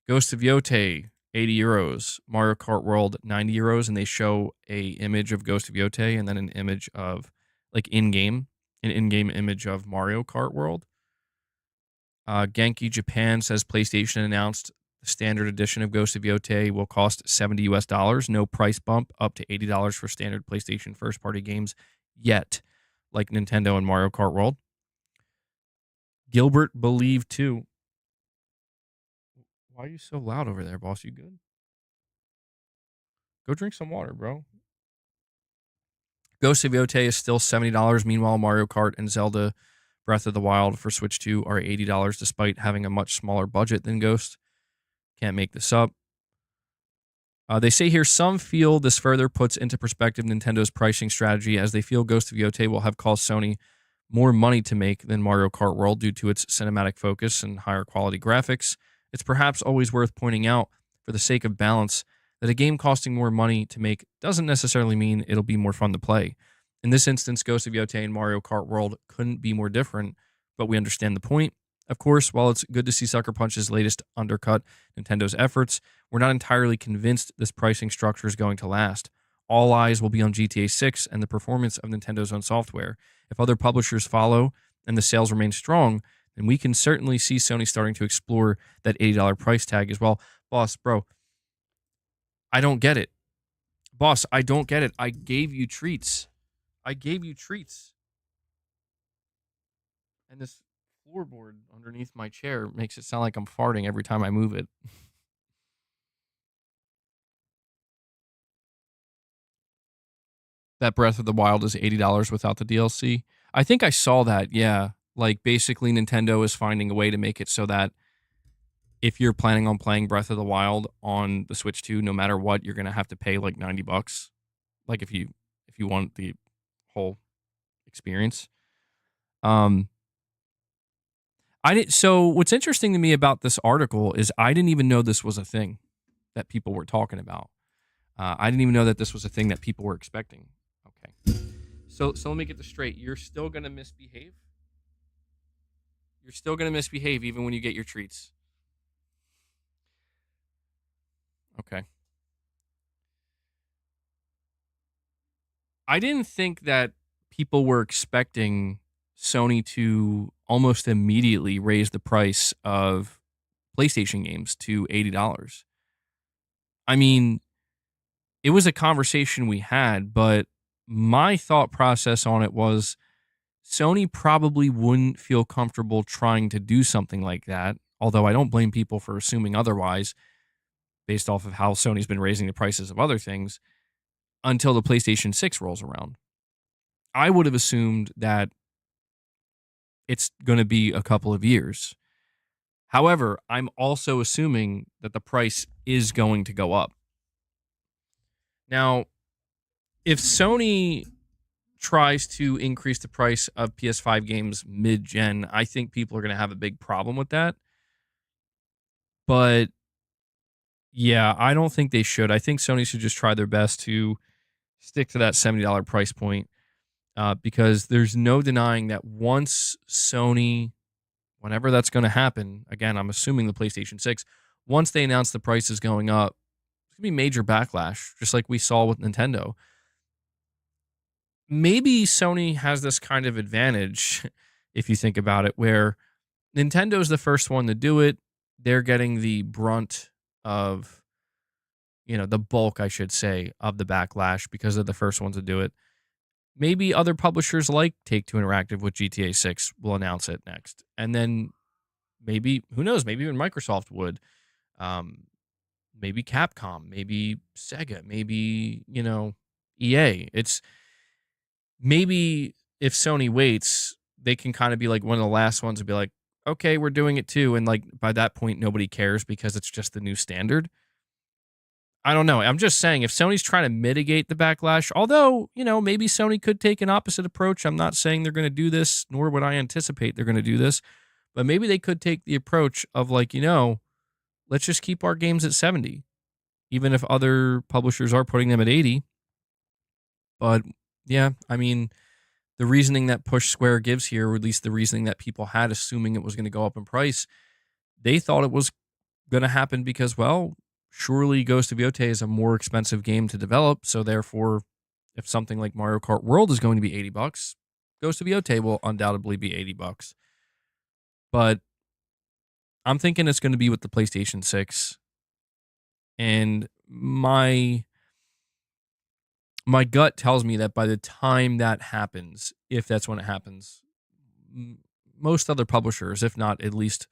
Ghost of Yotei, 80 euros, Mario Kart World, 90 euros, and they show a image of Ghost of Yotei and then an image of like in-game image of Mario Kart World. Genki Japan says PlayStation announced the standard edition of Ghost of Yotei will cost $70 US, no price bump, up to $80 for standard PlayStation first-party games yet, like Nintendo and Mario Kart World. Gilbert believed too. Why are you so loud over there, boss? You good? Go drink some water, bro. Ghost of Yotei is still $70. Meanwhile, Mario Kart and Zelda Breath of the Wild for Switch 2 are $80 despite having a much smaller budget than Ghost. Can't make this up. They say here some feel this further puts into perspective Nintendo's pricing strategy as they feel Ghost of Yotei will have cost Sony more money to make than Mario Kart World due to its cinematic focus and higher quality graphics. It's perhaps always worth pointing out, for the sake of balance, that a game costing more money to make doesn't necessarily mean it'll be more fun to play. In this instance, Ghost of Yotei and Mario Kart World couldn't be more different, but we understand the point. Of course, while it's good to see Sucker Punch's latest undercut Nintendo's efforts, we're not entirely convinced this pricing structure is going to last. All eyes will be on GTA 6 and the performance of Nintendo's own software. If other publishers follow and the sales remain strong, then we can certainly see Sony starting to explore that $80 price tag as well. Boss, bro, I don't get it. Boss, I don't get it. I gave you treats. And this floorboard underneath my chair makes it sound like I'm farting every time I move it. That Breath of the Wild is $80 without the DLC. I think I saw that, yeah. Like, basically, Nintendo is finding a way to make it so that if you're planning on playing Breath of the Wild on the Switch 2, no matter what, you're going to have to pay like $90. Like, if you want the whole experience. So what's interesting to me about this article is I didn't even know this was a thing that people were talking about. I didn't even know that this was a thing that people were expecting. Okay. So let me get this straight. You're still going to misbehave? You're still going to misbehave even when you get your treats. Okay. I didn't think that people were expecting Sony to almost immediately raise the price of PlayStation games to $80. I mean, it was a conversation we had, but my thought process on it was Sony probably wouldn't feel comfortable trying to do something like that, although I don't blame people for assuming otherwise based off of how Sony's been raising the prices of other things until the PlayStation 6 rolls around. I would have assumed that it's going to be a couple of years. However, I'm also assuming that the price is going to go up. Now, if Sony tries to increase the price of PS5 games mid-gen, I think people are going to have a big problem with that. But yeah, I don't think they should. I think Sony should just try their best to stick to that $70 price point because there's no denying that once Sony, whenever that's going to happen, again, I'm assuming the PlayStation 6, once they announce the price is going up, it's going to be major backlash, just like we saw with Nintendo. Maybe Sony has this kind of advantage, if you think about it, where Nintendo's the first one to do it. They're getting the brunt of, the bulk, I should say, of the backlash because they're the first ones to do it. Maybe other publishers like Take-Two Interactive with GTA 6 will announce it next. And then maybe, who knows, maybe even Microsoft would. Maybe Capcom, maybe Sega, maybe, EA. It's maybe if Sony waits, they can kind of be like one of the last ones to be like, okay, we're doing it too. And like by that point, nobody cares because it's just the new standard. I don't know. I'm just saying, if Sony's trying to mitigate the backlash, although, maybe Sony could take an opposite approach. I'm not saying they're going to do this, nor would I anticipate they're going to do this, but maybe they could take the approach of like, let's just keep our games at 70, even if other publishers are putting them at 80. But yeah, I mean, the reasoning that Push Square gives here, or at least the reasoning that people had, assuming it was going to go up in price, they thought it was going to happen because, well, surely Ghost of Yotei is a more expensive game to develop. So therefore, if something like Mario Kart World is going to be $80, Ghost of Yotei will undoubtedly be $80. But I'm thinking it's going to be with the PlayStation 6. And my gut tells me that by the time that happens, if that's when it happens, most other publishers, if not at least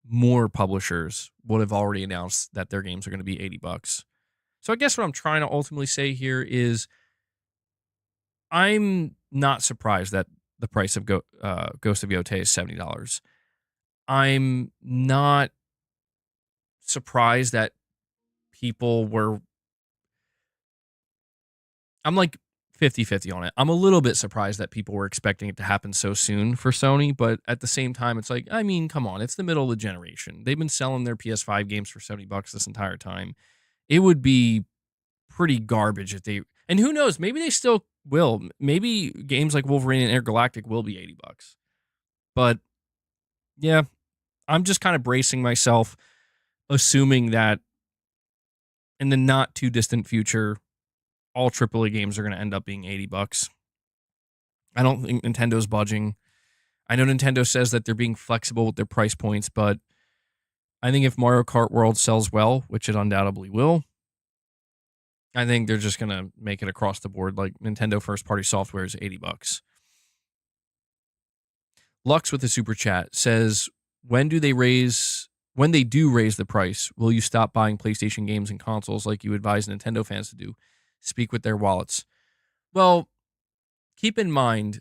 more publishers, would have already announced that their games are going to be $80. So I guess what I'm trying to ultimately say here is I'm not surprised that the price of Ghost of Yotei is $70. I'm not surprised that people were... I'm like 50-50 on it. I'm a little bit surprised that people were expecting it to happen so soon for Sony, but at the same time, it's like, I mean, come on, it's the middle of the generation. They've been selling their PS5 games for $70 this entire time. It would be pretty garbage if they... And who knows, maybe they still will. Maybe games like Wolverine and Intergalactic will be $80. But yeah, I'm just kind of bracing myself, assuming that in the not too distant future, all AAA games are going to end up being $80. I don't think Nintendo's budging. I know Nintendo says that they're being flexible with their price points, but I think if Mario Kart World sells well, which it undoubtedly will, I think they're just going to make it across the board. Like Nintendo first-party software is $80. Lux with a super chat says, when they do raise the price, will you stop buying PlayStation games and consoles like you advise Nintendo fans to do? Speak with their wallets. Well, keep in mind,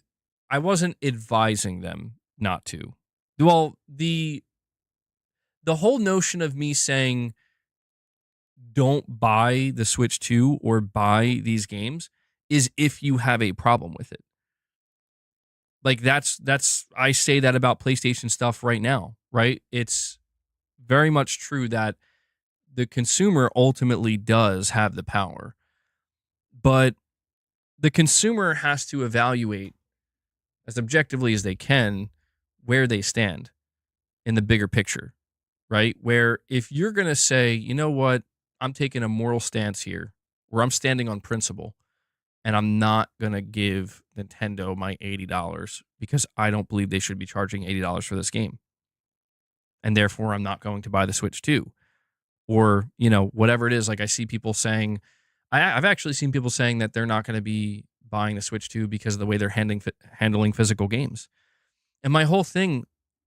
I wasn't advising them not to. Well, the whole notion of me saying don't buy the Switch 2 or buy these games is if you have a problem with it. Like that's I say that about PlayStation stuff right now, right? It's very much true that the consumer ultimately does have the power. But the consumer has to evaluate as objectively as they can where they stand in the bigger picture, right? Where if you're going to say, you know what, I'm taking a moral stance here, where I'm standing on principle, and I'm not going to give Nintendo my $80 because I don't believe they should be charging $80 for this game. And therefore, I'm not going to buy the Switch 2. Or, whatever it is, like I see people saying... I've actually seen people saying that they're not going to be buying the Switch 2 because of the way they're handling physical games. And my whole thing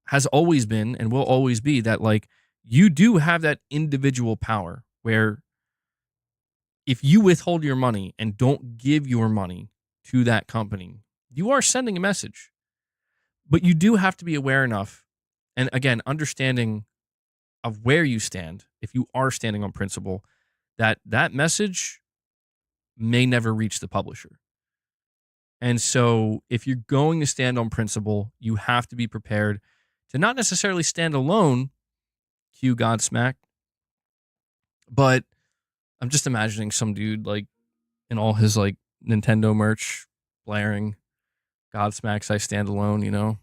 has always been and will always be that, like, you do have that individual power where if you withhold your money and don't give your money to that company, you are sending a message. But you do have to be aware enough, and again, understanding of where you stand, if you are standing on principle, that message may never reach the publisher. And so if you're going to stand on principle, you have to be prepared to not necessarily stand alone, cue Godsmack, but I'm just imagining some dude like in all his like Nintendo merch blaring Godsmack's I Stand Alone,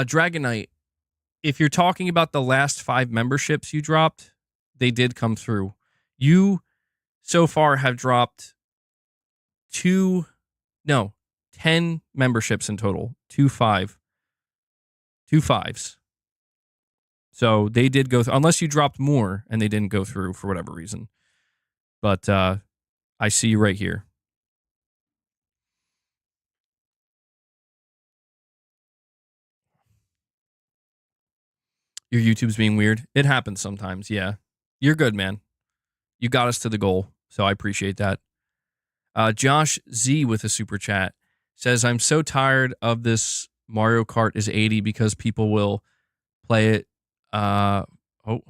Dragon Knight, if you're talking about the last 5 memberships you dropped, they did come through. You so far have dropped 10 memberships in total. 2 5s. So they did go through, unless you dropped more and they didn't go through for whatever reason. But I see you right here. Your YouTube's being weird. It happens sometimes, yeah. You're good, man. You got us to the goal, so I appreciate that. Josh Z with a super chat says, I'm so tired of this Mario Kart is 80 because people will play it. Hold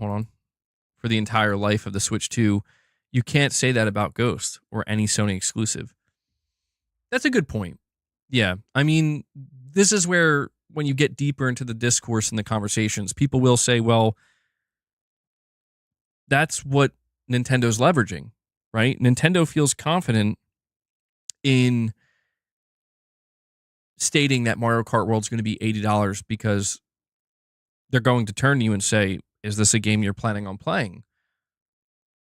on. for the entire life of the Switch 2, you can't say that about Ghost or any Sony exclusive. That's a good point. Yeah. I mean, this is where, when you get deeper into the discourse and the conversations, people will say, well, that's what Nintendo's leveraging, right? Nintendo feels confident in stating that Mario Kart World's going to be $80 because they're going to turn to you and say, is this a game you're planning on playing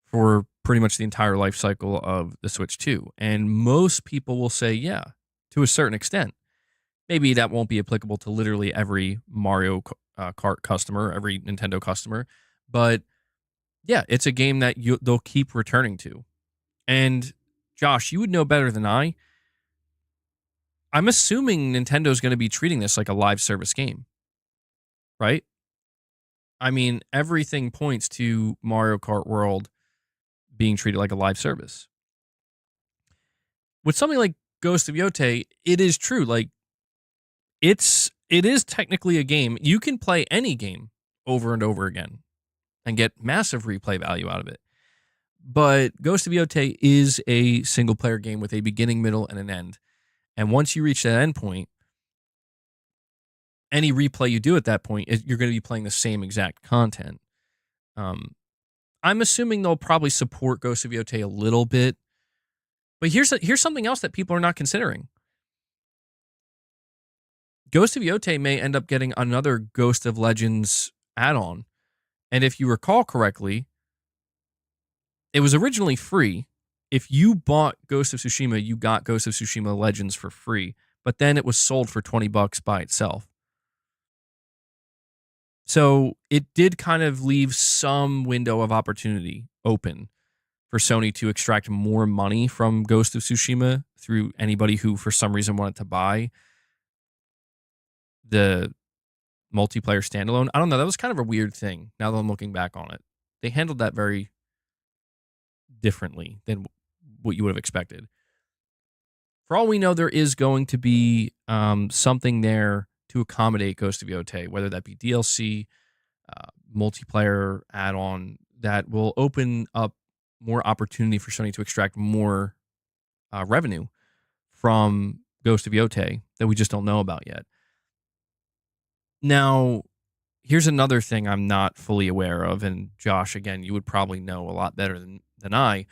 for pretty much the entire life cycle of the Switch 2? And most people will say, yeah, to a certain extent. Maybe that won't be applicable to literally every Mario Kart customer, every Nintendo customer, but yeah, it's a game that they'll keep returning to. And Josh, you would know better than I. I'm assuming Nintendo's going to be treating this like a live service game, right? I mean, everything points to Mario Kart World being treated like a live service. With something like Ghost of Yotei, it is true. Like, it is technically a game. You can play any game over and over again and get massive replay value out of it. But Ghost of Yotei is a single player game with a beginning, middle, and an end. And once you reach that end point, any replay you do at that point, you're going to be playing the same exact content. I'm assuming they'll probably support Ghost of Yotei a little bit. But here's something else that people are not considering. Ghost of Yotei may end up getting another Ghost of Legends add-on. And if you recall correctly, it was originally free. If you bought Ghost of Tsushima, you got Ghost of Tsushima Legends for free. But then it was sold for $20 by itself. So it did kind of leave some window of opportunity open for Sony to extract more money from Ghost of Tsushima through anybody who, for some reason, wanted to buy the multiplayer standalone. I don't know. That was kind of a weird thing now that I'm looking back on it. They handled that very differently than what you would have expected. For all we know, there is going to be something there to accommodate Ghost of Yotei, whether that be DLC, multiplayer add-on, that will open up more opportunity for Sony to extract more revenue from Ghost of Yotei that we just don't know about yet. Now, here's another thing I'm not fully aware of, and Josh, again, you would probably know a lot better than I.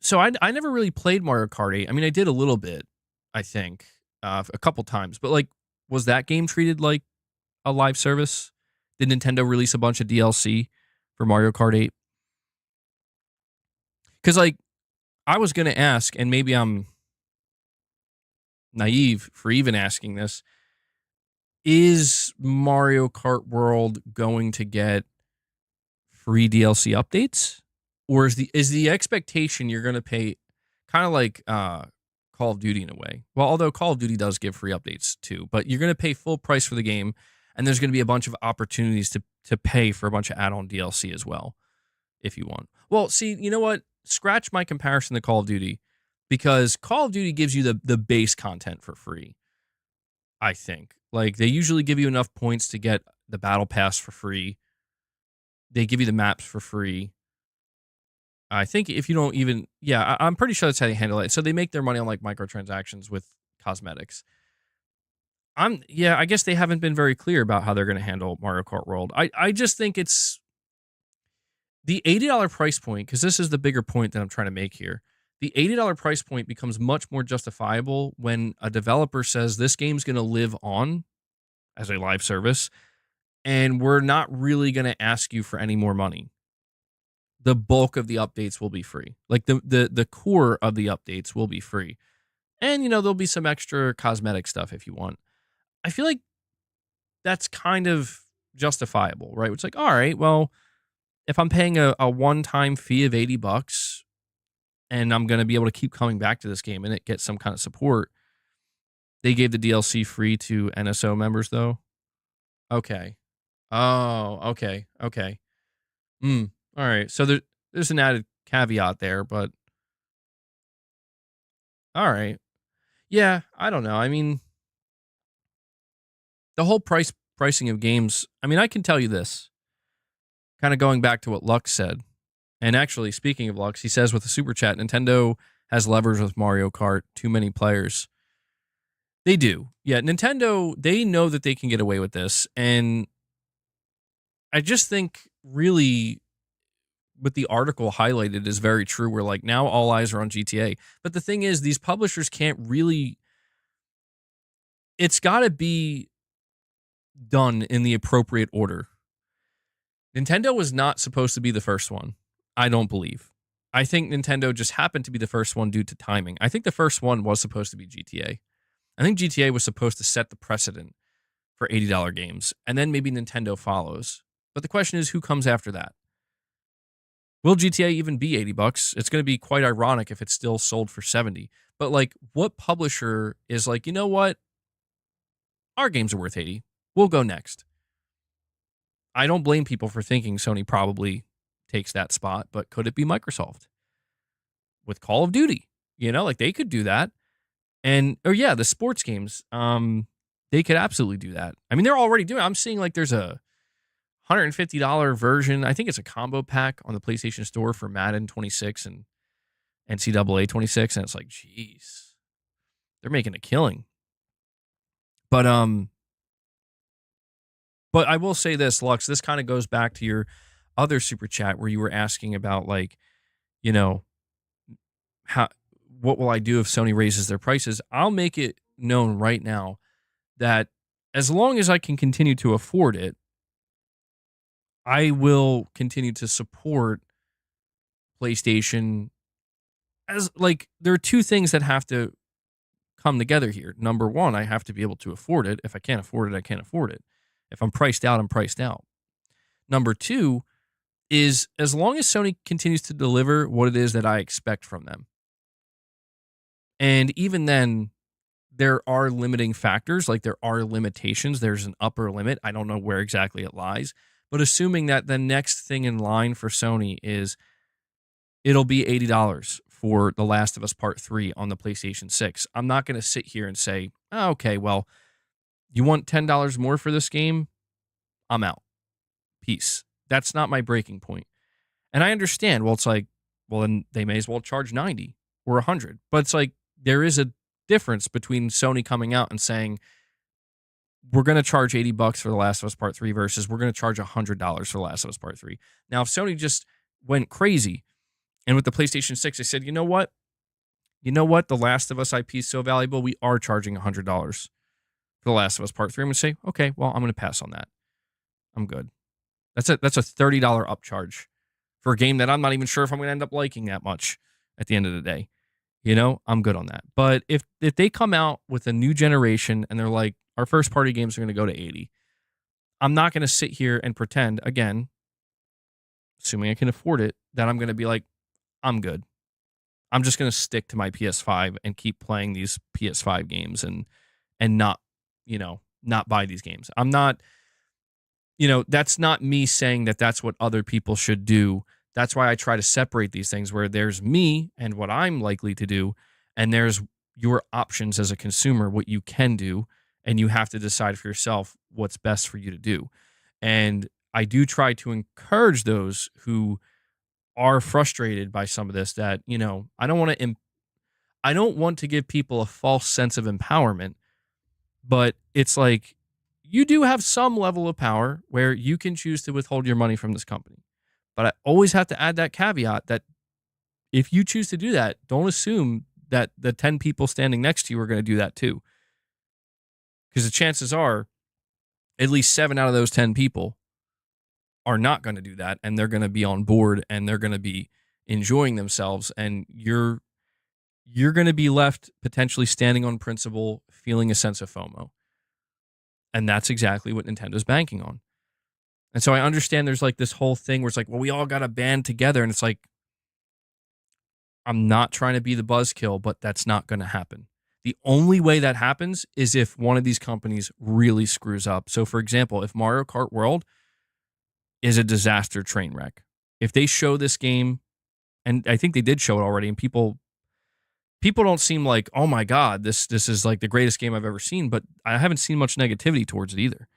So I never really played Mario Kart 8. I mean, I did a little bit, I think, a couple times. But, like, was that game treated like a live service? Did Nintendo release a bunch of DLC for Mario Kart 8? Because, like, I was going to ask, and maybe I'm naive for even asking this, is Mario Kart World going to get free DLC updates? Or is the expectation you're going to pay kind of like Call of Duty in a way? Well, although Call of Duty does give free updates too, but you're going to pay full price for the game, and there's going to be a bunch of opportunities to pay for a bunch of add-on DLC as well, if you want. Well, see, you know what? Scratch my comparison to Call of Duty, because Call of Duty gives you the base content for free, I think. Like, they usually give you enough points to get the Battle Pass for free. They give you the maps for free. I think if you don't even, I'm pretty sure that's how they handle it. So they make their money on like microtransactions with cosmetics. I guess they haven't been very clear about how they're going to handle Mario Kart World. I just think it's the $80 price point, because this is the bigger point that I'm trying to make here. The $80 price point becomes much more justifiable when a developer says this game's going to live on as a live service, and we're not really going to ask you for any more money. The bulk of the updates will be free. Like the core of the updates will be free. And, there'll be some extra cosmetic stuff if you want. I feel like that's kind of justifiable, right? It's like, all right, well, if I'm paying a one-time fee of $80 and I'm going to be able to keep coming back to this game and it gets some kind of support. They gave the DLC free to NSO members, though. Okay. Oh, okay. All right. So there's an added caveat there, but all right. Yeah, I don't know. I mean, the whole price pricing of games, I mean, I can tell you this, kind of going back to what Lux said. And actually, speaking of Lux, he says with the super chat, Nintendo has levers with Mario Kart, too many players. They do. Yeah, Nintendo, they know that they can get away with this. And I just think really what the article highlighted is very true. Where like now all eyes are on GTA. But the thing is, these publishers can't really, it's got to be done in the appropriate order. Nintendo was not supposed to be the first one, I don't believe. I think Nintendo just happened to be the first one due to timing. I think the first one was supposed to be GTA. I think GTA was supposed to set the precedent for $80 games, and then maybe Nintendo follows. But the question is, who comes after that? Will GTA even be $80? It's going to be quite ironic if it's still sold for 70. But like, what publisher is like, you know what? Our games are worth 80. We'll go next. I don't blame people for thinking Sony probably takes that spot, but could it be Microsoft with Call of Duty? You know, like they could do that. And, or yeah, the sports games, they could absolutely do that. I mean, they're already doing it. I'm seeing like there's a $150 version. I think it's a combo pack on the PlayStation Store for Madden 26 and NCAA 26. And it's like, geez, they're making a killing. But I will say this, Lux, this kind of goes back to your other super chat where you were asking about like, you know, what will I do if Sony raises their prices? I'll make it known right now that as long as I can continue to afford it, I will continue to support PlayStation. As like, there are two things that have to come together here. Number one, I have to be able to afford it. If I can't afford it, I can't afford it. If I'm priced out, I'm priced out. Number two is as long as Sony continues to deliver what it is that I expect from them. And even then, there are limiting factors, like there are limitations. There's an upper limit. I don't know where exactly it lies. But assuming that the next thing in line for Sony is it'll be $80 for The Last of Us Part 3 on the PlayStation 6, I'm not going to sit here and say, oh, okay, well, you want $10 more for this game? I'm out. Peace. That's not my breaking point. And I understand, well, it's like, well, then they may as well charge 90 or 100. But it's like, there is a difference between Sony coming out and saying, we're going to charge $80 for The Last of Us Part 3 versus we're going to charge $100 for The Last of Us Part 3. Now, if Sony just went crazy and with the PlayStation 6, they said, you know what? The Last of Us IP is so valuable, we are charging $100 for The Last of Us Part 3. I'm going to say, okay, well, I'm going to pass on that. I'm good. That's a $30 upcharge for a game that I'm not even sure if I'm going to end up liking that much at the end of the day. You know, I'm good on that. But if they come out with a new generation and they're like, our first party games are going to go to 80, I'm not going to sit here and pretend, again, assuming I can afford it, that I'm going to be like, I'm good. I'm just going to stick to my PS5 and keep playing these PS5 games and not, not buy these games. I'm not, that's not me saying that that's what other people should do. That's why I try to separate these things where there's me and what I'm likely to do, and there's your options as a consumer, what you can do, and you have to decide for yourself what's best for you to do. And I do try to encourage those who are frustrated by some of this that, I don't want to give people a false sense of empowerment, but it's like you do have some level of power where you can choose to withhold your money from this company. But I always have to add that caveat that if you choose to do that, don't assume that the 10 people standing next to you are going to do that too. Because the chances are at least 7 out of those 10 people are not going to do that, and they're going to be on board and they're going to be enjoying themselves, and you're going to be left potentially standing on principle, feeling a sense of FOMO. And that's exactly what Nintendo's banking on. And so I understand there's like this whole thing where it's like, well, we all got to band together. And it's like, I'm not trying to be the buzzkill, but that's not going to happen. The only way that happens is if one of these companies really screws up. So for example, if Mario Kart World is a disaster train wreck, if they show this game, and I think they did show it already, and people don't seem like, oh my God, this is like the greatest game I've ever seen, but I haven't seen much negativity towards it either.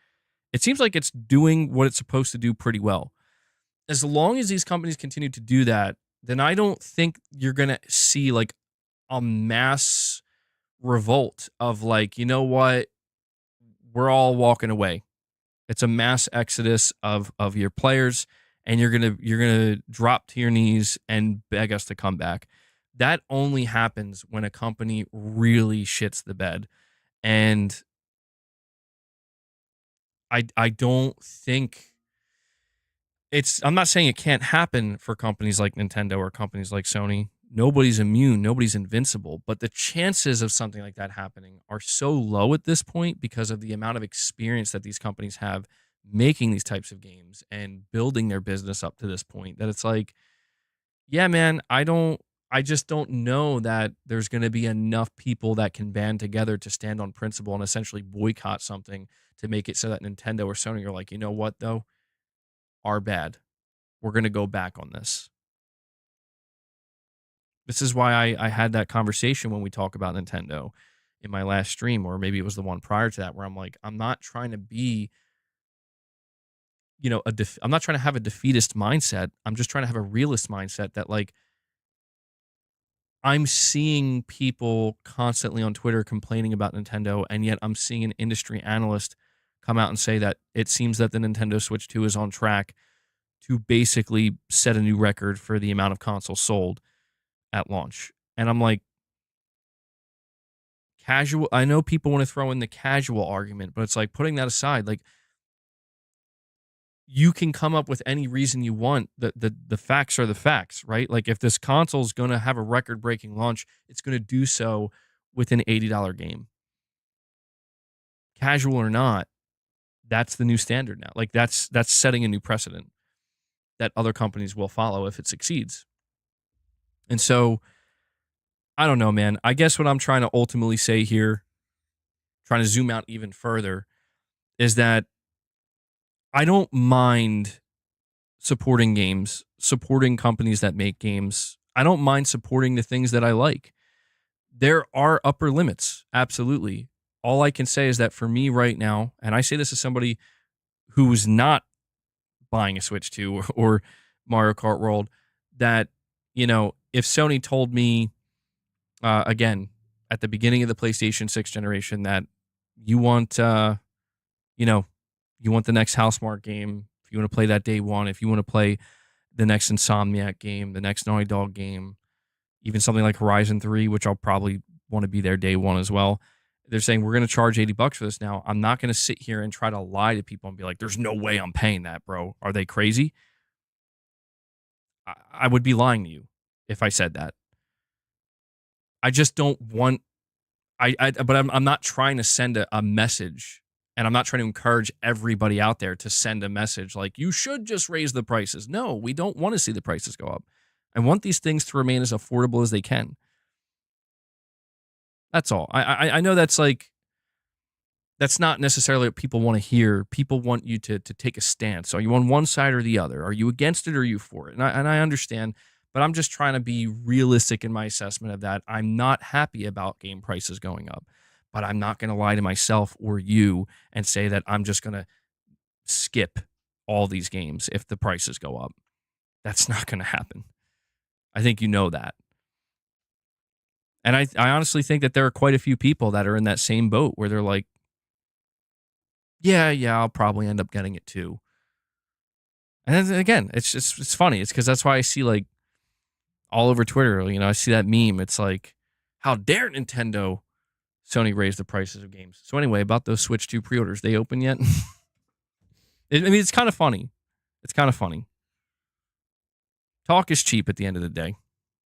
It seems like it's doing what it's supposed to do pretty well. As long as these companies continue to do that, then I don't think you're going to see like a mass revolt of like, you know what? We're all walking away. It's a mass exodus of your players, and you're gonna drop to your knees and beg us to come back. That only happens when a company really shits the bed. And I don't think I'm not saying it can't happen for companies like Nintendo or companies like Sony. Nobody's immune, nobody's invincible, but the chances of something like that happening are so low at this point because of the amount of experience that these companies have making these types of games and building their business up to this point that it's like, yeah, man, I just don't know that there's going to be enough people that can band together to stand on principle and essentially boycott something to make it so that Nintendo or Sony are like, you know what, though? Our bad. We're going to go back on this. This is why I had that conversation when we talk about Nintendo in my last stream, or maybe it was the one prior to that, where I'm like, I'm not trying to be, I'm not trying to have a defeatist mindset. I'm just trying to have a realist mindset that like, I'm seeing people constantly on Twitter complaining about Nintendo, and yet I'm seeing an industry analyst come out and say that it seems that the Nintendo Switch 2 is on track to basically set a new record for the amount of consoles sold at launch. And I'm like, casual. I know people want to throw in the casual argument, but it's like putting that aside, like you can come up with any reason you want. The facts are the facts, right? Like if this console is going to have a record breaking launch, it's going to do so with an $80 game. Casual or not, that's the new standard now. Like that's setting a new precedent that other companies will follow if it succeeds. And so I don't know, man. I guess what I'm trying to ultimately say here, trying to zoom out even further, is that I don't mind supporting games, supporting companies that make games. I don't mind supporting the things that I like. There are upper limits, absolutely. All I can say is that for me right now, and I say this as somebody who's not buying a Switch 2 or Mario Kart World, that, if Sony told me, again, at the beginning of the PlayStation 6 generation that you want, you want the next Housemarque game, if you want to play that day one, if you want to play the next Insomniac game, the next Naughty Dog game, even something like Horizon 3, which I'll probably want to be there day one as well. They're saying we're going to charge $80 for this now. I'm not going to sit here and try to lie to people and be like, there's no way I'm paying that, bro. Are they crazy? I would be lying to you if I said that. I just don't want, but I'm not trying to send a message, and I'm not trying to encourage everybody out there to send a message like, you should just raise the prices. No, we don't want to see the prices go up. I want these things to remain as affordable as they can. That's all. I know that's not necessarily what people want to hear. People want you to take a stance. Are you on one side or the other? Are you against it or are you for it? And I understand, but I'm just trying to be realistic in my assessment of that. I'm not happy about game prices going up, but I'm not going to lie to myself or you and say that I'm just going to skip all these games if the prices go up. That's not going to happen. I think you know that. And I honestly think that there are quite a few people that are in that same boat where they're like, yeah, I'll probably end up getting it too. And then, again, it's funny. It's because that's why I see like all over Twitter, I see that meme. It's like, how dare Nintendo, Sony raise the prices of games. So anyway, about those Switch 2 pre-orders, they open yet? It's kind of funny. It's kind of funny. Talk is cheap at the end of the day.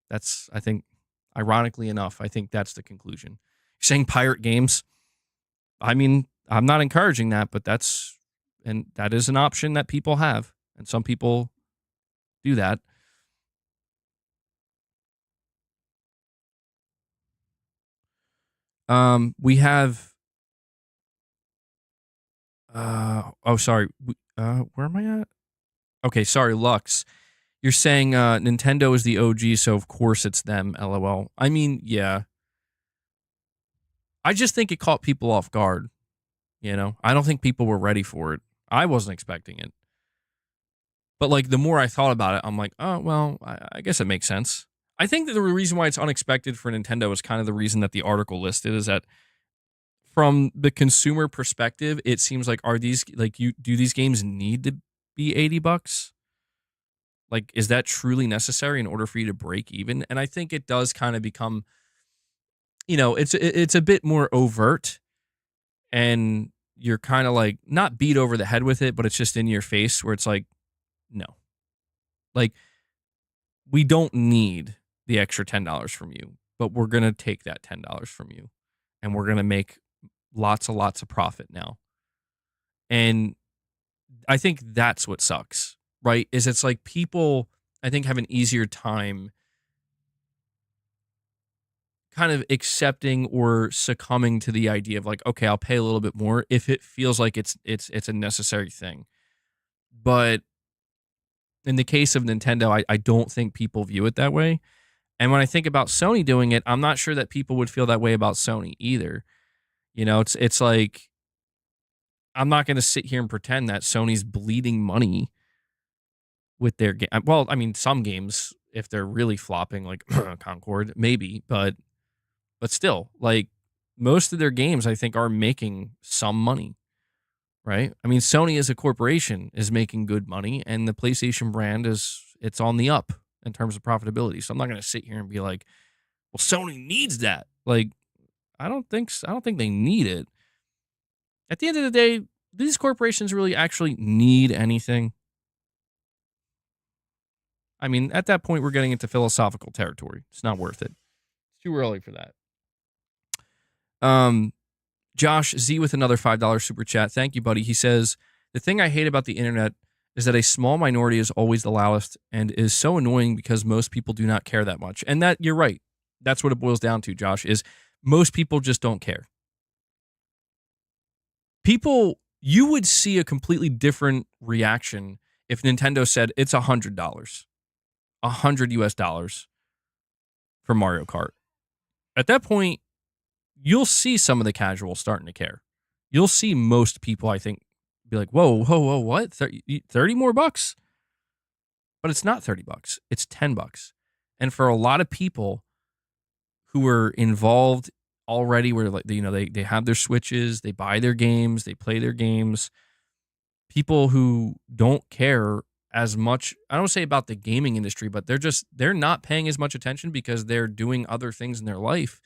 That's, I think, ironically enough, I think that's the conclusion. You're saying pirate games? I'm not encouraging that, but that is an option that people have, and some people do that. We have. Sorry. Where am I at? Okay, sorry, Lux. You're saying Nintendo is the OG, so of course it's them. LOL. Yeah. I just think it caught people off guard. I don't think people were ready for it. I wasn't expecting it. But like the more I thought about it, I'm like, oh, well, I guess it makes sense. I think that the reason why it's unexpected for Nintendo is kind of the reason that the article listed is that from the consumer perspective, it seems like are these like do these games need to be $80? Like, is that truly necessary in order for you to break even? And I think it does kind of become, it's a bit more overt, and you're kind of like not beat over the head with it, but it's just in your face where it's like, no, like we don't need the extra $10 from you, but we're gonna take that $10 from you, and we're gonna make lots of profit now. And I think that's what sucks, right? Is it's like people, I think, have an easier time kind of accepting or succumbing to the idea of like, okay, I'll pay a little bit more if it feels like it's a necessary thing. But in the case of Nintendo, I don't think people view it that way. And when I think about Sony doing it, I'm not sure that people would feel that way about Sony either. It's like I'm not going to sit here and pretend that Sony's bleeding money with their game. Well, I mean, some games, if they're really flopping, like Concord, maybe, but still, like most of their games, I think, are making some money, right? I mean, Sony as a corporation is making good money, and the PlayStation brand it's on the up in terms of profitability. So I'm not going to sit here and be like, well, Sony needs that. Like, I don't think so. I don't think they need it. At the end of the day, these corporations really actually need anything? I mean, at that point, we're getting into philosophical territory. It's not worth it. It's too early for that. Josh Z with another $5 super chat. Thank you, buddy. He says, the thing I hate about the internet is that a small minority is always the loudest and is so annoying because most people do not care that much. And that, you're right. That's what it boils down to, Josh, is most people just don't care. People, you would see a completely different reaction if Nintendo said it's $100, $100 for Mario Kart. At that point, you'll see some of the casuals starting to care. You'll see most people, I think, be like, whoa, what? 30 more bucks? But it's not $30. It's $10. And for a lot of people who are involved already, where like they have their Switches, they buy their games, they play their games, people who don't care as much, I don't say about the gaming industry, but they're not paying as much attention because they're doing other things in their life,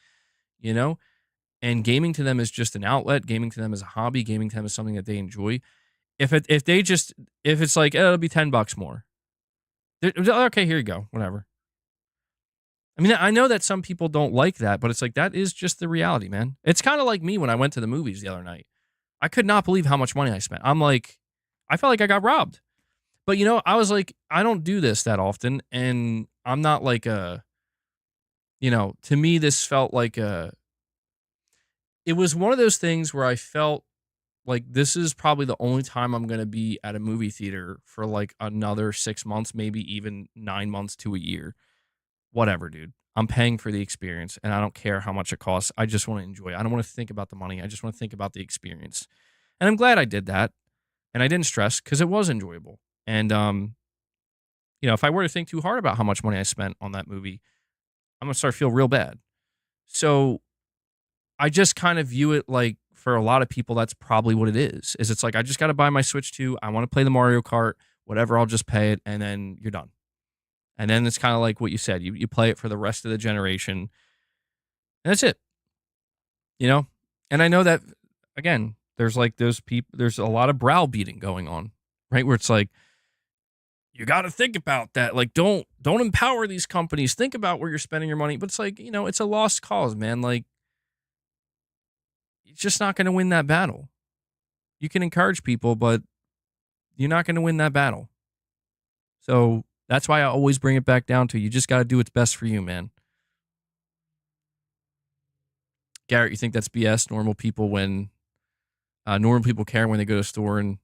and gaming to them is just an outlet. Gaming to them is a hobby. Gaming to them is something that they enjoy. If it's like, it'll be $10 more. Okay, here you go. Whatever. I mean, I know that some people don't like that, but it's like, that is just the reality, man. It's kind of like me when I went to the movies the other night. I could not believe how much money I spent. I'm like, I felt like I got robbed. But, I was like, I don't do this that often. And I'm not like to me, this felt like it was one of those things where I felt like this is probably the only time I'm going to be at a movie theater for like another 6 months, maybe even 9 months to a year. Whatever, dude. I'm paying for the experience, and I don't care how much it costs. I just want to enjoy it. I don't want to think about the money. I just want to think about the experience. And I'm glad I did that, and I didn't stress because it was enjoyable. And, if I were to think too hard about how much money I spent on that movie, I'm going to start to feel real bad. So I just kind of view it like, for a lot of people, that's probably what it is it's like, I just got to buy my Switch 2. I want to play the Mario Kart, whatever, I'll just pay it, and then you're done. And then it's kind of like what you said. You play it for the rest of the generation, and that's it. And I know that, again, there's like those people, there's a lot of browbeating going on, right? Where it's like, you got to think about that. Like, don't empower these companies. Think about where you're spending your money. But it's like, it's a lost cause, man. Like, it's just not going to win that battle. You can encourage people, but you're not going to win that battle. So that's why I always bring it back down to, you just got to do what's best for you, man. Garrett, you think that's BS? Normal people care when they go to a store and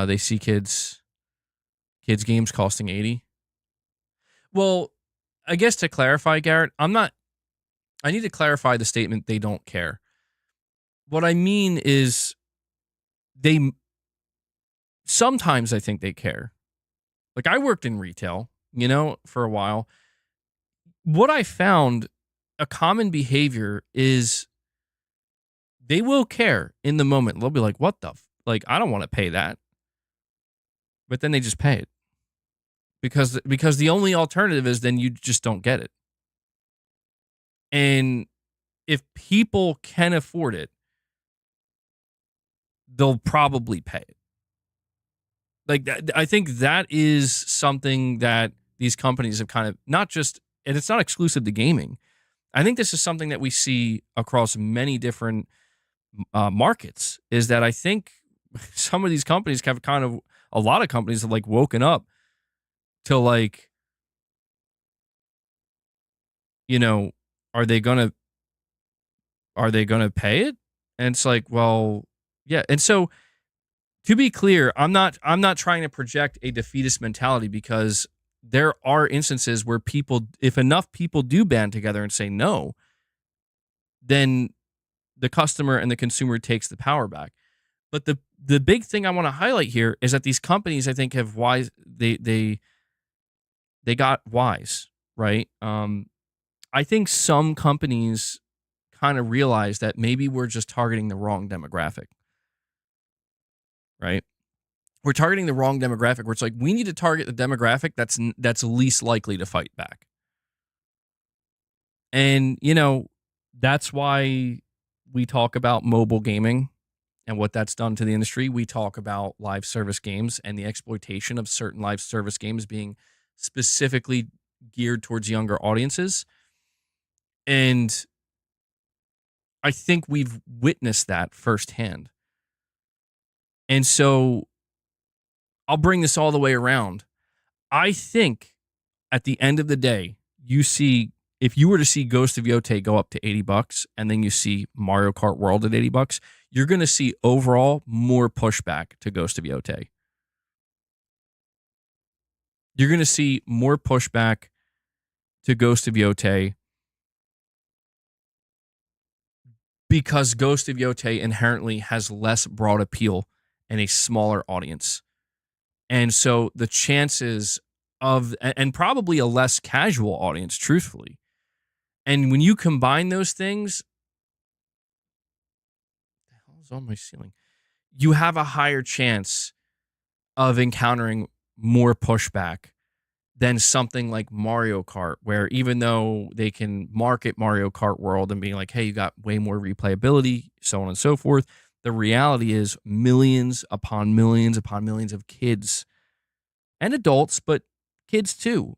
they see kids games costing $80. Well, I guess to clarify, Garrett, I need to clarify the statement, they don't care. What I mean is sometimes I think they care. Like, I worked in retail, for a while. What I found, a common behavior is they will care in the moment. They'll be like, what the like, I don't want to pay that. But then they just pay it. Because the only alternative is then you just don't get it. And if people can afford it, they'll probably pay it. Like, I think that is something that these companies have kind of not just, and it's not exclusive to gaming. I think this is something that we see across many different markets, is that I think some of these companies have kind of, a lot of companies have like woken up to like, are they gonna pay it? And it's like, well, yeah. And so, to be clear, I'm not trying to project a defeatist mentality, because there are instances where people, if enough people do band together and say no, then the customer and the consumer takes the power back. But the big thing I want to highlight here is that these companies, I think, have wise, they got wise, right? I think some companies kind of realize that maybe we're just targeting the wrong demographic, right? We're targeting the wrong demographic, where it's like, we need to target the demographic that's least likely to fight back. And, that's why we talk about mobile gaming and what that's done to the industry. We talk about live service games and the exploitation of certain live service games being specifically geared towards younger audiences. And I think we've witnessed that firsthand. And so I'll bring this all the way around. I think at the end of the day, if you were to see Ghost of Yotei go up to $80 and then you see Mario Kart World at $80, you're going to see overall more pushback to Ghost of Yotei. You're going to see more pushback to Ghost of Yotei because Ghost of Yotei inherently has less broad appeal and a smaller audience. And so the chances of, and probably a less casual audience, truthfully. And when you combine those things, what the hell is on my ceiling? You have a higher chance of encountering more pushback than something like Mario Kart, where even though they can market Mario Kart World and being like, hey, you got way more replayability, so on and so forth, the reality is millions upon millions upon millions of kids and adults, but kids too,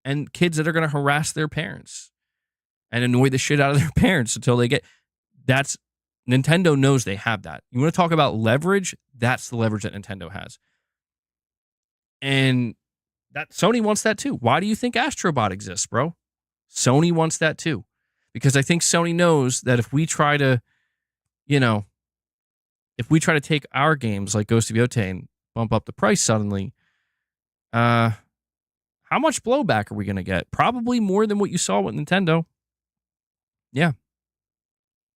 and kids that are going to harass their parents and annoy the shit out of their parents until they get, that's, Nintendo knows they have that. You want to talk about leverage? That's the leverage that Nintendo has. And that Sony wants that too. Why do you think Astrobot exists, bro? Sony wants that too. Because I think Sony knows that if we try to, take our games like Ghost of Yotei and bump up the price suddenly, how much blowback are we going to get? Probably more than what you saw with Nintendo. Yeah.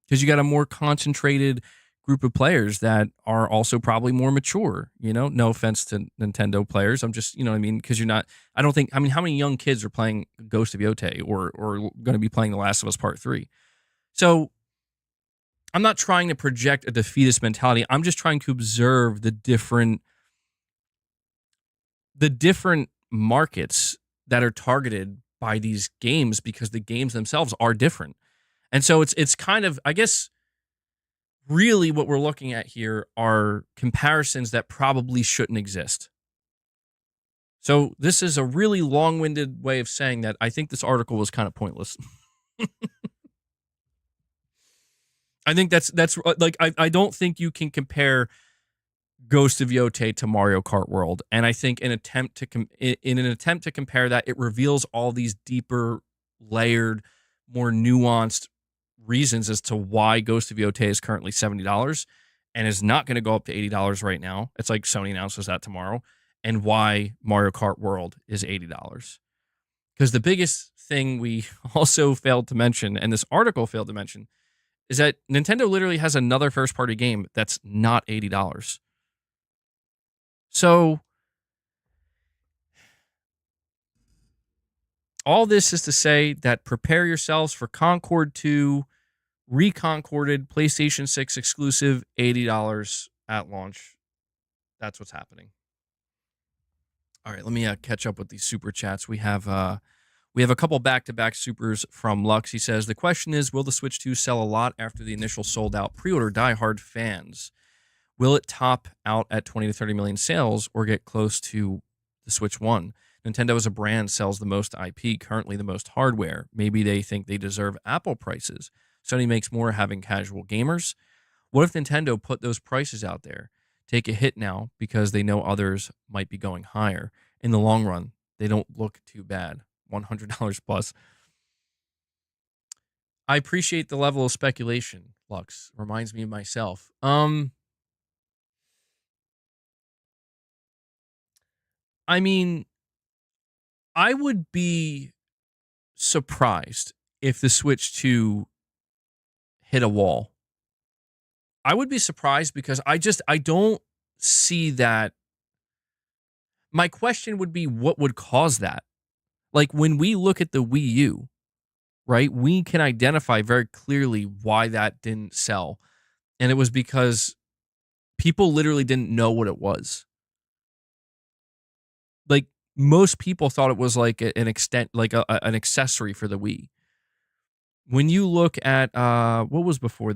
Because you got a more concentrated group of players that are also probably more mature, no offense to Nintendo players. I'm just, because how many young kids are playing Ghost of Yotei or going to be playing The Last of Us Part 3? So I'm not trying to project a defeatist mentality. I'm just trying to observe the different markets that are targeted by these games, because the games themselves are different. And so it's kind of, I guess, really what we're looking at here are comparisons that probably shouldn't exist. So this is a really long-winded way of saying that I think this article was kind of pointless. I think that's like, I don't think you can compare Ghost of Yotei to Mario Kart World. And I think in an attempt to compare that, it reveals all these deeper, layered, more nuanced reasons as to why Ghost of Yotei is currently $70 and is not going to go up to $80 right now. It's like Sony announces that tomorrow. And why Mario Kart World is $80. Because the biggest thing we also failed to mention, and this article failed to mention, is that Nintendo literally has another first-party game that's not $80. So all this is to say that prepare yourselves for Concord 2, reconcorded PlayStation 6 exclusive, $80 at launch. That's what's happening. All right, let me catch up with these super chats. We have a couple back-to-back supers from Lux. He says, the question is, will the Switch 2 sell a lot after the initial sold-out pre-order diehard fans? Will it top out at 20 to 30 million sales or get close to the Switch 1? Nintendo as a brand sells the most IP, currently the most hardware. Maybe they think they deserve Apple prices. Sony makes more having casual gamers. What if Nintendo put those prices out there? Take a hit now because they know others might be going higher. In the long run, they don't look too bad. $100 plus. I appreciate the level of speculation, Lux. Reminds me of myself. I mean, I would be surprised if the Switch 2 hit a wall. I would be surprised because I don't see that. My question would be, what would cause that? Like when we look at the Wii U, right? We can identify very clearly why that didn't sell. And it was because people literally didn't know what it was. Like most people thought it was like an extent, like an accessory for the Wii. When you look at what was before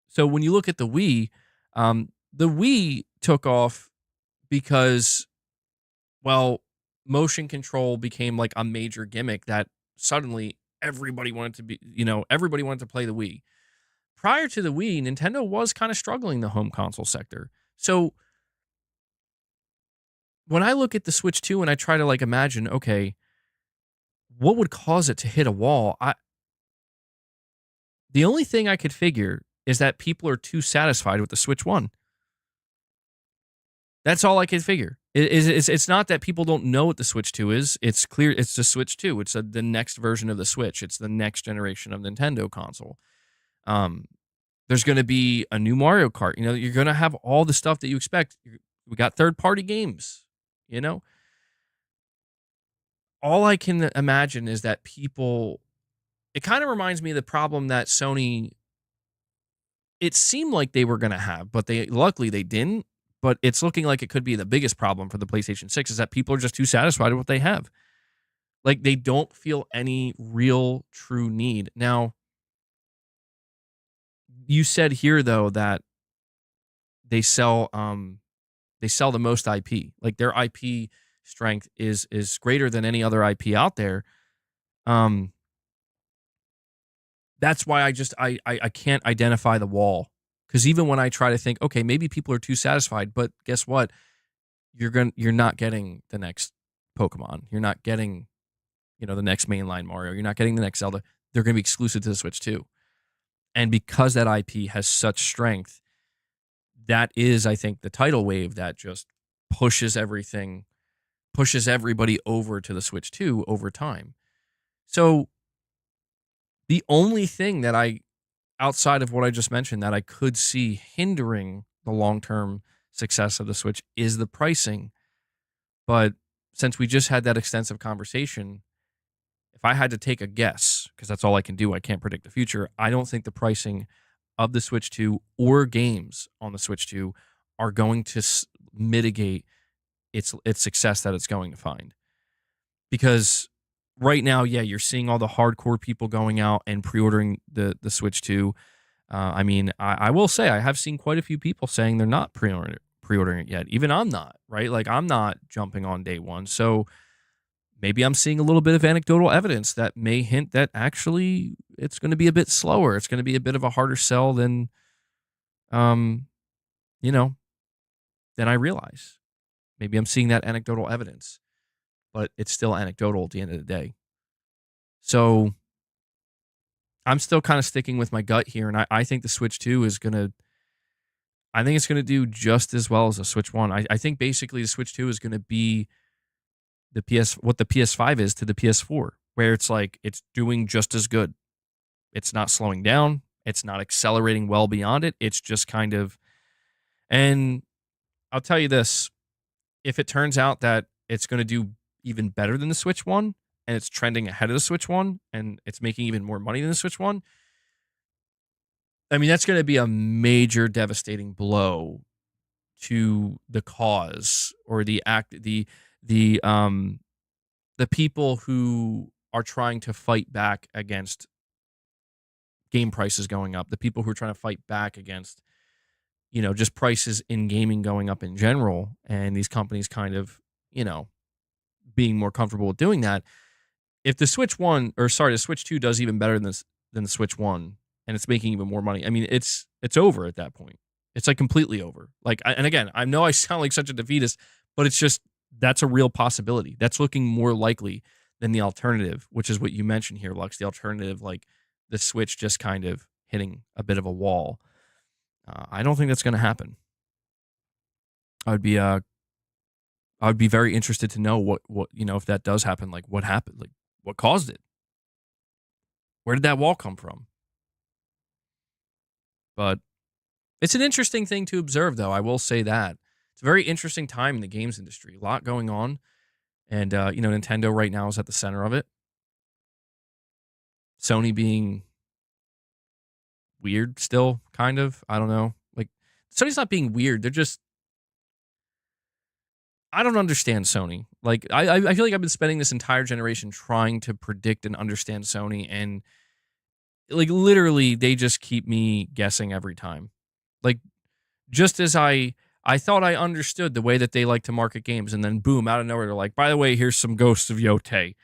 so when you look at the Wii took off because, well, motion control became like a major gimmick that suddenly everybody wanted to everybody wanted to play the Wii. Prior to the Wii, Nintendo was kind of struggling the home console sector. So when I look at the Switch 2 and I try to like imagine, okay, what would cause it to hit a wall? The only thing I could figure is that people are too satisfied with the Switch 1. That's all I could figure. It's not that people don't know what the Switch 2 is. It's clear it's the Switch 2. It's the next version of the Switch. It's the next generation of Nintendo console. There's going to be a new Mario Kart. You're going to have all the stuff that you expect. We got third-party games. All I can imagine is that people. It kind of reminds me of the problem that Sony. It seemed like they were going to have, but luckily they didn't. But it's looking like it could be the biggest problem for the PlayStation 6 is that people are just too satisfied with what they have. Like they don't feel any real true need. Now, you said here though that they sell the most IP. Like their IP strength is greater than any other IP out there. That's why I can't identify the wall. Because even when I try to think, okay, maybe people are too satisfied, but guess what? You're not getting the next Pokemon. You're not getting, the next mainline Mario. You're not getting the next Zelda. They're going to be exclusive to the Switch too. And because that IP has such strength, that is, I think, the tidal wave that just pushes everybody over to the Switch 2 over time. So the only thing that outside of what I just mentioned, that I could see hindering the long-term success of the Switch is the pricing. But since we just had that extensive conversation, if I had to take a guess, because that's all I can do, I can't predict the future, I don't think the pricing of the Switch 2 or games on the Switch 2 are going to mitigate its success that it's going to find. Because right now, yeah, you're seeing all the hardcore people going out and pre-ordering the Switch 2. I will say I have seen quite a few people saying they're not pre-ordering it yet. Even I'm not, right? Like I'm not jumping on day one. So maybe I'm seeing a little bit of anecdotal evidence that may hint that actually it's going to be a bit slower. It's going to be a bit of a harder sell than I realize. Maybe I'm seeing that anecdotal evidence, but it's still anecdotal at the end of the day. So I'm still kind of sticking with my gut here, and I think the Switch 2 is going to do just as well as the Switch 1. I think basically the Switch 2 is going to be what the PS5 is to the PS4, where it's like it's doing just as good. It's not slowing down. It's not accelerating well beyond it. It's just kind of, and I'll tell you this, if it turns out that it's going to do even better than the Switch One, and it's trending ahead of the Switch One, and it's making even more money than the Switch One, I mean, that's going to be a major devastating blow to the cause or the people who are trying to fight back against game prices going up, the people who are trying to fight back against, just prices in gaming going up in general, and these companies kind of, being more comfortable with doing that. If the the Switch 2 does even better than the Switch 1, and it's making even more money, I mean, it's over at that point. It's like completely over. Like, and again, I know I sound like such a defeatist, but it's just, that's a real possibility. That's looking more likely than the alternative, which is what you mentioned here, Lux. The alternative, like the Switch just kind of hitting a bit of a wall. I don't think that's going to happen. I would be very interested to know what if that does happen, like what happened, like what caused it, where did that wall come from? But it's an interesting thing to observe, though. I will say that it's a very interesting time in the games industry. A lot going on, and Nintendo right now is at the center of it. Sony being weird still, kind of. I don't know. Like, Sony's not being weird. They're just, I don't understand Sony. Like, I feel like I've been spending this entire generation trying to predict and understand Sony, and like literally they just keep me guessing every time. Like, just as I thought I understood the way that they like to market games, and then boom, out of nowhere they're like, by the way, here's some Ghosts of Yotei.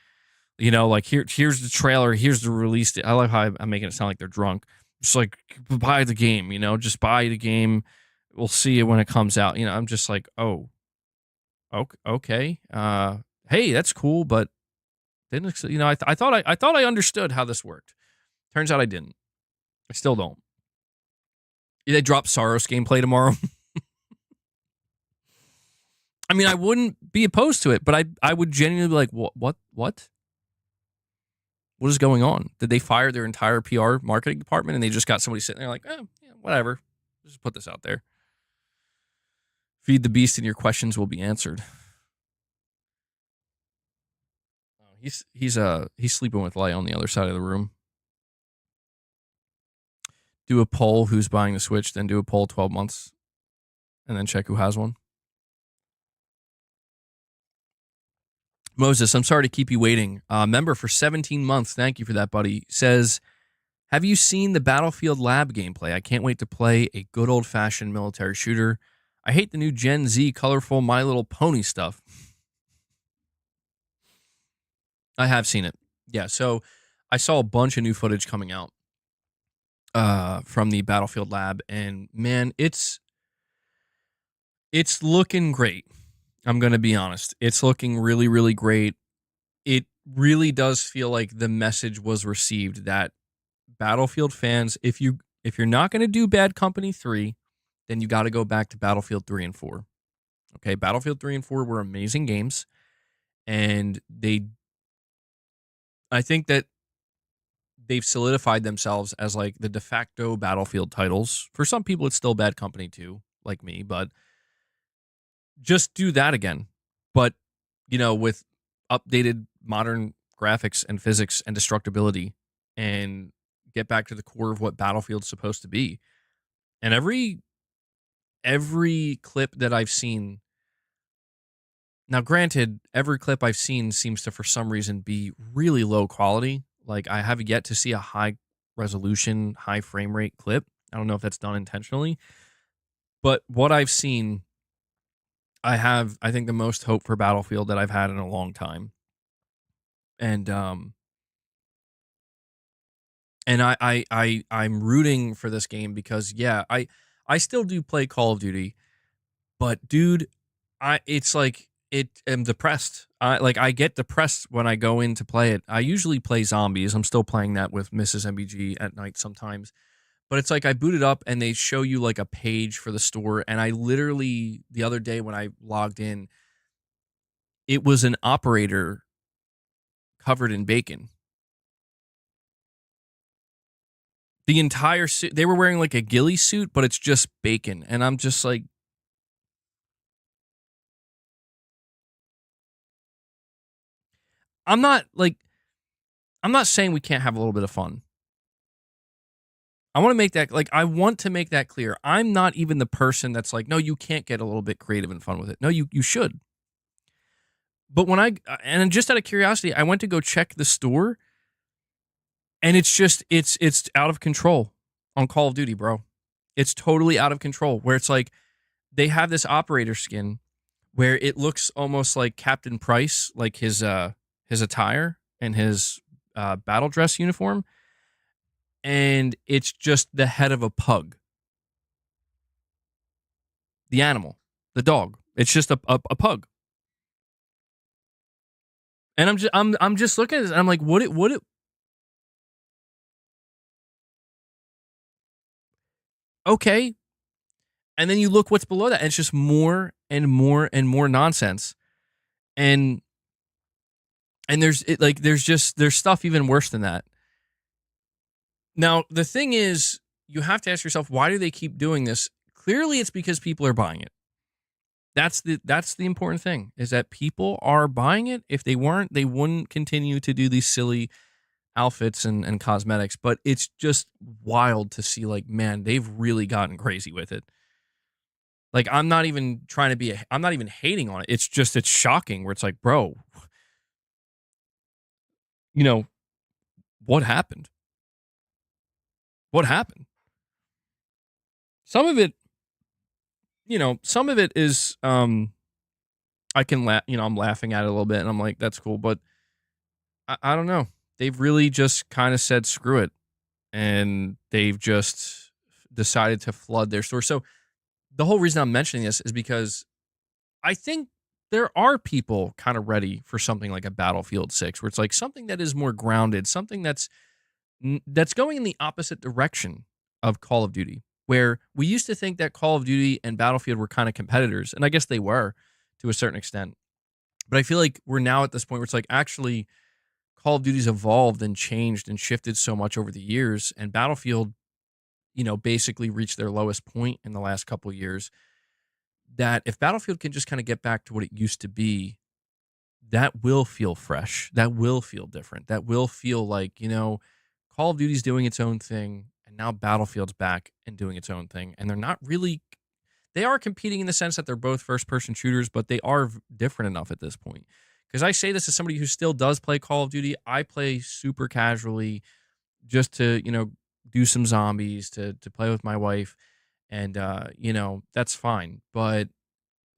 Like here's the trailer, here's the release date. I like how I'm making it sound like they're drunk. Just like, buy the game, just buy the game. We'll see it when it comes out. I'm just like, oh, okay. Hey, that's cool, but then I thought I understood how this worked. Turns out I didn't. I still don't. They drop Saros gameplay tomorrow. I mean, I wouldn't be opposed to it, but I would genuinely be like, what? What is going on? Did they fire their entire PR marketing department and they just got somebody sitting there like, whatever. Just put this out there. Feed the beast and your questions will be answered. He's sleeping with Leia on the other side of the room. Do a poll who's buying the Switch, then do a poll 12 months, and then check who has one. Moses, I'm sorry to keep you waiting. Member for 17 months, thank you for that, buddy, says, have you seen the Battlefield Lab gameplay? I can't wait to play a good old-fashioned military shooter. I hate the new Gen Z colorful My Little Pony stuff. I have seen it. Yeah, so I saw a bunch of new footage coming out from the Battlefield Lab, and man, it's looking great. I'm going to be honest. It's looking really, really great. It really does feel like the message was received that Battlefield fans, if you're not going to do Bad Company 3, then you got to go back to Battlefield 3 and 4. Okay, Battlefield 3 and 4 were amazing games, and I think that they've solidified themselves as like the de facto Battlefield titles. For some people, it's still Bad Company 2, like me, but just do that again. But, with updated modern graphics and physics and destructibility, and get back to the core of what Battlefield's supposed to be. And every clip that I've seen, now granted, every clip I've seen seems to, for some reason, be really low quality. Like, I have yet to see a high resolution, high frame rate clip. I don't know if that's done intentionally. But what I've seen, I think, the most hope for Battlefield that I've had in a long time. And I'm rooting for this game because, yeah, I still do play Call of Duty, but dude, I'm depressed. I get depressed when I go in to play it. I usually play zombies. I'm still playing that with Mrs. MBG at night sometimes. But it's like I boot it up and they show you like a page for the store. And I literally, the other day when I logged in, it was an operator covered in bacon. The entire suit, they were wearing like a ghillie suit, but it's just bacon. And I'm just like, I'm not saying we can't have a little bit of fun. I want to make that clear. I'm not even the person that's like, no, you can't get a little bit creative and fun with it. No, you should. But and just out of curiosity, I went to go check the store, and it's out of control on Call of Duty, bro. It's totally out of control, where it's like they have this operator skin where it looks almost like Captain Price, like his attire and his battle dress uniform, and it's just the head of a pug. The animal, the dog. It's just a pug. And I'm just looking at this, and I'm like, okay. And then you look what's below that, and it's just more and more and more nonsense. And there's stuff even worse than that. Now, the thing is, you have to ask yourself, why do they keep doing this? Clearly, it's because people are buying it. That's the important thing, is that people are buying it. If they weren't, they wouldn't continue to do these silly outfits and cosmetics. But it's just wild to see, like, man, they've really gotten crazy with it. Like, I'm not even hating on it. It's shocking, where it's like, bro, what happened? What happened? Some of it is, I can laugh, I'm laughing at it a little bit, and I'm like, that's cool. But I don't know. They've really just kind of said, screw it. And they've just decided to flood their store. So the whole reason I'm mentioning this is because I think there are people kind of ready for something like a Battlefield 6, where it's like something that is more grounded, something that's going in the opposite direction of Call of Duty, where we used to think that Call of Duty and Battlefield were kind of competitors, and I guess they were to a certain extent. But I feel like we're now at this point where it's like, actually, Call of Duty's evolved and changed and shifted so much over the years, and Battlefield, basically reached their lowest point in the last couple of years, that if Battlefield can just kind of get back to what it used to be, that will feel fresh. That will feel different. That will feel like, Call of Duty's doing its own thing, and now Battlefield's back and doing its own thing. And they are competing in the sense that they're both first-person shooters, but they are different enough at this point. Because I say this as somebody who still does play Call of Duty. I play super casually, just to, do some zombies, to play with my wife. And, that's fine. But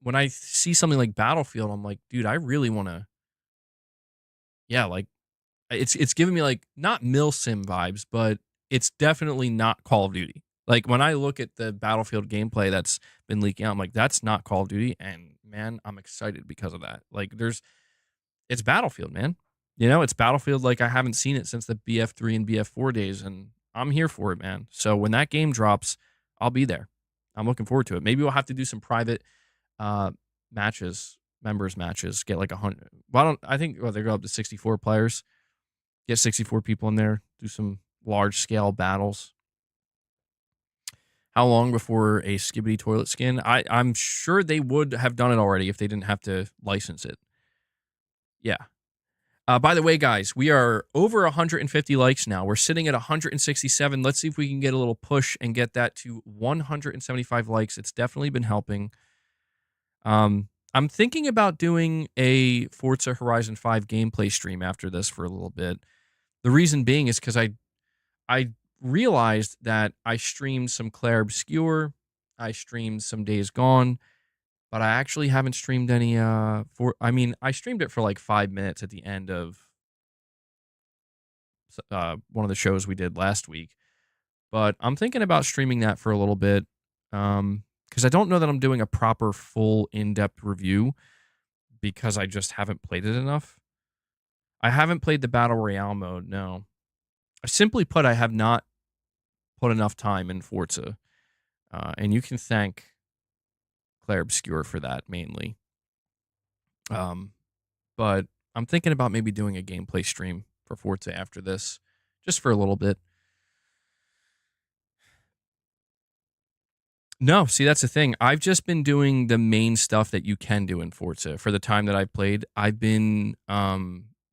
when I see something like Battlefield, I'm like, dude, I really want to, it's giving me, like, not milsim vibes, but it's definitely not Call of Duty. Like, when I look at the Battlefield gameplay that's been leaking out, I'm like, that's not Call of Duty. And, man, I'm excited because of that. Like, it's Battlefield, man. It's Battlefield like I haven't seen it since the BF3 and BF4 days, and I'm here for it, man. So when that game drops, I'll be there. I'm looking forward to it. Maybe we'll have to do some private matches, members matches, get like 100. Well, they go up to 64 players. Get 64 people in there, do some large-scale battles. How long before a Skibbity toilet skin? I'm sure they would have done it already if they didn't have to license it. Yeah. By the way, guys, we are over 150 likes now. We're sitting at 167. Let's see if we can get a little push and get that to 175 likes. It's definitely been helping. I'm thinking about doing a Forza Horizon 5 gameplay stream after this for a little bit. The reason being is because I realized that I streamed some Claire Obscure, I streamed some Days Gone, but I actually haven't streamed any I streamed it for like 5 minutes at the end of one of the shows we did last week. But I'm thinking about streaming that for a little bit, because I don't know that I'm doing a proper full in-depth review, because I just haven't played it enough. I haven't played the Battle Royale mode, no. Simply put, I have not put enough time in Forza. And you can thank Claire Obscure for that, mainly. But I'm thinking about maybe doing a gameplay stream for Forza after this, just for a little bit. No, see, that's the thing. I've just been doing the main stuff that you can do in Forza for the time that I've played. I've been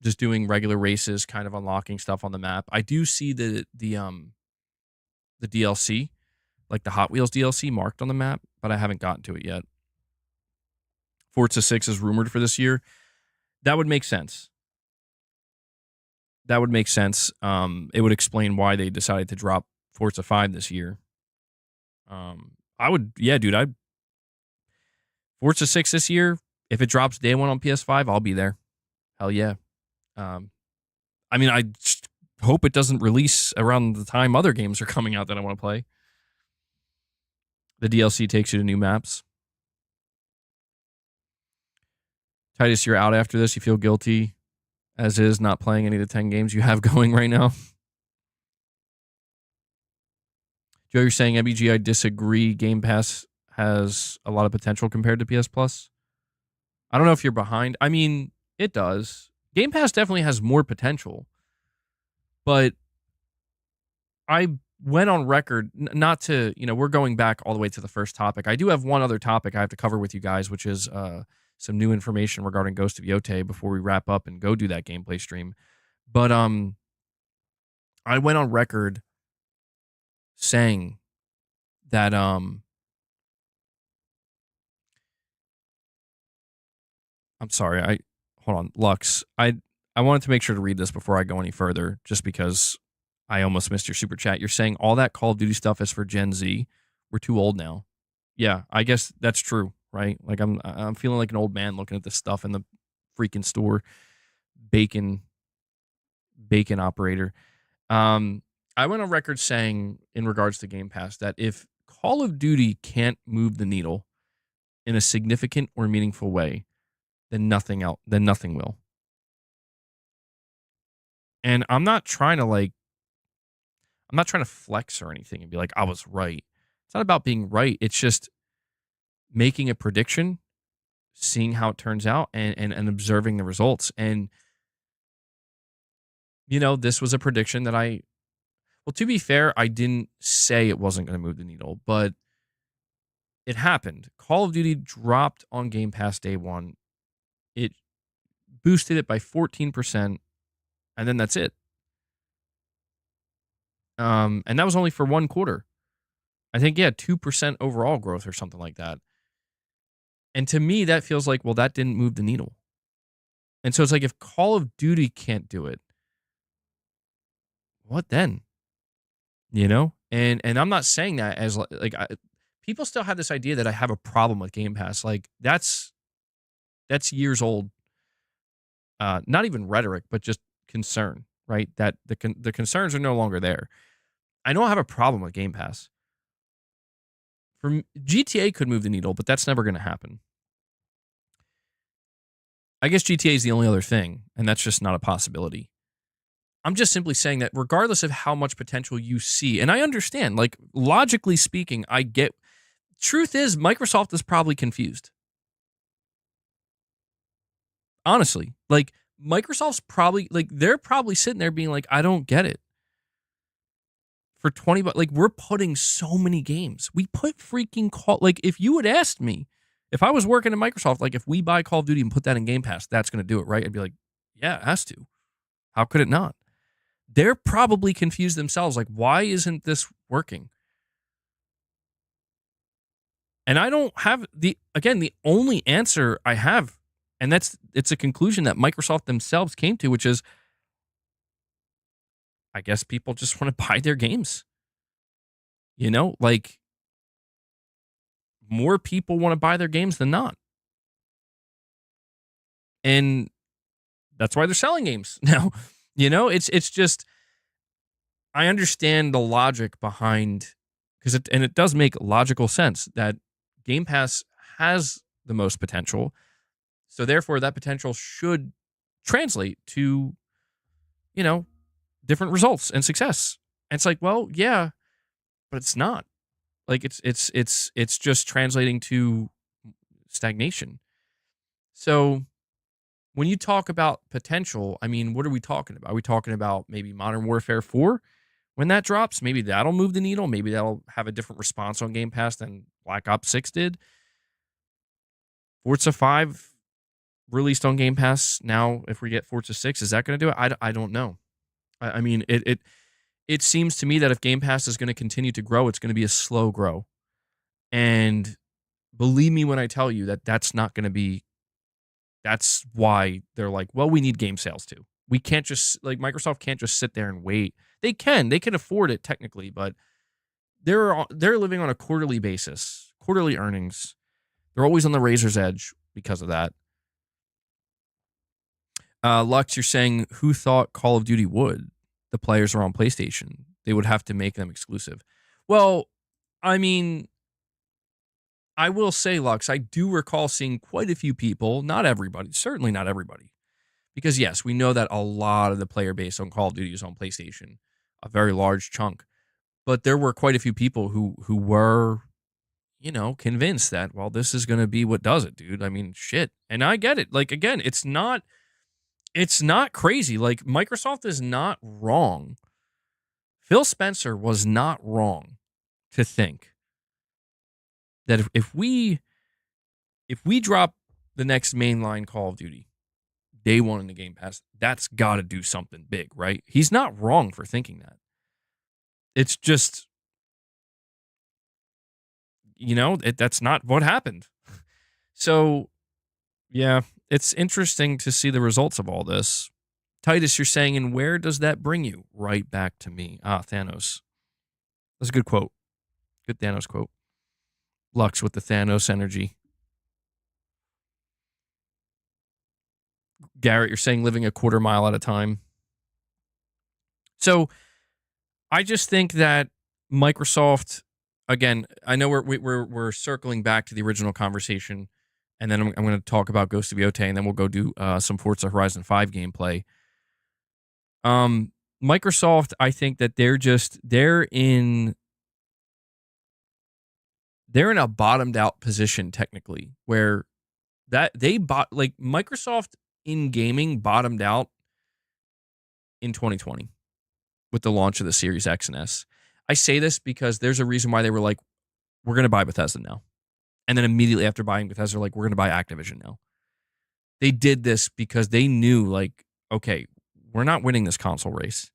just doing regular races, kind of unlocking stuff on the map. I do see the DLC, like the Hot Wheels DLC marked on the map, but I haven't gotten to it yet. Forza 6 is rumored for this year. That would make sense. It would explain why they decided to drop Forza 5 this year. Forza 6 this year, if it drops day one on PS5, I'll be there. Hell yeah. I mean, I just hope it doesn't release around the time other games are coming out that I want to play. The DLC takes you to new maps. Titus, you're out after this. You feel guilty, as is, not playing any of the 10 games you have going right now. Joe, you're saying MBG, I disagree. Game Pass has a lot of potential compared to PS Plus. I don't know if you're behind. I mean, it does. Game Pass definitely has more potential. But I went on record, not to, we're going back all the way to the first topic. I do have one other topic I have to cover with you guys, which is some new information regarding Ghost of Yotei before we wrap up and go do that gameplay stream. But I went on record saying that I'm sorry, hold on, Lux. I wanted to make sure to read this before I go any further, just because I almost missed your super chat. You're saying all that Call of Duty stuff is for Gen Z. We're too old now. Yeah, I guess that's true, right? Like I'm feeling like an old man looking at this stuff in the freaking store. Bacon operator. I went on record saying, in regards to Game Pass, that if Call of Duty can't move the needle in a significant or meaningful way, then nothing will. And I'm not trying to flex or anything and be like, I was right. It's not about being right. It's just making a prediction, seeing how it turns out, and observing the results. And, this was a prediction that well, to be fair, I didn't say it wasn't going to move the needle, but it happened. Call of Duty dropped on Game Pass day one. It boosted it by 14%, and then that's it. And that was only for one quarter. I think, 2% overall growth or something like that. And to me, that feels like, well, that didn't move the needle. And so it's like, if Call of Duty can't do it, what then? And I'm not saying that as people still have this idea that I have a problem with Game Pass. Like that's years old. Not even rhetoric, but just concern, right? That the concerns are no longer there. I don't have a problem with Game Pass. GTA could move the needle, but that's never going to happen. I guess GTA is the only other thing, and that's just not a possibility. I'm just simply saying that regardless of how much potential you see, and I understand, like, logically speaking, I get, truth is, Microsoft is probably confused. Honestly, like, Microsoft's probably, like, they're probably sitting there being like, I don't get it. For $20, like, we're putting so many games. We put freaking if you had asked me, if I was working at Microsoft, like, if we buy Call of Duty and put that in Game Pass, that's going to do it, right? I'd be like, yeah, it has to. How could it not? They're probably confused themselves. Like, why isn't this working? And I don't have the only answer I have, and it's a conclusion that Microsoft themselves came to, which is, I guess people just want to buy their games. Like, more people want to buy their games than not. And that's why they're selling games now. It's just, I understand the logic behind, because it does make logical sense that Game Pass has the most potential. So therefore that potential should translate to, different results and success. And it's like, well, yeah, but it's not. Like, it's just translating to stagnation. So when you talk about potential, I mean, what are we talking about? Are we talking about maybe Modern Warfare 4 when that drops? Maybe that'll move the needle. Maybe that'll have a different response on Game Pass than Black Ops 6 did. Forza 5 released on Game Pass now, if we get Forza 6, is that going to do it? I don't know. I mean, it seems to me that if Game Pass is going to continue to grow, it's going to be a slow grow. And believe me when I tell you that that's not going to be, that's why they're like, well, we need game sales too. We can't just, like, Microsoft can't just sit there and wait. They can afford it technically, but they're living on a quarterly basis, quarterly earnings. They're always on the razor's edge because of that. Lux, you're saying, who thought Call of Duty would? The players are on PlayStation. They would have to make them exclusive. Well, I mean, I will say, Lux, I do recall seeing quite a few people, not everybody, certainly not everybody. Because yes, we know that a lot of the player base on Call of Duty is on PlayStation, a very large chunk. But there were quite a few people who were, convinced that, well, this is going to be what does it, dude. I mean, shit. And I get it. Like, again, it's not crazy. Like, Microsoft is not wrong. Phil Spencer was not wrong to think that if we drop the next mainline Call of Duty day one in the Game Pass, that's got to do something big, right? He's not wrong for thinking that. It's just, that's not what happened. So, yeah, it's interesting to see the results of all this. Titus, you're saying, and where does that bring you? Right back to me. Thanos. That's a good quote. Good Thanos quote. Lux with the Thanos energy. Garrett, you're saying living a quarter mile at a time. So I just think that Microsoft, again, I know we're circling back to the original conversation, and then I'm going to talk about Ghost of Yotei, and then we'll go do some Forza Horizon 5 gameplay. Microsoft, I think that they're in a bottomed out position technically, where that Microsoft in gaming bottomed out in 2020 with the launch of the Series X and S. I say this because there's a reason why they were like, we're going to buy Bethesda now. And then immediately after buying Bethesda, like, we're going to buy Activision now. They did this because they knew, like, okay, we're not winning this console race.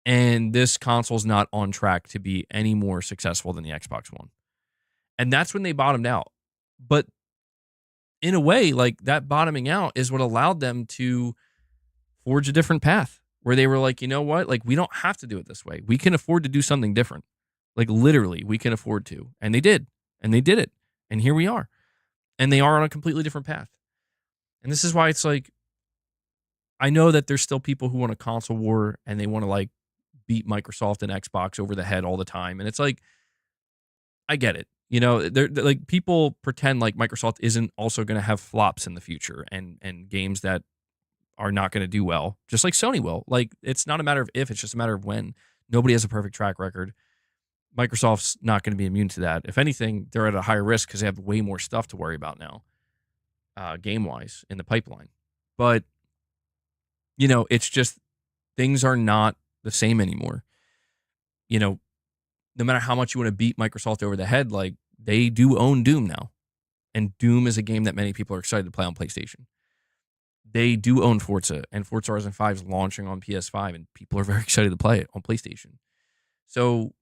And this console's not on track to be any more successful than the Xbox One. And that's when they bottomed out. But in a way, like, that bottoming out is what allowed them to forge a different path, where they were like, you know what? Like, we don't have to do it this way. We can afford to do something different. Like, literally, we can afford to. And they did. And they did it. And here we are. And they are on a completely different path. And this is why it's like, I know that there's still people who want a console war and they want to, like, beat Microsoft and Xbox over the head all the time. And it's like, I get it. They're like, people pretend like Microsoft isn't also going to have flops in the future and games that are not going to do well, just like Sony will. Like, it's not a matter of if, it's just a matter of when. Nobody has a perfect track record. Microsoft's not going to be immune to that. If anything, they're at a higher risk because they have way more stuff to worry about now, game-wise, in the pipeline. But, it's just, things are not the same anymore. No matter how much you want to beat Microsoft over the head, like, they do own Doom now. And Doom is a game that many people are excited to play on PlayStation. They do own Forza, and Forza Horizon 5 is launching on PS5, and people are very excited to play it on PlayStation. So,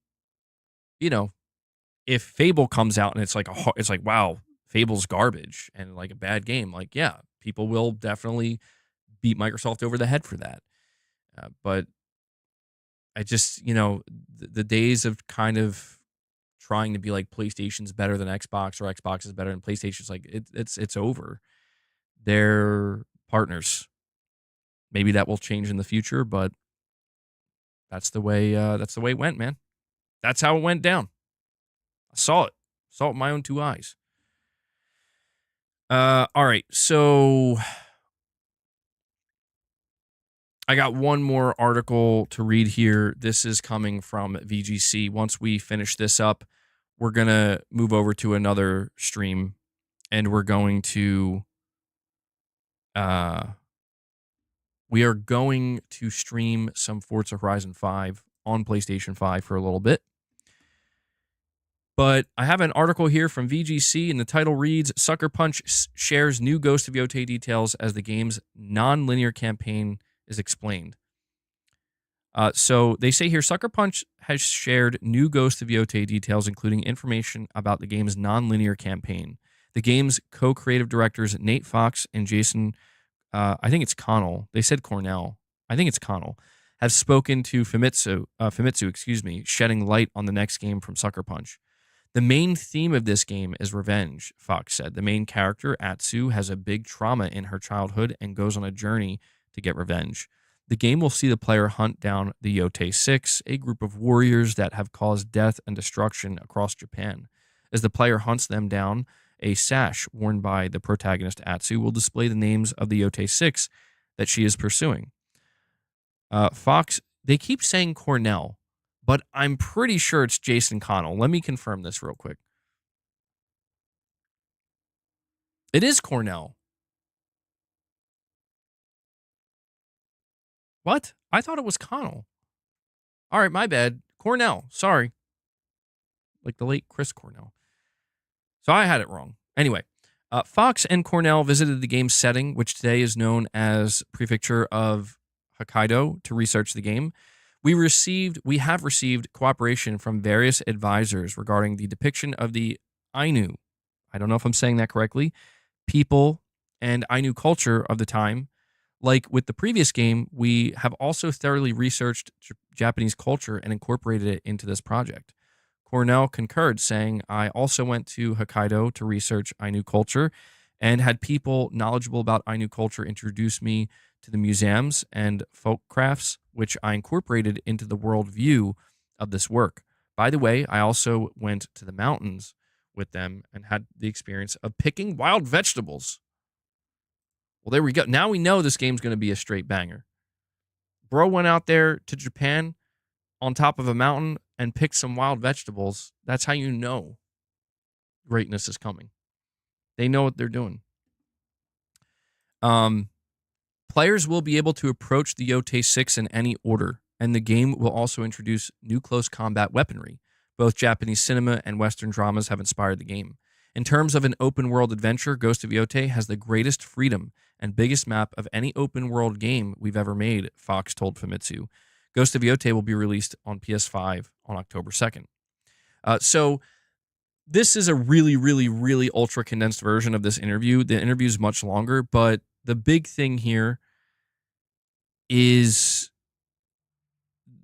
if Fable comes out and it's like, wow, Fable's garbage and like a bad game, like, yeah, people will definitely beat Microsoft over the head for that. But I just, the days of kind of trying to be like PlayStation's better than Xbox or Xbox is better than PlayStation's, like, it's over. They're partners. Maybe that will change in the future, but that's the way it went, man. That's how it went down. I saw it with my own two eyes. All right, so I got one more article to read here. This is coming from VGC. Once we finish this up, we're going to move over to another stream, and we're going to stream some Forza Horizon 5 on PlayStation 5 for a little bit. But I have an article here from VGC, and the title reads, Sucker Punch shares new Ghost of Yotei details as the game's non-linear campaign is explained. So they say here, Sucker Punch has shared new Ghost of Yotei details, including information about the game's non-linear campaign. The game's co-creative directors, Nate Fox and Jason, I think it's Connell. They said Cornell. I think it's Connell. Have spoken to Famitsu, shedding light on the next game from Sucker Punch. The main theme of this game is revenge, Fox said. The main character, Atsu, has a big trauma in her childhood and goes on a journey to get revenge. The game will see the player hunt down the Yotei 6, a group of warriors that have caused death and destruction across Japan. As the player hunts them down, a sash worn by the protagonist Atsu will display the names of the Yotei 6 that she is pursuing. Fox, they keep saying Cornell, but I'm pretty sure it's Jason Connell. Let me confirm this real quick. It is Cornell. What? I thought it was Connell. All right, my bad. Cornell. Sorry. Like the late Chris Cornell. So I had it wrong. Anyway, Fox and Cornell visited the game's setting, which today is known as Prefecture of Hokkaido, to research the game. We have received cooperation from various advisors regarding the depiction of the Ainu. I don't know if I'm saying that correctly. People and Ainu culture of the time. Like with the previous game, we have also thoroughly researched Japanese culture and incorporated it into this project. Cornell concurred, saying, I also went to Hokkaido to research Ainu culture and had people knowledgeable about Ainu culture introduce me to the museums and folk crafts, which I incorporated into the worldview of this work. By the way, I also went to the mountains with them and had the experience of picking wild vegetables. Well, there we go. Now we know this game's going to be a straight banger. Bro went out there to Japan on top of a mountain and picked some wild vegetables. That's how you know greatness is coming. They know what they're doing. Players will be able to approach the Yotei 6 in any order, and the game will also introduce new close combat weaponry. Both Japanese cinema and Western dramas have inspired the game. In terms of an open-world adventure, Ghost of Yotei has the greatest freedom and biggest map of any open-world game we've ever made, Fox told Famitsu. Ghost of Yotei will be released on PS5 on October 2nd. So this is a really, really, really ultra-condensed version of this interview. The interview is much longer, but the big thing here is,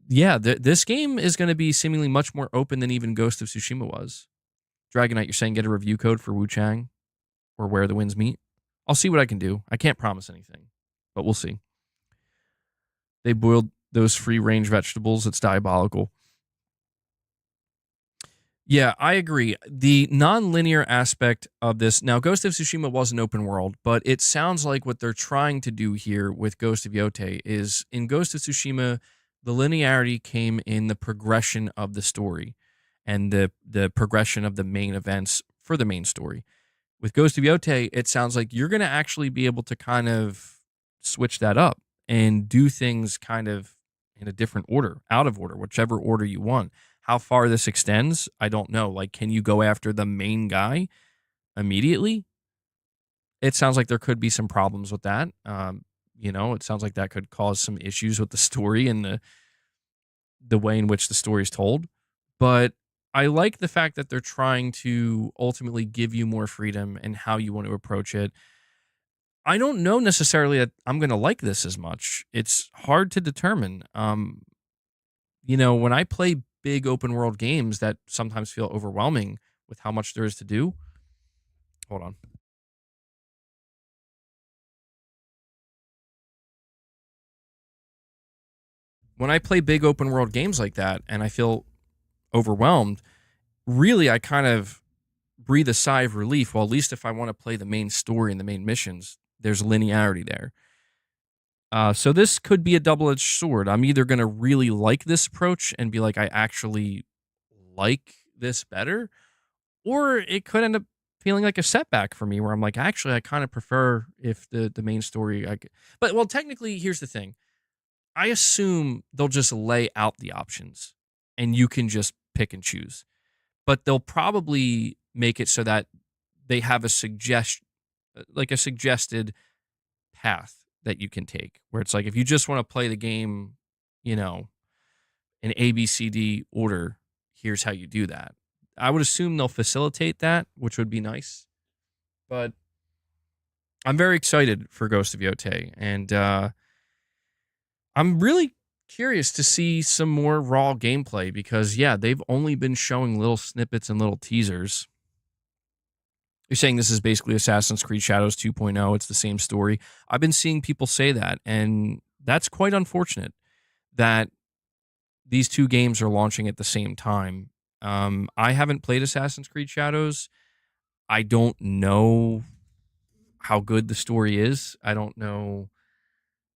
this game is going to be seemingly much more open than even Ghost of Tsushima was. Dragonite, you're saying get a review code for Wu Chang or Where the Winds Meet? I'll see what I can do. I can't promise anything, but we'll see. They boiled those free-range vegetables. It's diabolical. Yeah, I agree. The non-linear aspect of this, now Ghost of Tsushima was an open world, but it sounds like what they're trying to do here with Ghost of Yotei is, in Ghost of Tsushima, the linearity came in the progression of the story and the progression of the main events for the main story. With Ghost of Yotei, it sounds like you're going to actually be able to kind of switch that up and do things kind of in a different order, out of order, whichever order you want. How far this extends, I don't know. Like, can you go after the main guy immediately? It sounds like there could be some problems with that. It sounds like that could cause some issues with the story and the way in which the story is told. But I like the fact that they're trying to ultimately give you more freedom in how you want to approach it. I don't know necessarily that I'm going to like this as much. It's hard to determine. When I play big open world games that sometimes feel overwhelming with how much there is to do. Hold on. When I play big open world games like that and I feel overwhelmed, really I kind of breathe a sigh of relief. Well, at least if I want to play the main story and the main missions, there's linearity there. So this could be a double-edged sword. I'm either going to really like this approach and be like, I actually like this better, or it could end up feeling like a setback for me where I'm like, actually, I kind of prefer if the main story. But technically, here's the thing. I assume they'll just lay out the options and you can just pick and choose. but they'll probably make it so that they have a suggested path that you can take, where it's like, if you just want to play the game, you know, in ABCD order, here's how you do that. I would assume they'll facilitate that, which would be nice. But I'm very excited for Ghost of Yotei, and I'm really curious to see some more raw gameplay because, yeah, they've only been showing little snippets and little teasers. You're saying this is basically Assassin's Creed Shadows 2.0. It's the same story. I've been seeing people say that, and that's quite unfortunate that these two games are launching at the same time. I haven't played Assassin's Creed Shadows. I don't know how good the story is. I don't know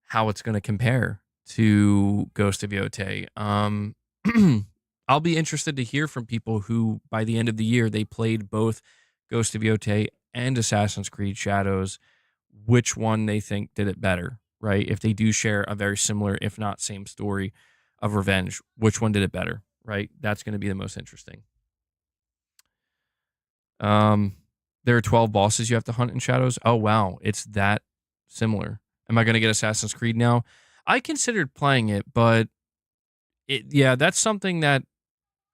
how it's going to compare to Ghost of Yotei. I'll be interested to hear from people who, by the end of the year, they played both Ghost of Yotei and Assassin's Creed Shadows, which one they think did it better, right? If they do share a very similar, if not same story of revenge, which one did it better, right? That's going to be the most interesting. There are 12 bosses you have to hunt in Shadows. Oh, wow. It's that similar. Am I going to get Assassin's Creed now? I considered playing it, but that's something that,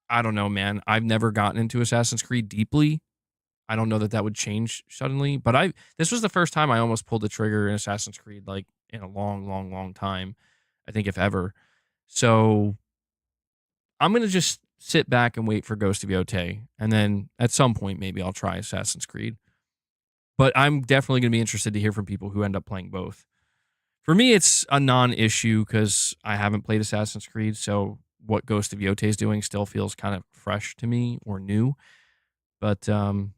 I don't know, man. I've never gotten into Assassin's Creed deeply. I don't know that would change suddenly, but this was the first time I almost pulled the trigger in Assassin's Creed, like, in a long, long, long time. I think if ever. So I'm going to just sit back and wait for Ghost of Yotei, and then at some point maybe I'll try Assassin's Creed. But I'm definitely going to be interested to hear from people who end up playing both. For me, it's a non-issue because I haven't played Assassin's Creed, so what Ghost of Yotei is doing still feels kind of fresh to me or new. But you're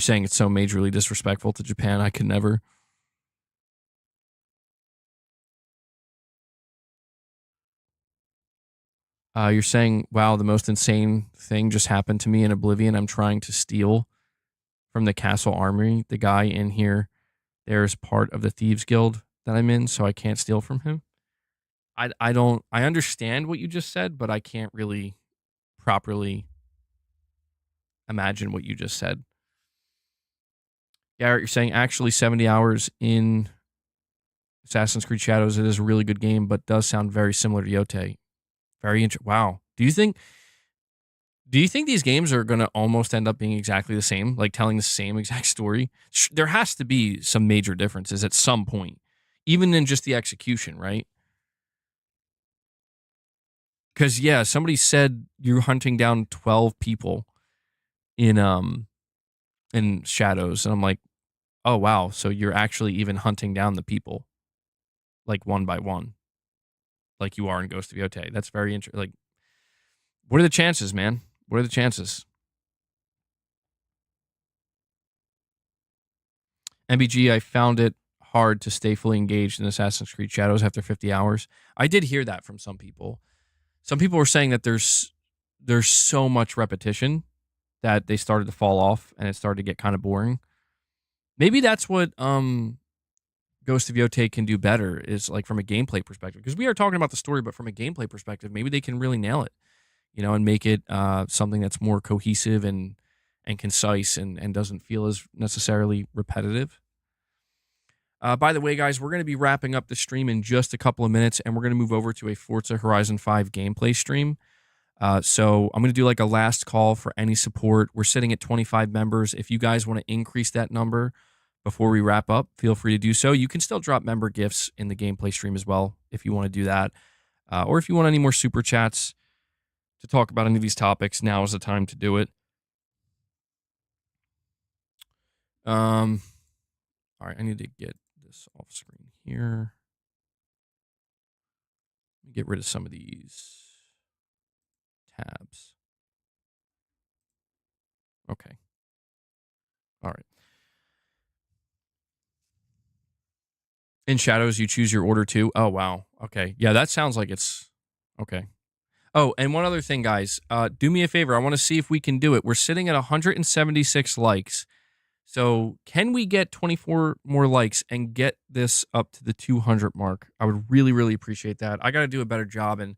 saying it's so majorly disrespectful to Japan, I could never. You're saying, wow, the most insane thing just happened to me in Oblivion. I'm trying to steal from the castle armory. The guy in here, there's part of the Thieves Guild that I'm in, so I can't steal from him. I understand what you just said, but I can't really properly imagine what you just said. Garrett, you're saying actually 70 hours in Assassin's Creed Shadows. It is a really good game, but does sound very similar to Yotei. Very interesting. Wow. Do you think these games are going to almost end up being exactly the same, like telling the same exact story? There has to be some major differences at some point, even in just the execution, right? Because, yeah, somebody said you're hunting down 12 people in Shadows, and I'm like, oh, wow, so you're actually even hunting down the people, like, one by one, like you are in Ghost of Yotei. That's very interesting. Like, what are the chances, man? What are the chances? MBG, I found it hard to stay fully engaged in Assassin's Creed Shadows after 50 hours. I did hear that from some people. Some people were saying that there's so much repetition that they started to fall off and it started to get kind of boring. Maybe that's what Ghost of Yotei can do better, is like from a gameplay perspective. Because we are talking about the story, but from a gameplay perspective, maybe they can really nail it, and make it something that's more cohesive and concise and doesn't feel as necessarily repetitive. By the way, guys, we're going to be wrapping up the stream in just a couple of minutes, and we're going to move over to a Forza Horizon 5 gameplay stream. So I'm going to do like a last call for any support. We're sitting at 25 members. If you guys want to increase that number before we wrap up, feel free to do so. You can still drop member gifts in the gameplay stream as well if you want to do that. Or if you want any more super chats to talk about any of these topics, now is the time to do it. All right, I need to get this off screen here. Let me get rid of some of these tabs. Okay. All right. In Shadows, you choose your order too. Oh, wow. Okay. Yeah, that sounds like it's okay. Oh, and one other thing, guys. Do me a favor. I want to see if we can do it. We're sitting at 176 likes. So can we get 24 more likes and get this up to the 200 mark? I would really, really appreciate that. I got to do a better job in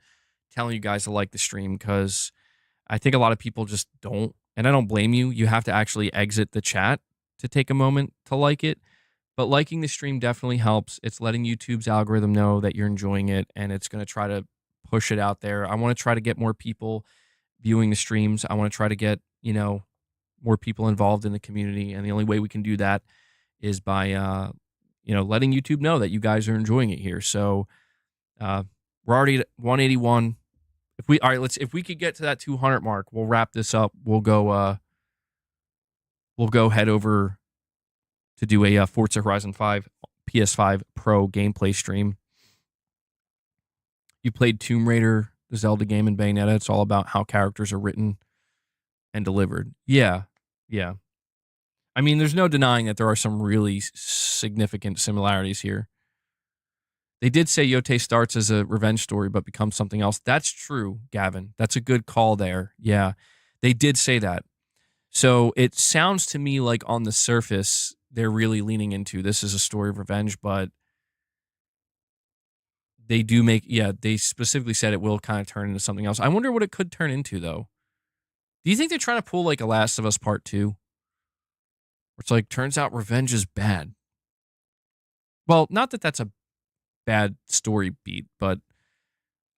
telling you guys to like the stream because I think a lot of people just don't, and I don't blame you. You have to actually exit the chat to take a moment to like it. But liking the stream definitely helps. It's letting YouTube's algorithm know that you're enjoying it, and it's going to try to push it out there. I want to try to get more people viewing the streams. I want to try to get, more people involved in the community. And the only way we can do that is by, letting YouTube know that you guys are enjoying it here. So we're already at 181. If we could get to that 200 mark, we'll wrap this up. We'll go head over to do a Forza Horizon 5 PS5 Pro gameplay stream. You played Tomb Raider, the Zelda game, and Bayonetta. It's all about how characters are written and delivered. Yeah. I mean, there's no denying that there are some really significant similarities here. They did say Yotei starts as a revenge story but becomes something else. That's true, Gavin. That's a good call there. Yeah, they did say that. So it sounds to me like on the surface, they're really leaning into this is a story of revenge, but they they specifically said it will kind of turn into something else. I wonder what it could turn into, though. Do you think they're trying to pull like a Last of Us Part 2? Where it's like, turns out revenge is bad. Well, not that that's a bad story beat, but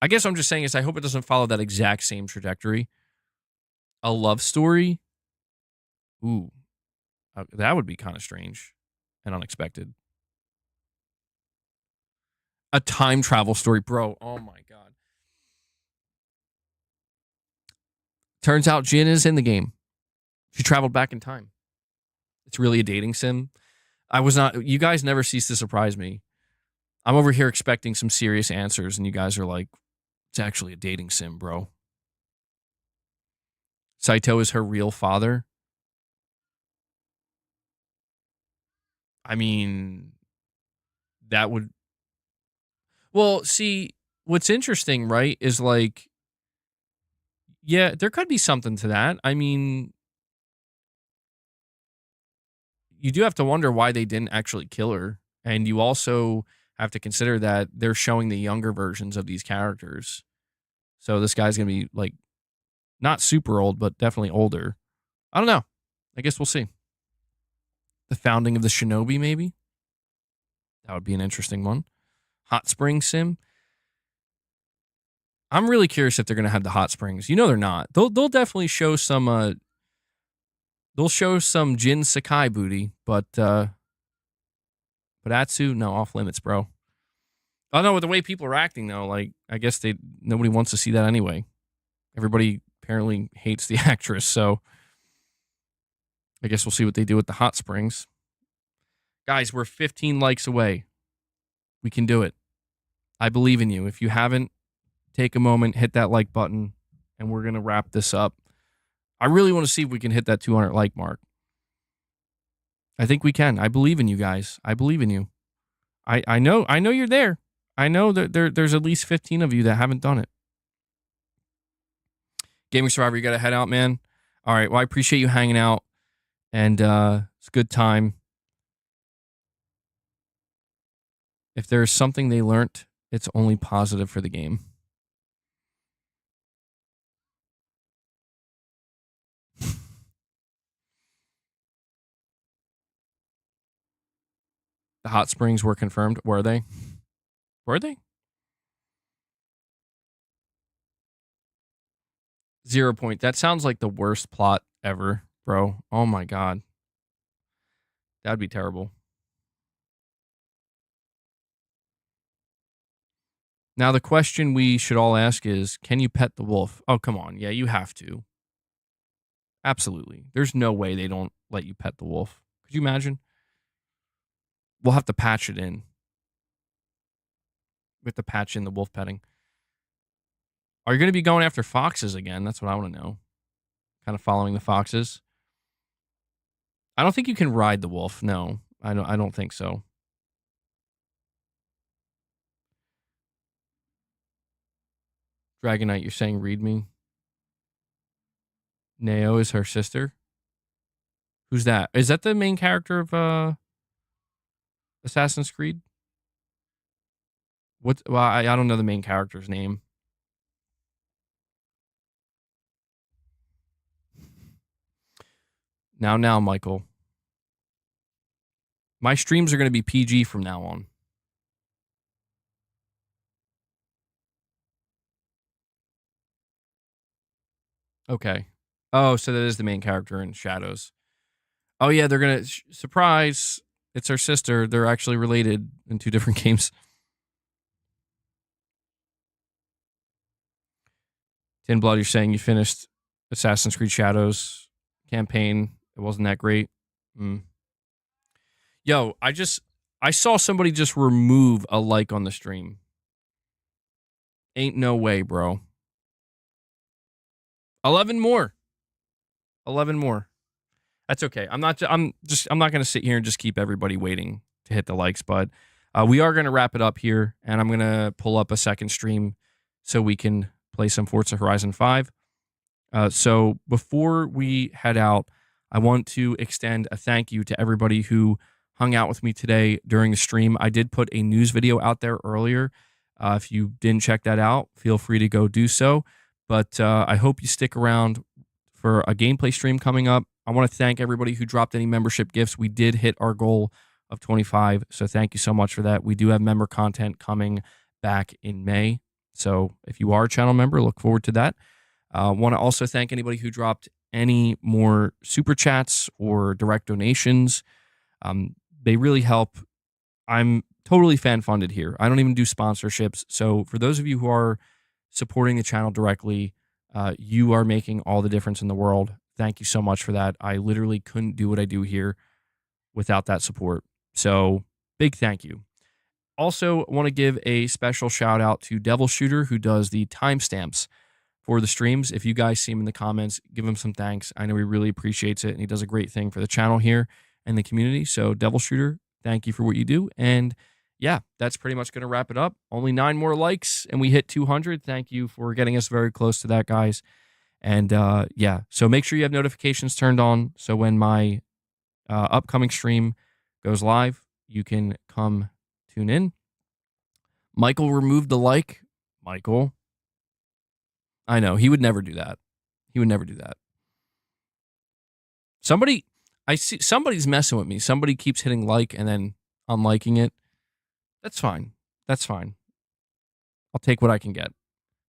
I guess what I'm just saying is I hope it doesn't follow that exact same trajectory. A love story? Ooh, that would be kind of strange and unexpected. A time travel story, bro. Oh my God. Turns out Jin is in the game. She traveled back in time. It's really a dating sim. You guys never cease to surprise me. I'm over here expecting some serious answers, and you guys are like, it's actually a dating sim, bro. Saito is her real father. I mean, that would... Well, see, what's interesting, right, is like, yeah, there could be something to that. I mean, you do have to wonder why they didn't actually kill her. And you also have to consider that they're showing the younger versions of these characters. So this guy's going to be like, not super old, but definitely older. I don't know. I guess we'll see. The founding of the Shinobi, maybe? That would be an interesting one. Hot Spring Sim. I'm really curious if they're going to have the hot springs. You know they're not. They'll definitely show some they'll show some Jin Sakai booty, but Atsu, no, off limits, bro. Oh no, with the way people are acting though, like I guess nobody wants to see that anyway. Everybody apparently hates the actress, so I guess we'll see what they do with the hot springs. Guys, we're 15 likes away. We can do it. I believe in you. If you haven't, take a moment, hit that like button, and we're going to wrap this up. I really want to see if we can hit that 200 like mark. I think we can. I believe in you guys. I believe in you. I know you're there. I know that there's at least 15 of you that haven't done it. Gaming Survivor, you got to head out, man. All right. Well, I appreciate you hanging out, and it's a good time. If there's something they learned, it's only positive for the game. The hot springs were confirmed. Were they? Were they? 0 point. That sounds like the worst plot ever, bro. Oh my God. That'd be terrible. Now, the question we should all ask is, can you pet the wolf? Oh, come on. Yeah, you have to. Absolutely. There's no way they don't let you pet the wolf. Could you imagine? We'll have to patch it in. We have to patch in the wolf petting. Are you going to be going after foxes again? That's what I want to know. Kind of following the foxes. I don't think you can ride the wolf. No, I don't think so. Dragonite, you're saying read me? Neo is her sister. Who's that? Is that the main character of Assassin's Creed? What? Well, I don't know the main character's name. Now, Michael. My streams are going to be PG from now on. Okay. Oh, so that is the main character in Shadows. Oh, yeah, they're going to... surprise! It's her sister. They're actually related in 2 different games. Tin Blood, you're saying you finished Assassin's Creed Shadows campaign. It wasn't that great. Yo, I saw somebody just remove a like on the stream. Ain't no way, bro. 11 more. 11 more. That's okay. I'm not going to sit here and just keep everybody waiting to hit the likes, but we are going to wrap it up here, and I'm going to pull up a second stream so we can play some Forza Horizon 5. So before we head out, I want to extend a thank you to everybody who hung out with me today during the stream. I did put a news video out there earlier. If you didn't check that out, feel free to go do so. But I hope you stick around for a gameplay stream coming up. I want to thank everybody who dropped any membership gifts. We did hit our goal of 25, so thank you so much for that. We do have member content coming back in May. So if you are a channel member, look forward to that. I want to also thank anybody who dropped any more super chats or direct donations. They really help. I'm totally fan funded here. I don't even do sponsorships. So for those of you who are supporting the channel directly, you are making all the difference in the world. Thank you so much for that. I literally couldn't do what I do here without that support. So big thank you. Also want to give a special shout out to Devil Shooter, who does the timestamps for the streams. If you guys see him in the comments, give him some thanks. I know he really appreciates it, and he does a great thing for the channel here and the community. So Devil Shooter, thank you for what you do. And yeah, that's pretty much going to wrap it up. Only 9 more likes, and we hit 200. Thank you for getting us very close to that, guys. And yeah, so make sure you have notifications turned on, so when my upcoming stream goes live, you can come tune in. Michael removed the like. Michael. I know, he would never do that. He would never do that. Somebody's messing with me. Somebody keeps hitting like and then unliking it. That's fine. That's fine. I'll take what I can get.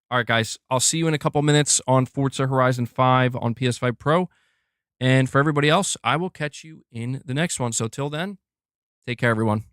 All right, guys. I'll see you in a couple minutes on Forza Horizon 5 on PS5 Pro. And for everybody else, I will catch you in the next one. So till then, take care, everyone.